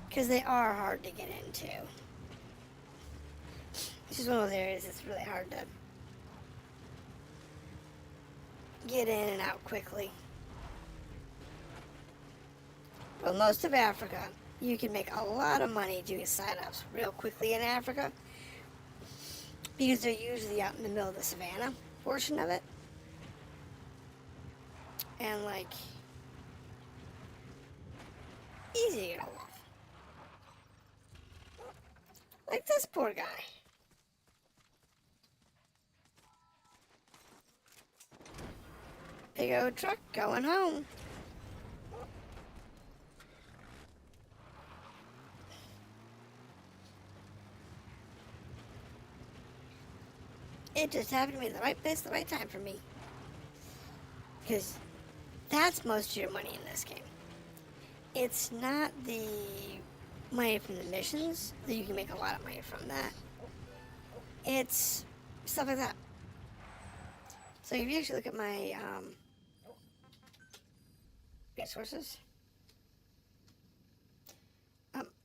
Because they are hard to get into. It's just one of those areas that's really hard to get in and out quickly. Well, most of Africa, you can make a lot of money doing sign-ups real quickly in Africa. Because they're usually out in the middle of the savannah portion of it. And like, easy to get hold of. Like this poor guy. Big old truck going home. It just happened to be in the right place, the right time for me. Because that's most of your money in this game. It's not the money from the missions, though you can make a lot of money from that. It's stuff like that. So if you actually look at my resources,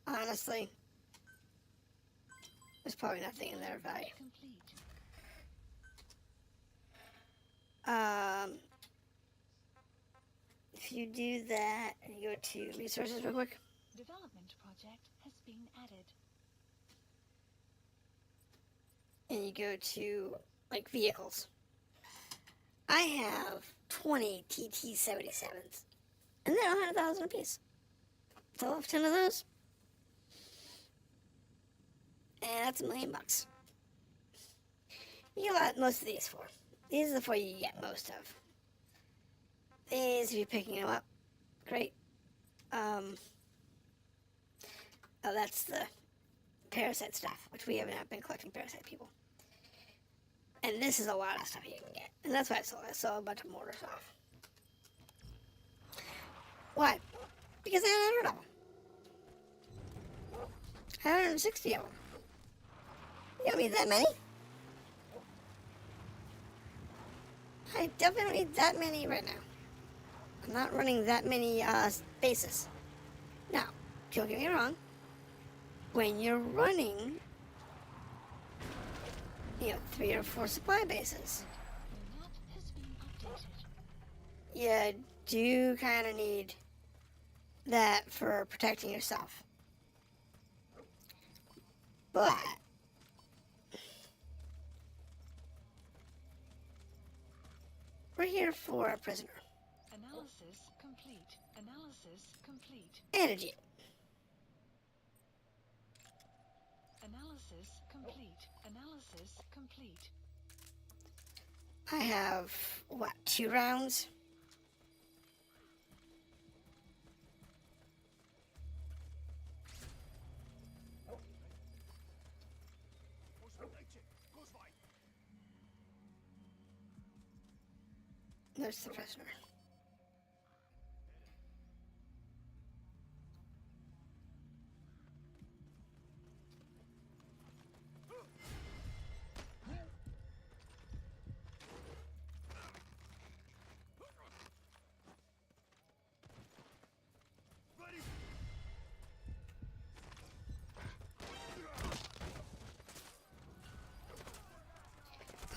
honestly, there's probably nothing in there of value. Complete. If you do that and you go to resources real quick, Development project has been added. and you go to like vehicles, I have 20 TT-77s, and they're 100,000 apiece. So I'll have 10 of those, and that's $1 million. You get a lot, most of these for. These are the 4 you get most of. These, if you're picking them up, great. Oh, that's the parasite stuff, which we haven't been collecting parasite people. And this is a lot of stuff you can get. And that's why I saw a bunch of mortars off. Why? Because I had 100 of them. I had 160 of them. You don't need that many. I definitely don't need that many right now. I'm not running that many bases. Now, don't get me wrong. When you're running, 3 or 4 supply bases, The map has been updated. you do kind of need that for protecting yourself. But we're here for a prisoner Analysis complete. Analysis complete. and a jeep. Analysis complete. Analysis complete. I have, 2 rounds? There's the prisoner.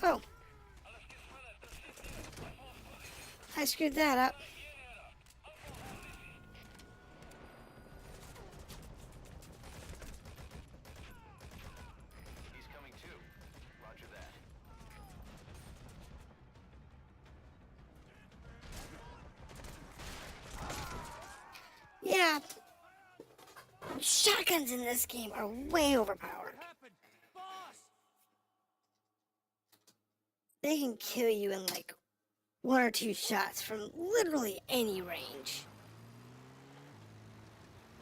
Oh. I screwed that up. He's coming too. Roger that. Yeah. Shotguns in this game are way overpowered. They can kill you in like 1 or 2 shots from literally any range.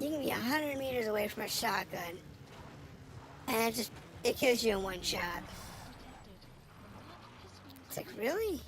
You can be 100 meters away from a shotgun, and it kills you in 1 shot. Detected. The map has been It's like, really?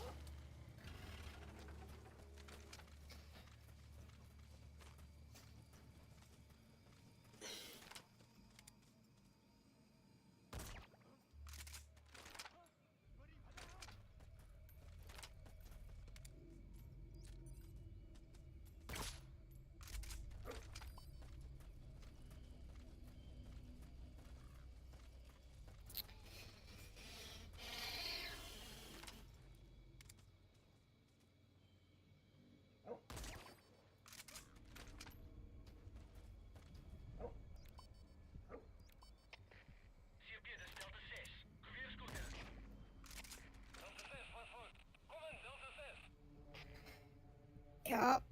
Yup.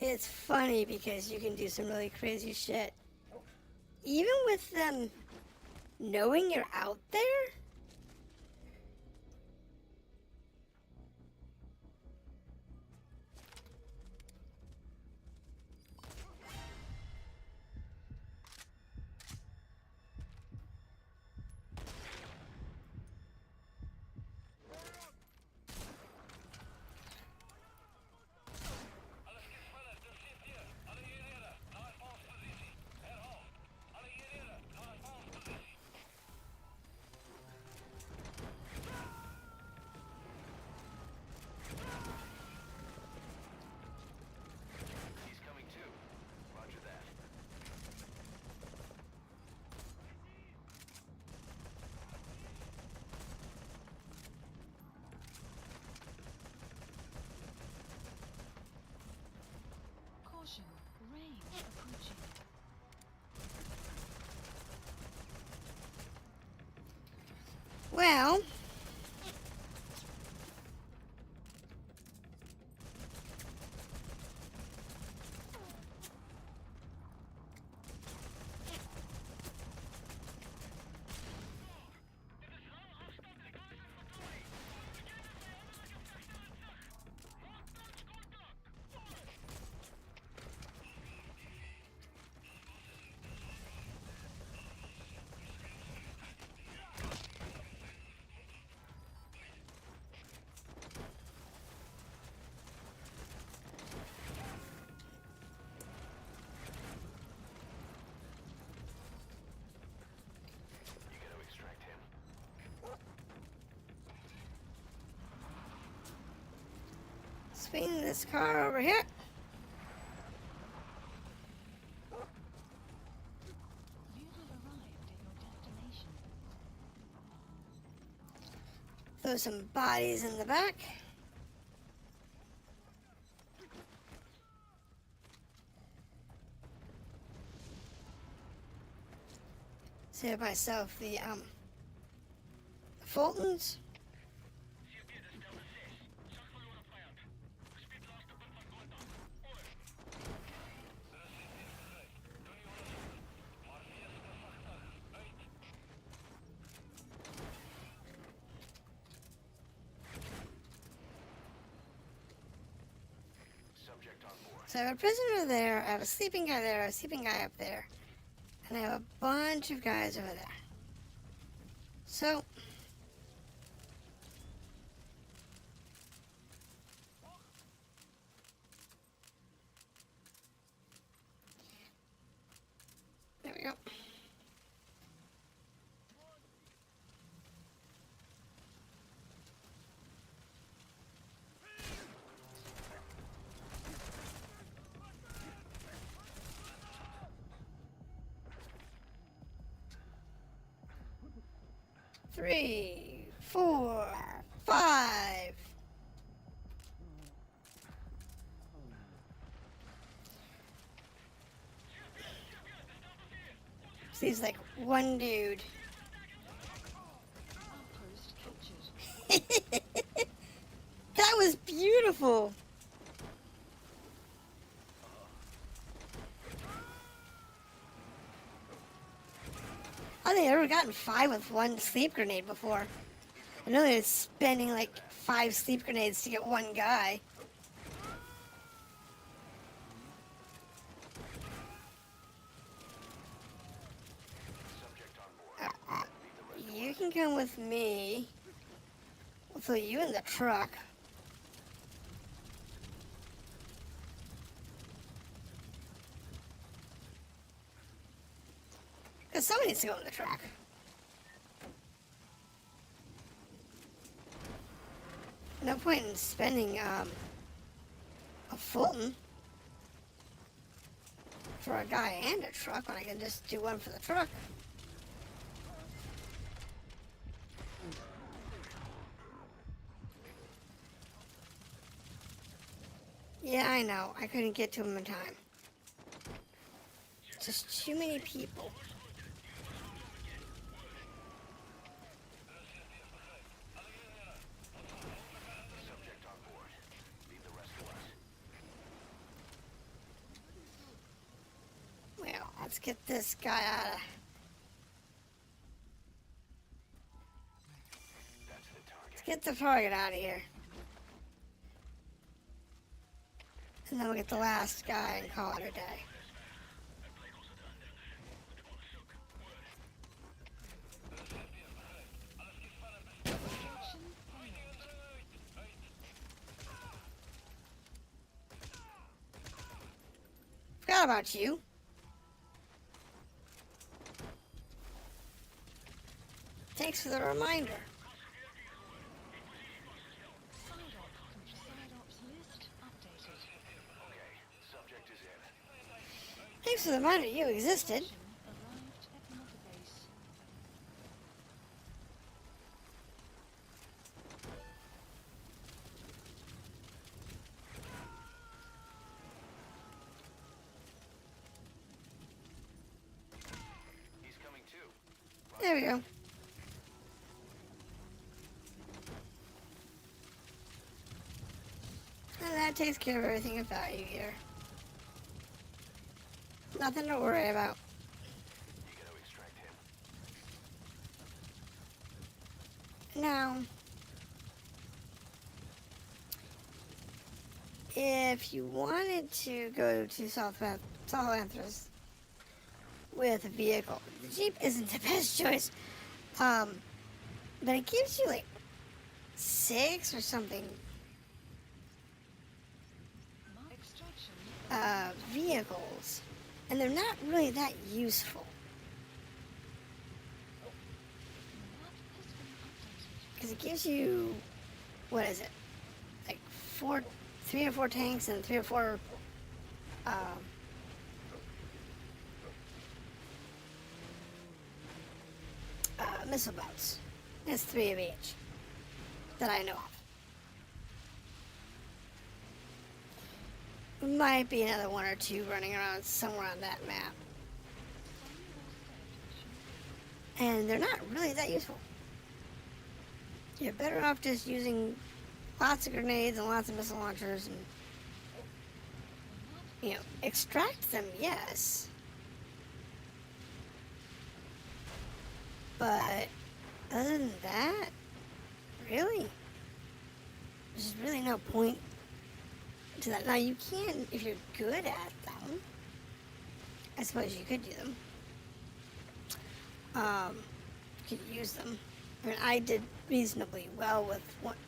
It's funny because you can do some really crazy shit. Even with them knowing you're out there? He's coming too. Roger that. Caution, rain approaching. Well, You gotta extract him. swing this car over here. You have arrived at your destination. Throw some bodies in the back. Save myself the Fultons. Subject on board. So I have a prisoner there, I have a sleeping guy there, I have a sleeping guy up there, and I have a bunch of guys over there. So, there we go. Three, 4, 5. Seems like one dude. Outpost captured. That was beautiful. I don't think I've ever gotten 5 with one sleep grenade before. I know they're spending like 5 sleep grenades to get one guy. Subject on board. You can come with me. We'll throw you in the truck. Because somebody needs to go in the truck. No point in spending a Fulton for a guy and a truck when I can just do one for the truck. Yeah, I know. I couldn't get to him in time. Just too many people. Subject on board. Leave the rest to us. let's get this guy out of. That's the target. Let's get the target out of here. And then we'll get the last guy and call it a day. Extraction failed. Forgot about you. Thanks for the reminder. Side-ops list updated. Okay, subject is in. Thanks for the reminder you existed. Arrived at mother base. He's coming too. There we go. And that takes care of everything of value here. Nothing to worry about. You gotta extract him. Now, if you wanted to go to South Anthrace with a vehicle, the Jeep isn't the best choice. But it gives you like 6 or something Extraction. vehicles, and they're not really that useful Map has been updated. because it gives you, what is it, like 3 or 4 tanks and 3 or 4 missile boats. It's 3 of each that I know of. Might be another 1 or 2 running around somewhere on that map. And they're not really that useful. You're better off just using lots of grenades and lots of missile launchers and, extract them, yes. But other than that, really, there's really no point to that. Now you can, if you're good at them, I suppose you could do them. You could use them. I mean, I did reasonably well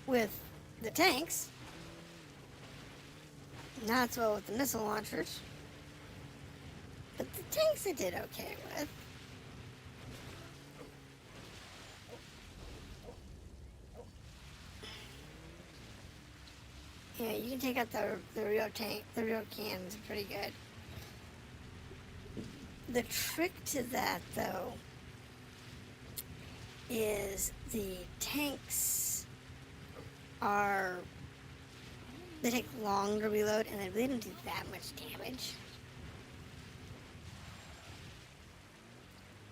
with the tanks. Not so well with the missile launchers. But the tanks I did okay with. Yeah, you can take out the real tank. The real cannons are pretty good. The trick to that, though, is the tanks they take long to reload, and they really don't do that much damage.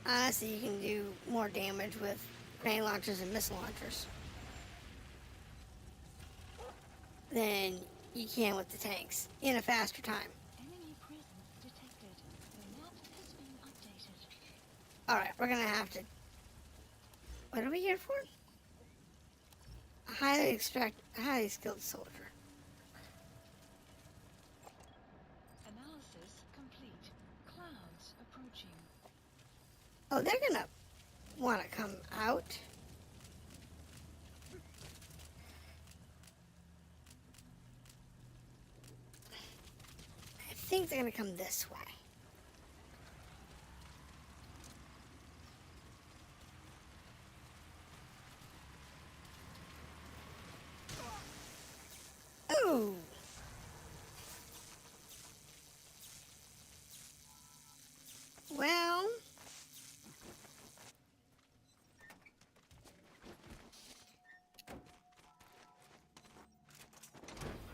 Honestly, you can do more damage with grenade launchers and missile launchers than you can with the tanks in a faster time. Enemy presence detected. The map has been updated. Alright, we're gonna have to... What are we here for? A highly skilled soldier. Analysis complete. Clouds approaching. Oh, they're gonna want to come out. I think they're gonna come this way. Ooh. Well,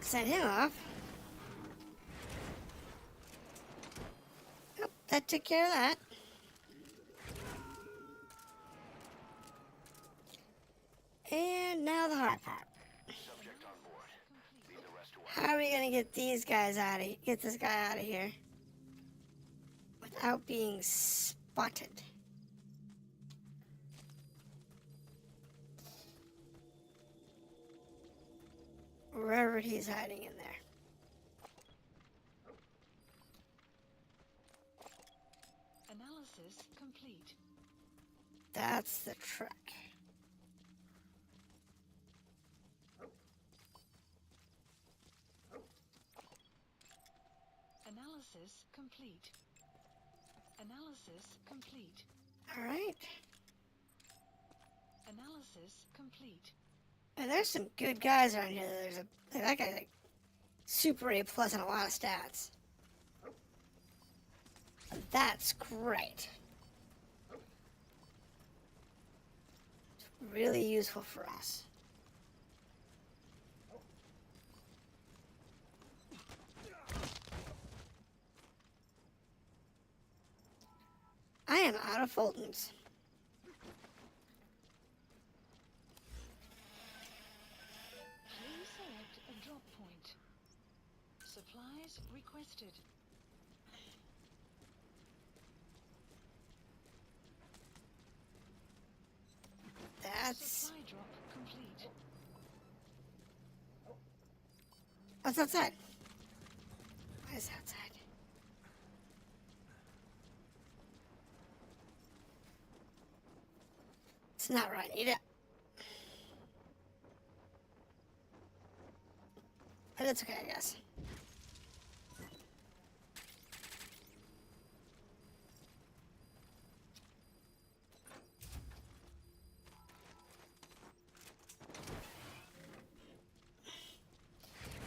set him off. Oh, that took care of that. And now the hard part. Subject on board. Leave the rest to us. How are we gonna get these guys get this guy out of here without being spotted. Wherever he's hiding in there. Analysis complete. That's the trick. Analysis complete. Analysis complete. All right. Analysis complete. And there's some good guys around here. That guy's like super A plus on a lot of stats. That's great. It's really useful for us. I am out of Fultons. Please select a drop point. Supplies requested. That's... Supply drop complete. What's outside? What is outside? It's not where I need it. But it's okay, I guess.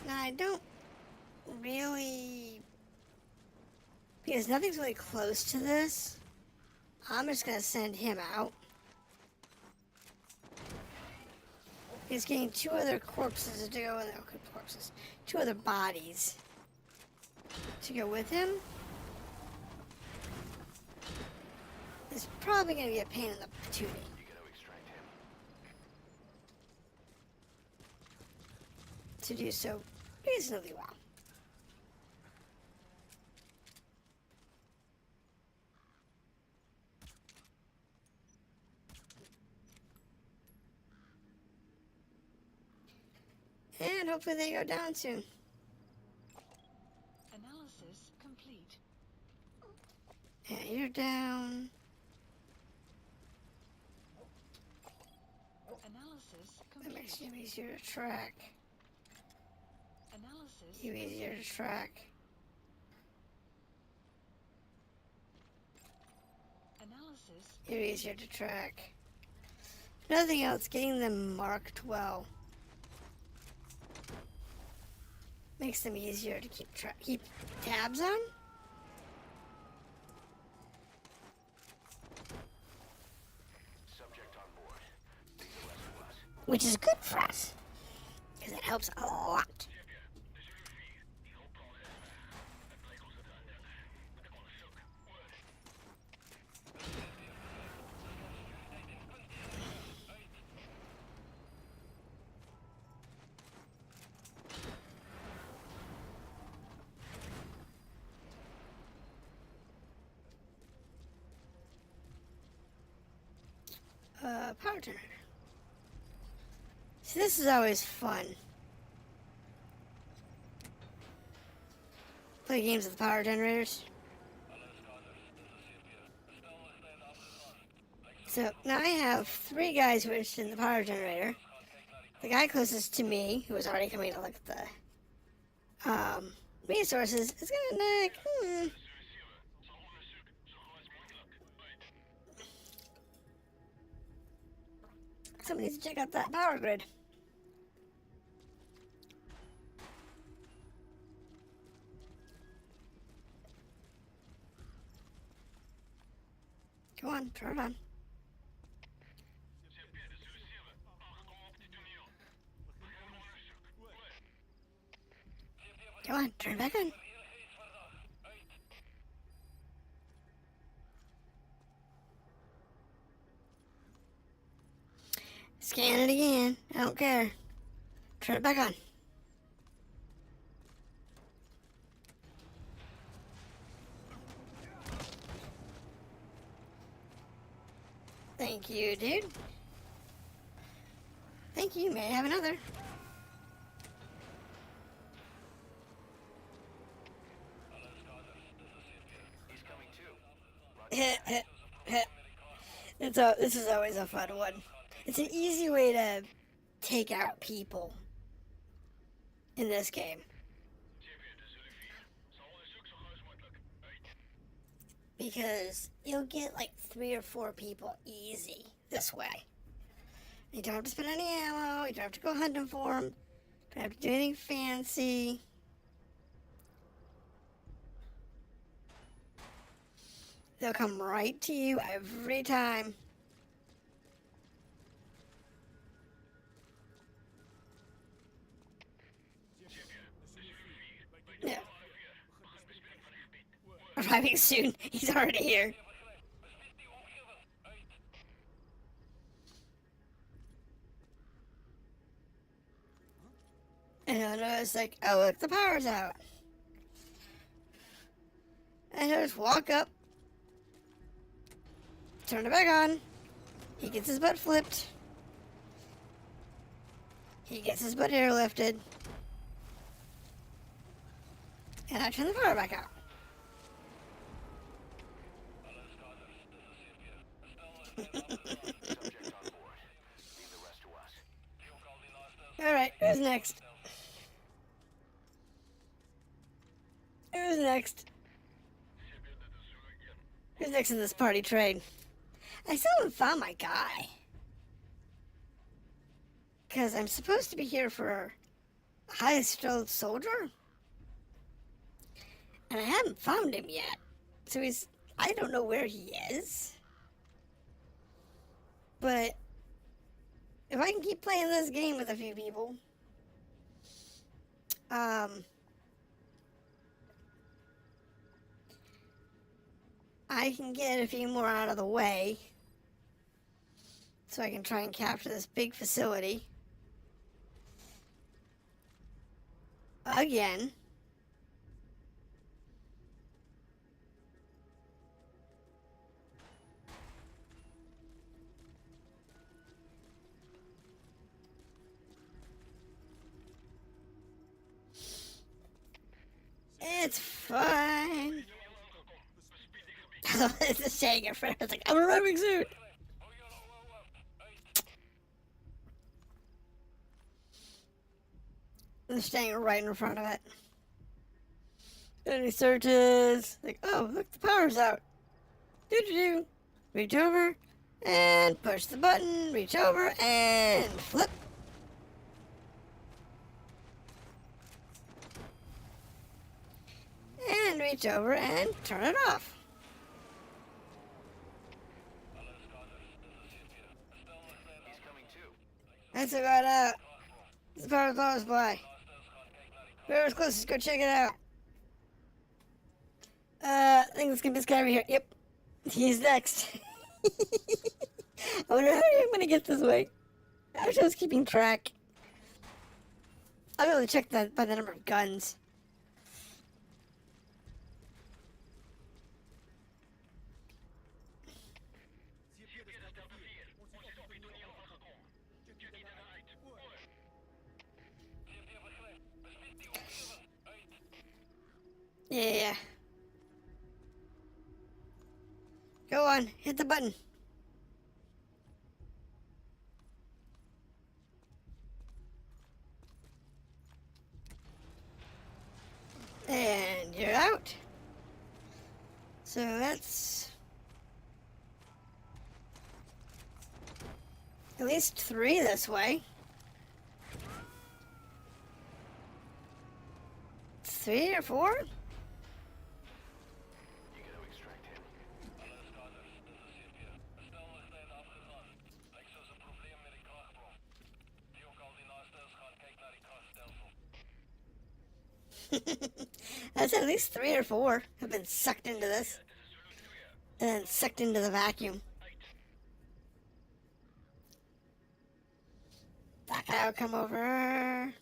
Now, I don't really... Because nothing's really close to this, I'm just going to send him out. He's getting 2 other corpses to go in there. Okay, corpses. 2 other bodies to go with him. It's probably going to be a pain in the patootie. You gotta extract him. To do so reasonably well. And hopefully they go down soon. Analysis complete. Yeah, you're down. Analysis That makes complete. you easier to track. Analysis You easier to track. Analysis You're easier to track. If nothing else, getting them marked well makes them easier to keep tabs on. Subject on board. These less plus. Which is good for us. Because it helps a lot. Power generator. See, this is always fun. Play games with power generators. So now I have 3 guys who are interested in the power generator. The guy closest to me, who was already coming to look at the resources, is gonna like, Somebody needs to check out that power grid. Come on, turn it on. Come on, turn it back on. Scan it again. I don't care. Turn it back on. Thank you, dude. Thank you. May I have another? He's coming too. This is always a fun one. It's an easy way to take out people in this game. Because you'll get like 3 or 4 people easy this way. You don't have to spend any ammo, you don't have to go hunting for them, don't have to do anything fancy. They'll come right to you every time. Yeah. Arriving soon. He's already here. And I notice, like, oh, look, the power's out. And he'll just walk up, turn it back on. He gets his butt flipped. He gets his butt airlifted. And I turn the power back out. Subject on board. Leave the rest to us. Alright, who's next? Who's next? Who's next in this party train? I still haven't found my guy. Because I'm supposed to be here for a high-skilled soldier. And I haven't found him yet. So I don't know where he is. But if I can keep playing this game with a few people, I can get a few more out of the way so I can try and capture this big facility again. It's fine. It's a saying at first. It's like, I'm arriving soon. I'm staying right in front of it. And he searches. Like, oh, look, the power's out. Do-do-do. Reach over and push the button. Reach over and flip. And reach over and turn it off. He's coming too. That's about out. This power power supply. Whoever's closest, go check it out. I think it's gonna be this guy over here. Yep. He's next. I wonder how I'm gonna get this way. I wish I was keeping track. I'll be able to check that by the number of guns. Yeah. Go on, hit the button. And you're out. So that's at least 3 this way. 3 or 4? You gotta extract him. That's at least 3 or 4 have been sucked into this. And then sucked into the vacuum. That guy will come over.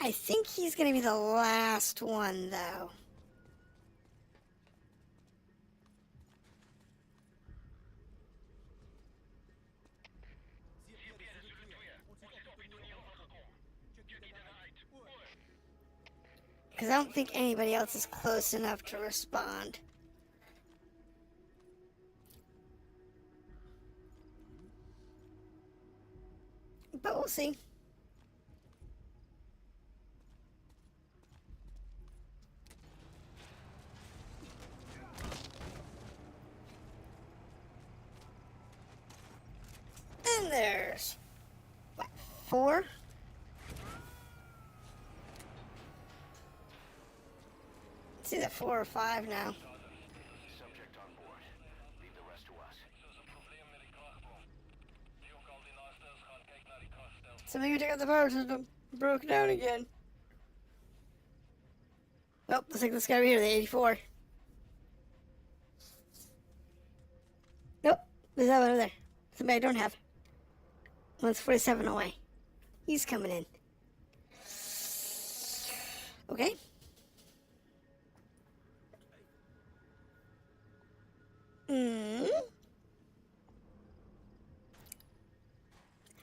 I think he's gonna be the last one, though. Because I don't think anybody else is close enough to respond. But we'll see. And there's, what, 4? It's either 4 or 5 now. Subject on board. Leave the rest to us. Something to check out the power system. Broke down again. Oh, looks like this guy right here, the 84. Nope, there's that one over there. Somebody I don't have. One's 47 away. He's coming in. Okay.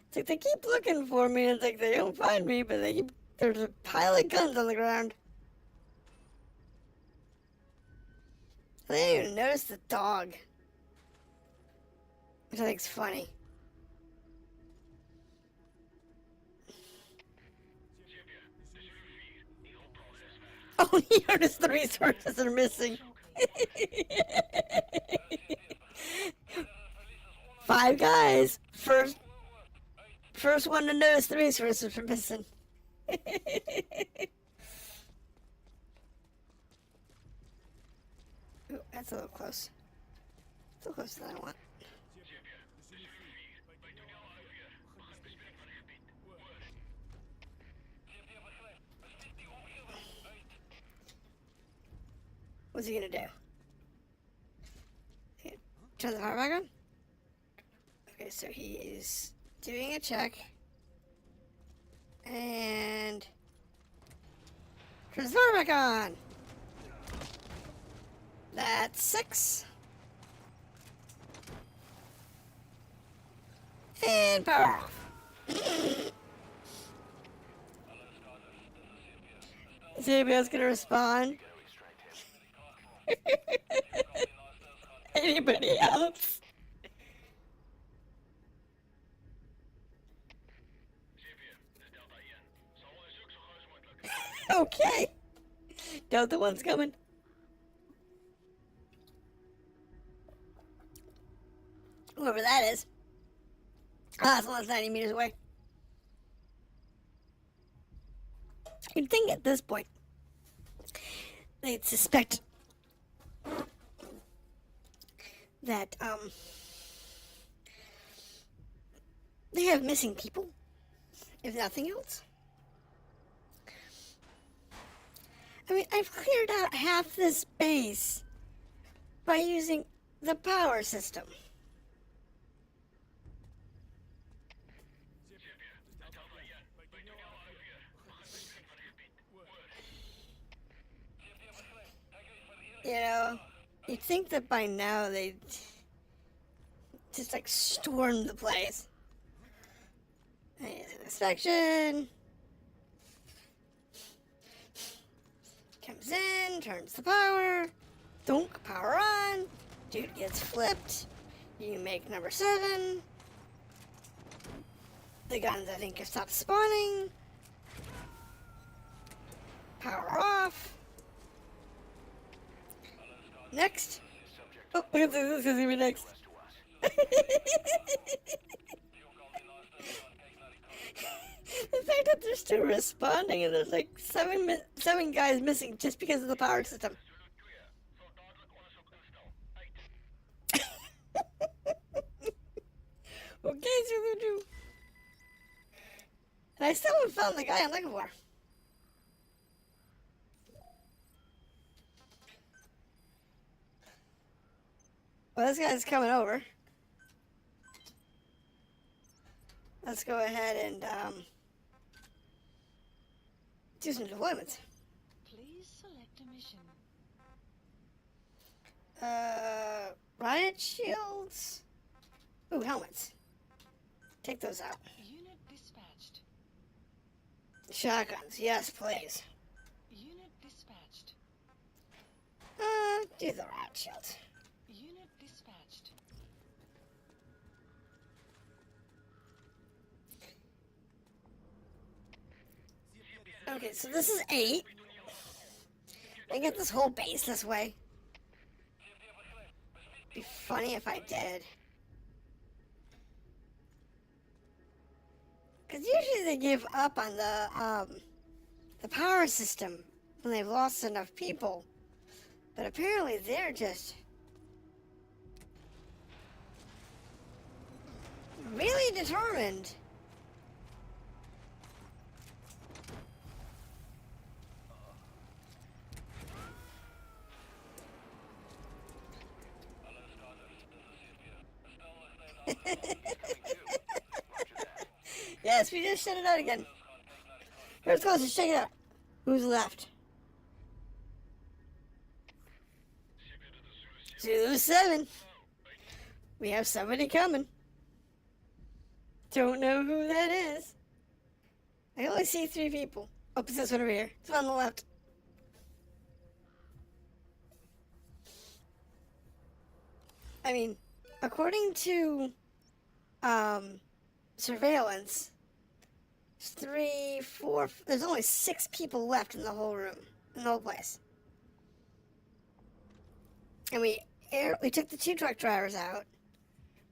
It's like they keep looking for me, and it's like they don't find me, but there's a pile of guns on the ground. I didn't even notice the dog. Which I think's funny. Oh, he noticed the resources are missing. 5 guys. First one to notice the resources are missing. Ooh, that's a little close. It's a little closer than I want. What's he gonna do? Turn the power back on? Okay, so he is doing a check. And turn the power back on. That's 6. And power off. Is anybody else gonna respond? Anybody else? Okay. Delta one's coming. Whoever that is. Ah, someone's 90 meters away. You'd think at this point they'd suspect that they have missing people, if nothing else. I mean, I've cleared out half this base by using the power system. You know, you'd think that by now they'd just like storm the place. Inspection. Comes in, turns the power. Dunk, power on. Dude gets flipped. You make number 7. The guns, I think, have stopped spawning. Power off. Next. Oh, look at this. This is even next. The fact that they're still responding and there's like 7 guys missing just because of the power system. Okay, Zulu. And I still haven't found the guy I'm looking for. Well, this guy's coming over. Let's go ahead and do some deployments. Please select a mission. Riot shields. Ooh, helmets. Take those out. Unit dispatched. Shotguns, yes, please. Unit Do the rat shield. Unit dispatched. Okay, so this is 8. I get this whole base this way. Be funny if I did. Because usually they give up on the power system when they've lost enough people. But apparently they're just really determined. Yes, we just shut it out again. Here it goes, let's check it out. Who's left? Zulu 7. We have somebody coming. Don't know who that is. I only see 3 people. Oh, it's this one over here. It's on the left. I mean, according to surveillance, 3, 4, there's only 6 people left in the whole room, in the whole place. And we took the 2 truck drivers out.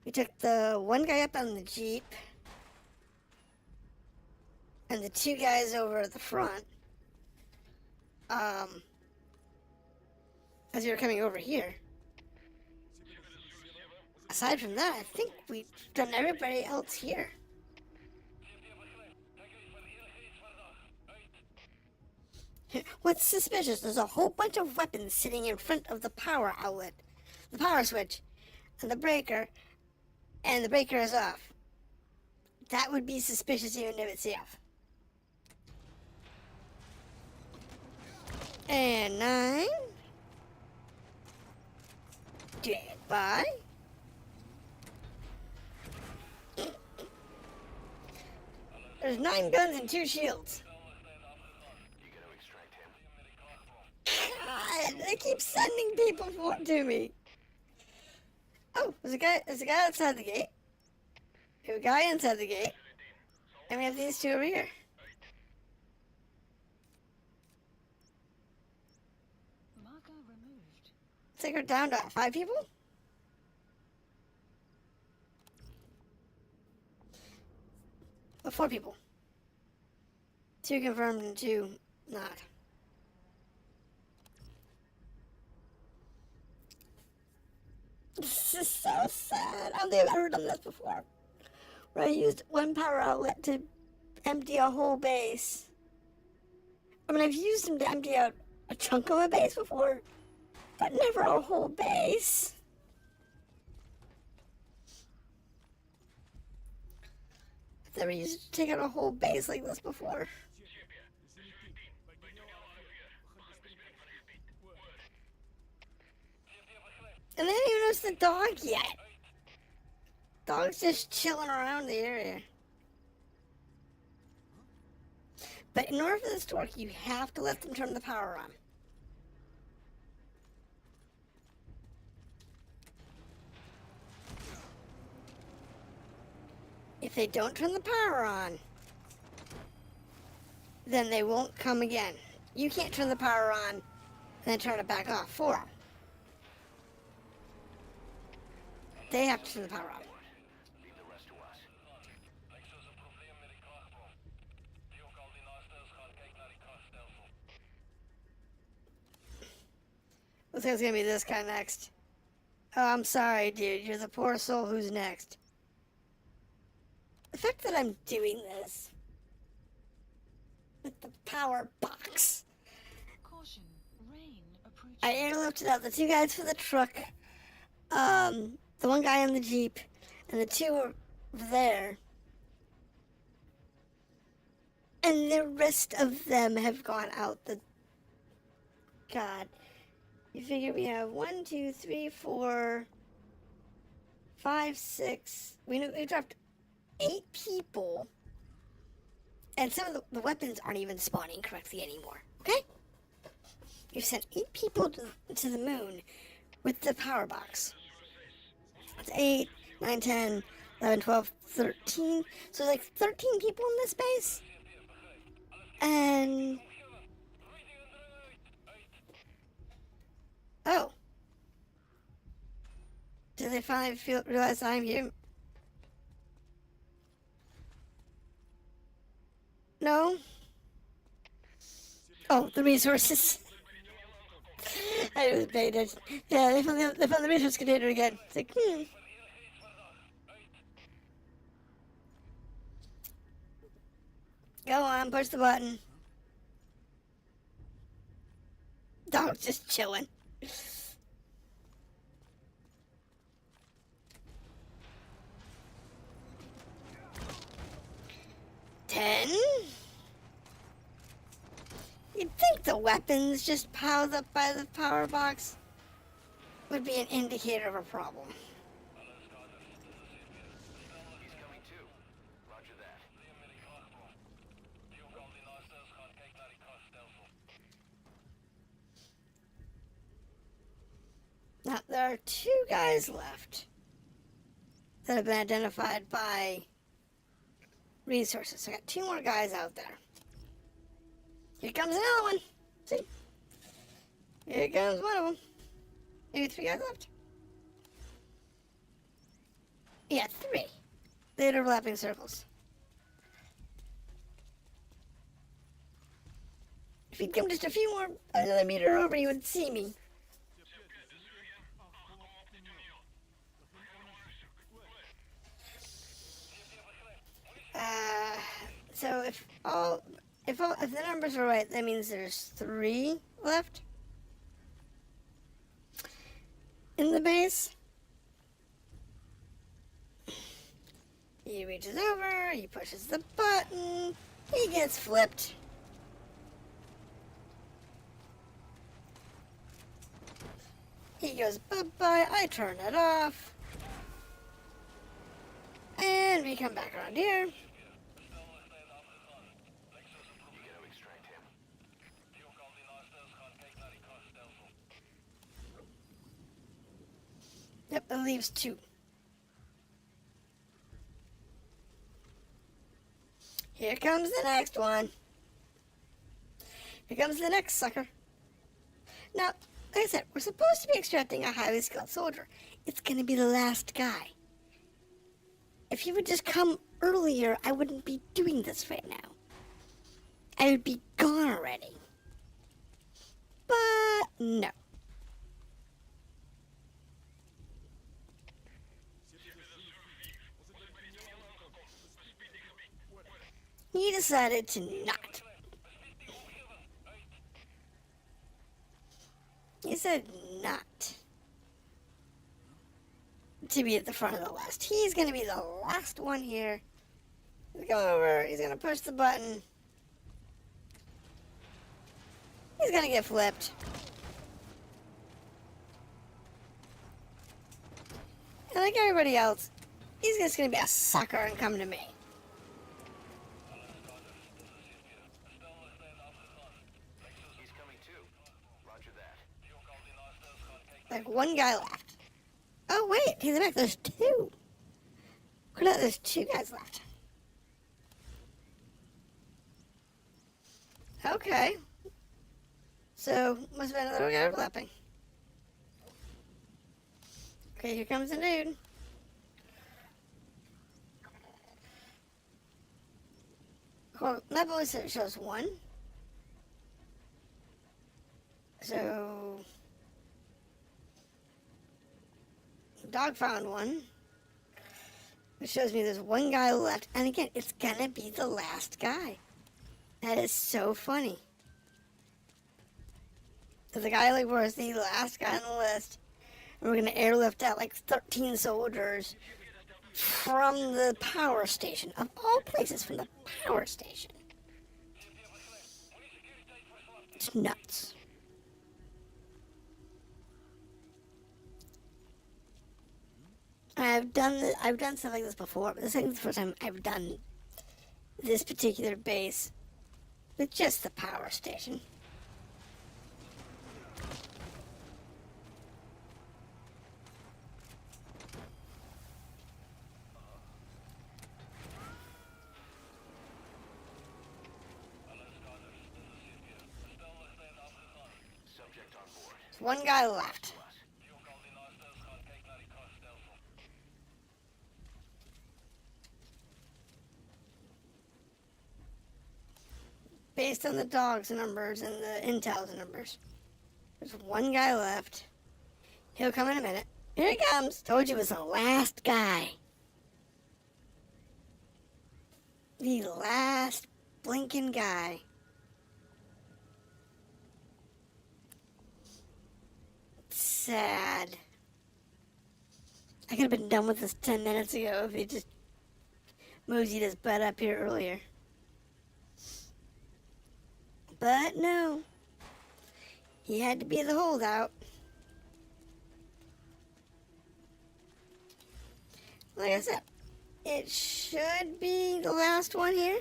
We took the 1 guy up on the Jeep. And the 2 guys over at the front. As you were coming over here. Aside from that, I think we've done everybody else here. What's suspicious? There's a whole bunch of weapons sitting in front of the power outlet. The power switch. And the breaker. And the breaker is off. That would be suspicious even if it's off. And 9. Goodbye. There's 9 guns and 2 shields. You gotta extract him. God, they keep sending people to me. Oh, there's a guy outside the gate. We have a guy inside the gate. And we have these 2 over here. Marker removed. Let's take her down to 5 people. Oh, 4 people. 2 confirmed and 2 not. This is so sad. I don't think I've ever done this before. Where I used 1 power outlet to empty a whole base. I mean, I've used them to empty out a chunk of a base before, but never a whole base. I've never used it to take out a whole base like this before. And they didn't even notice the dog yet. Dog's just chilling around the area. But in order for this to work, you have to let them turn the power on. If they don't turn the power on, then they won't come again. You can't turn the power on and then turn it back off for them. They have to turn the power on. Leave the rest to us. Looks like it's gonna be this guy next. Oh, I'm sorry, dude. You're the poor soul who's next. The fact that I'm doing this with the power box. Caution. Rain approaching. I airlifted out the 2 guys for the truck, the 1 guy in the Jeep, and the 2 were there. And the rest of them have gone out the... God. You figure we have 1, 2, 3, 4, 5, 6. We dropped 8 people. And some of the weapons aren't even spawning correctly anymore. Okay? You sent 8 people to the moon with the power box. It's 8, 9, 10, 11, 12, 13. So there's like 13 people in this base. And... oh. Did they finally realize I'm here? No? Oh, the resources. I was paying attention. Yeah, they found the resource container again. It's like, Go on, push the button. Dog's just chilling. 10? You'd think the weapons just piled up by the power box would be an indicator of a problem. He's coming too. Roger that. Now, there are 2 guys left that have been identified by resources. So I got 2 more guys out there. Here comes another one. See? Here comes one of them. Maybe 3 guys left. Yeah, 3. They had overlapping circles. If he'd come just a few more, another meter over, he would see me. So if the numbers are right, that means there's 3 left in the base. He reaches over, he pushes the button, he gets flipped. He goes bye-bye, I turn it off. And we come back around here. You gotta extract him. Yep, that leaves 2. Here comes the next one. Here comes the next sucker. Now, like I said, we're supposed to be extracting a highly skilled soldier. It's gonna be the last guy. If he would just come earlier, I wouldn't be doing this right now. I would be gone already. But no. He decided to not. He said not to be at the front of the list. He's going to be the last one here. He's going over. He's going to push the button. He's going to get flipped. And like everybody else, he's just going to be a sucker and come to me. He's coming too. Roger that. Like 1 guy left. Oh wait, he's back. There's 2. There's 2 guys left. Okay. So must have been another guy overlapping. Okay, here comes the dude. Well, map only shows 1. So dog found 1. It shows me there's 1 guy left. And again, it's gonna be the last guy. That is so funny. So the guy like was the last guy on the list. And we're gonna airlift out like 13 soldiers from the power station. Of all places, from the power station. It's nuts. I've done stuff like this before, but this is the first time I've done this particular base with just the power station. There's one guy left. Based on the dogs numbers and the intel's numbers. There's one guy left. He'll come in a minute. Here he comes. Told you it was the last guy. The last blinking guy. Sad. I could have been done with this 10 minutes ago if he just moseyed his butt up here earlier. But no. He had to be the holdout. Like I said, it should be the last one here.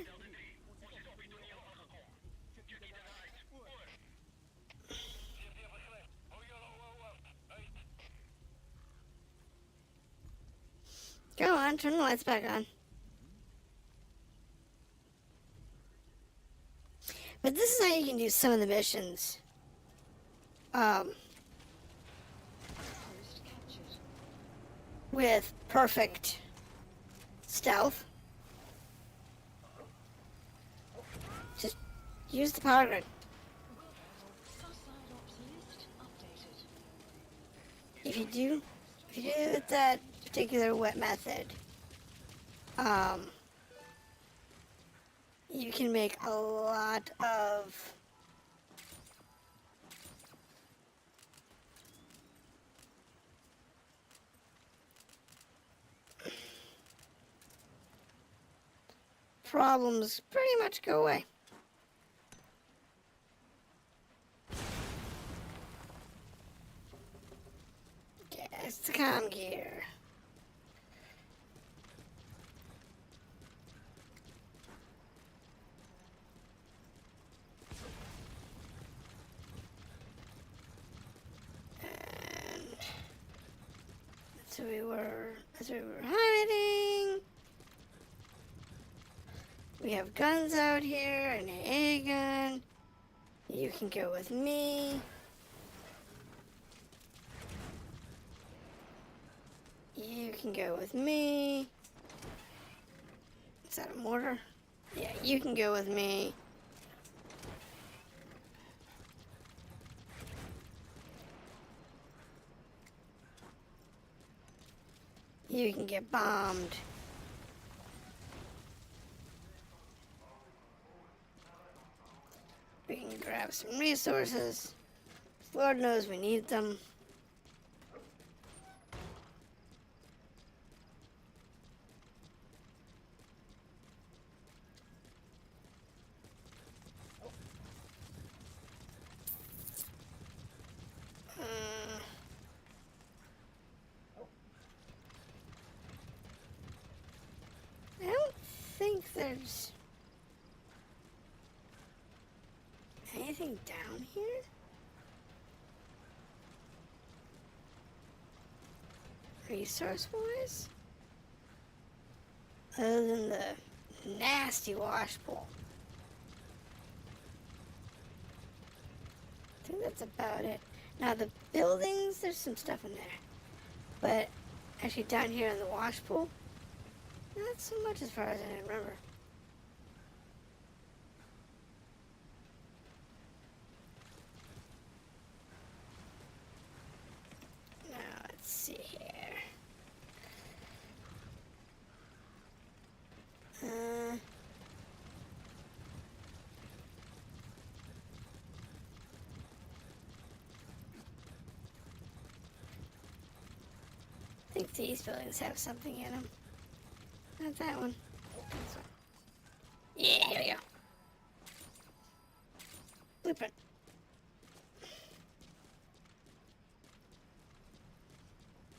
Go on, turn the lights back on. But this is how you can do some of the missions. Post captured. With perfect stealth. Just use the power grid. Suicide ops list updated. If you do it that particular wet method, you can make a lot of problems pretty much go away. Okay, it's the comm gear. And that's where we were hiding. We have guns out here, an AA gun. You can go with me. You can go with me. Is that a mortar? Yeah, you can go with me. You can get bombed. We can grab some resources. Lord knows we need them. I don't think there's anything down here? Resource-wise? Other than the nasty wash bowl. I think that's about it. Now the buildings, there's some stuff in there. But actually down here in the wash pool, not so much as far as I remember. Now, let's see here. I think these buildings have something in them. Not that one. This one. Yeah, here we go. Blueprint.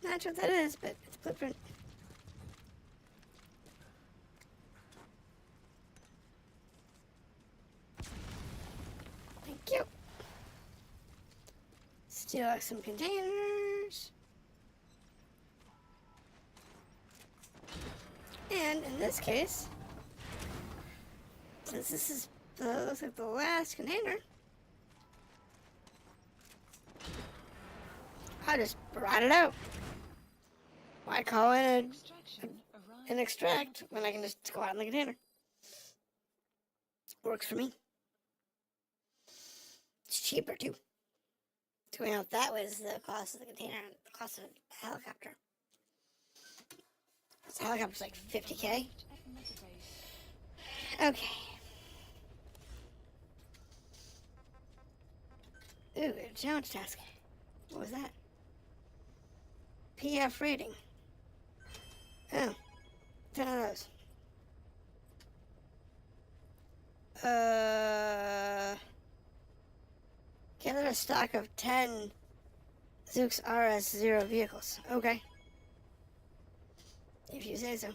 Not sure what that is, but it's a blueprint. Thank you. Steal some containers. And in this case, since this is looks like the last container, I just brought it out. Why call it Extraction arrived. an extract when I can just go out in the container? Works for me. It's cheaper too. Going out that way is the cost of the container and the cost of the helicopter. This helicopter's like 50K. At Metabase. Okay. Ooh, a challenge task. What was that? PF rating. Oh. 10 of those. Gather a stock of 10 Zooks RS-0 vehicles. Okay. If you say so.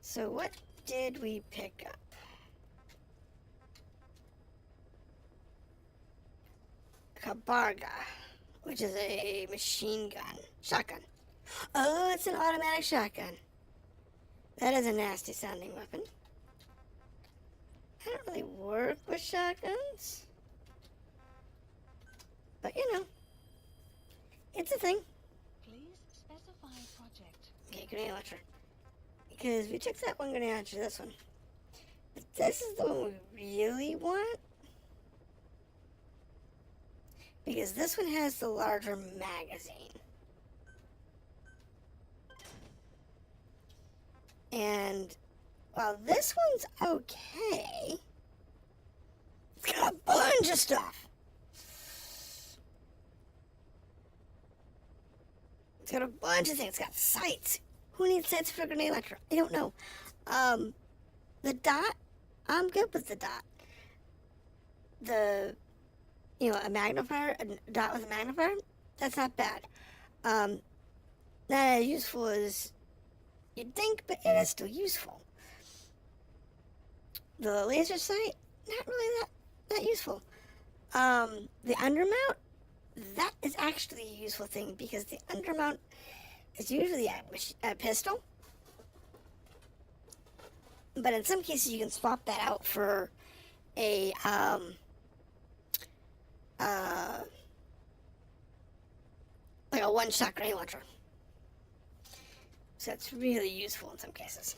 So what did we pick up? Kabarga, which is a machine gun. Shotgun. Oh, it's an automatic shotgun. That is a nasty sounding weapon. I don't really work with shotguns. But you know, it's a thing. Please specify project. Okay, grenade launcher. Because we took that one grenade launcher, this one. But this is the one we really want. Because this one has the larger magazine. And while this one's okay, it's got a bunch of stuff. It's got a bunch of things. It's got sights. Who needs sights for a grenade launcher? I don't know. The dot, I'm good with the dot. A magnifier, a dot with a magnifier, that's not bad. Not as useful as you'd think, but it is still useful. The laser sight, not really that useful. The undermount, that is actually a useful thing because the undermount is usually a pistol. But in some cases you can swap that out for a like a one-shot grenade launcher. So it's really useful in some cases.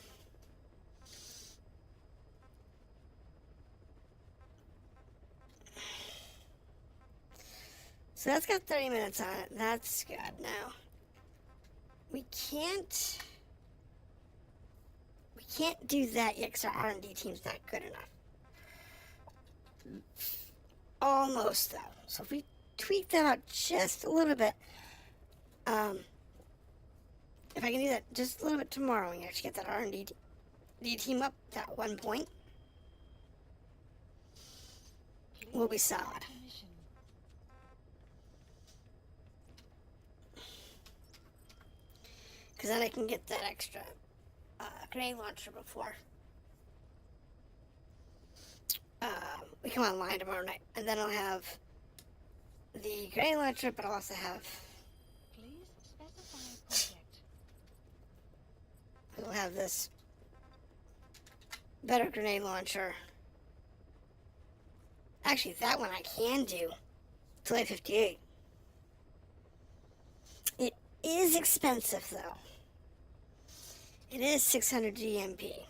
So that's got 30 minutes on it. That's good. Now, we can't do that yet because our R&D team's not good enough. Almost, though. So if we tweak that out just a little bit, if I can do that just a little bit tomorrow and actually get that R&D team up at one point, we'll be solid. Mission. Because then I can get that extra grenade launcher before we come online tomorrow night. And then I'll have the grenade launcher, but I'll also have... Please specify project. We'll have this better grenade launcher. Actually, that one I can do till 858. It is expensive, though. It is 600 GMP.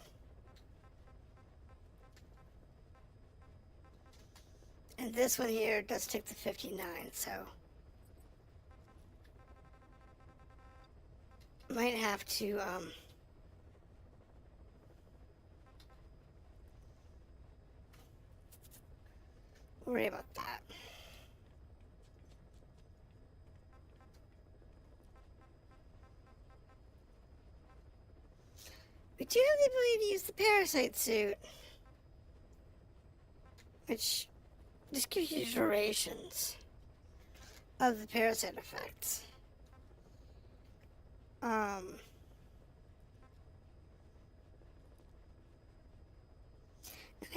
And this one here does take the 59, so might have to worry about that. We do have the ability to use the parasite suit, which just gives you durations of the parasite effects. I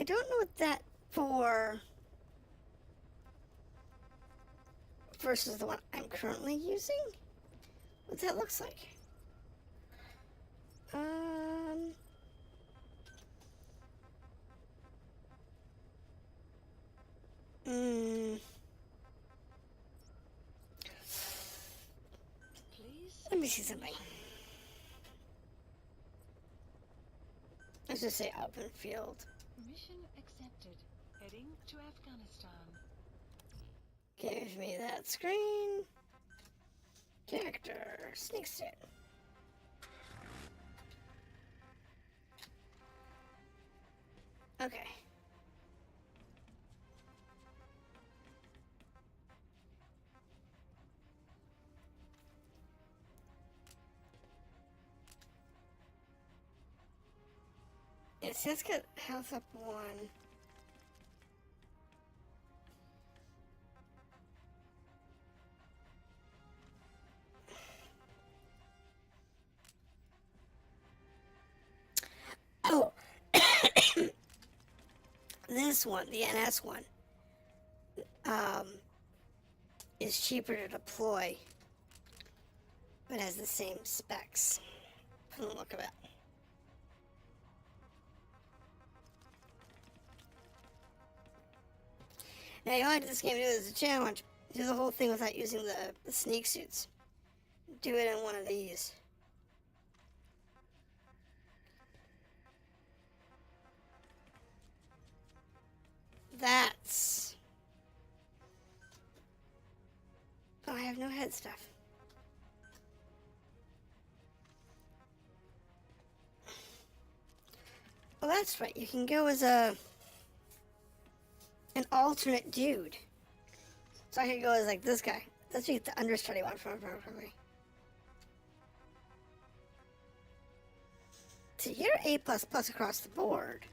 don't know what that for versus the one I'm currently using. What that looks like. see something. Let's just say open field. Mission accepted. Heading to Afghanistan. Give me that screen. Character. Sneak suit. Okay. It says get health up 1. Oh, this one, the NS one, is cheaper to deploy, but has the same specs. From the look of it. Now, you want this game to do as a challenge. Do the whole thing without using the sneak suits. Do it in one of these. That's... Oh, I have no head stuff. Oh, that's right. You can go as an alternate dude. So I could go as like this guy. That's what you get the understudy one from me. So you're A++ across the board.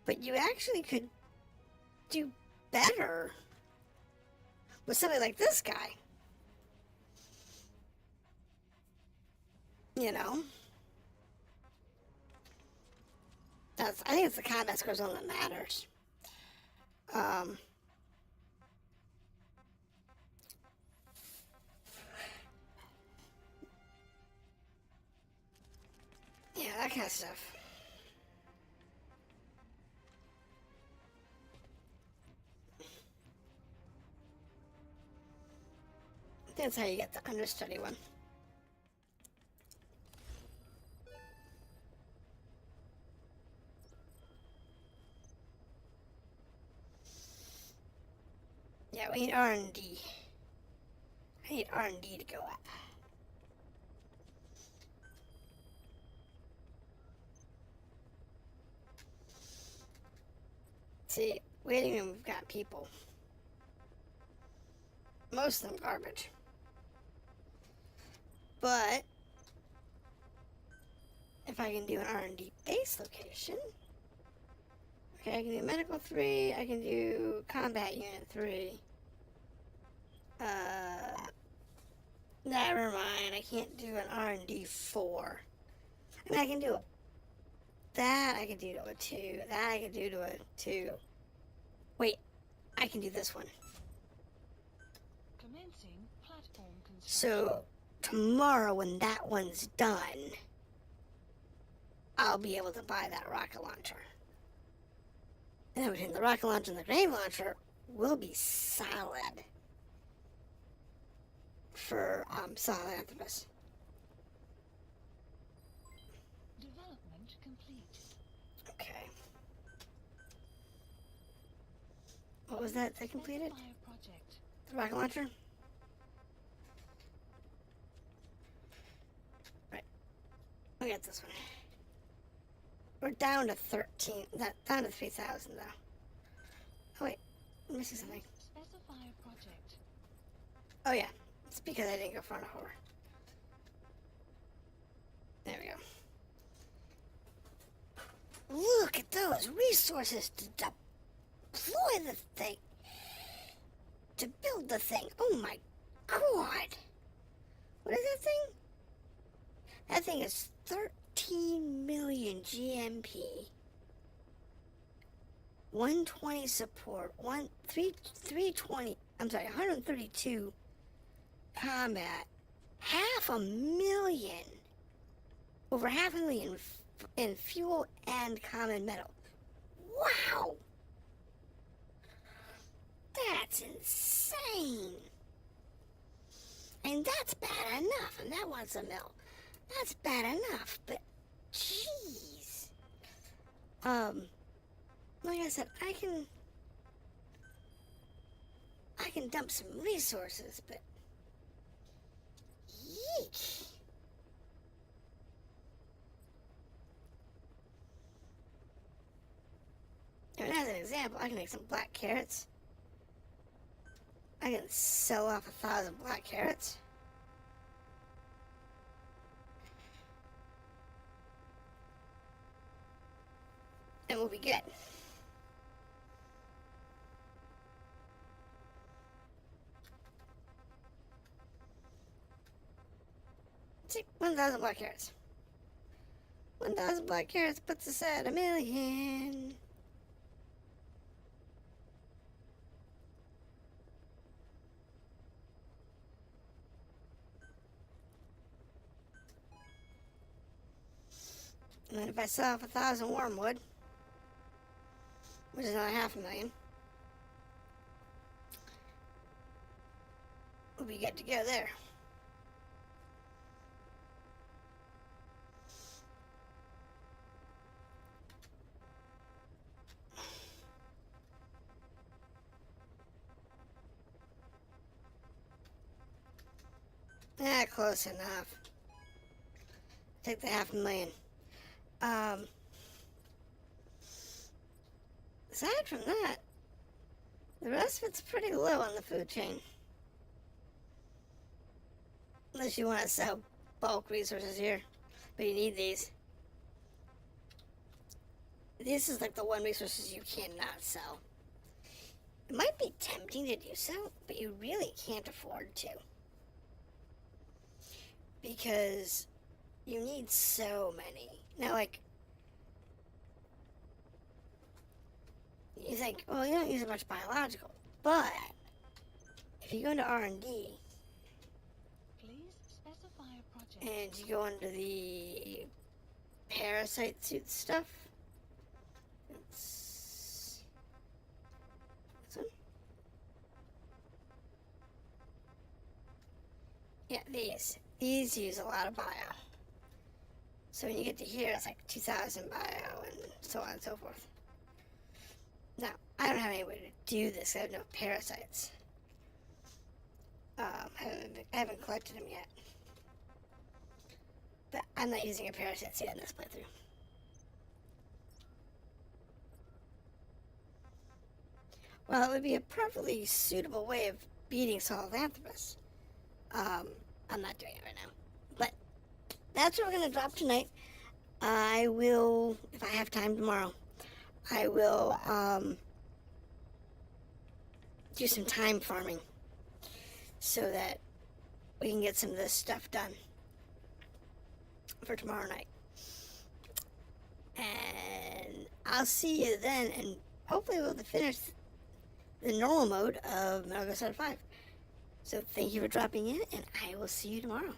But you actually could do better with somebody like this guy. You know? I think it's the combat scores one that matters. Yeah, that kind of stuff. That's how you get the understudy one. Yeah, we need R&D. I need R&D to go up. See, waiting room, we've got people. Most of them garbage. But if I can do an R&D base location, okay, I can do medical 3, I can do combat unit 3. Never mind, I can't do an R&D 4. I mean, I can do that, I can do to a 2, that I can do to a 2. Wait, I can do this one. Commencing platform construction. So, tomorrow when that one's done, I'll be able to buy that rocket launcher. And then between the rocket launcher and the grenade launcher, we'll be solid for Sahelanthropus. Development complete. Okay. What was that completed? Specify a project. The rocket launcher? Right. We got this one. We're down to 13. Down to 3,000 though. Oh wait, I'm missing something. Specify a project. Oh yeah, it's because I didn't go front of horror. There we go. Look at those resources to deploy the thing. To build the thing. Oh my god. What is that thing? That thing is 13 million GMP. 120 support. 132 combat. 500,000. Over 500,000 in fuel and common metal. Wow! That's insane. And that's bad enough. And that wants a mill. That's bad enough. But, jeez. Like I said, I can dump some resources, but yeesh. And as an example, I can make some black carrots. I can sell off 1,000 black carrots. And we'll be good. See, 1,000 black carrots. 1,000 black carrots puts us at 1,000,000. And then if I sell off 1,000 wormwood, which is another 500,000, we'll be good to go there. Close enough. Take the 500,000. Aside from that, the rest of it's pretty low on the food chain. Unless you want to sell bulk resources here. But you need these. This is like the one resources you cannot sell. It might be tempting to do so, but you really can't afford to. Because you need so many. Now, like, you think, well, you don't use as much biological, but if you go into R&D Please specify a project. and you go into the parasite suit stuff, it's this one. Yeah, these use a lot of bio. So when you get to here, it's like 2,000 bio and so on and so forth. Now, I don't have any way to do this. I have no parasites. I haven't collected them yet. But I'm not using a parasite seed in this playthrough. Well, it would be a perfectly suitable way of beating Sahelanthropus. I'm not doing it right now. But that's what we're going to drop tonight. I will, if I have time tomorrow, I will do some time farming so that we can get some of this stuff done for tomorrow night. And I'll see you then, and hopefully we'll finish the normal mode of Metal Gear Solid 5. So thank you for dropping in, and I will see you tomorrow.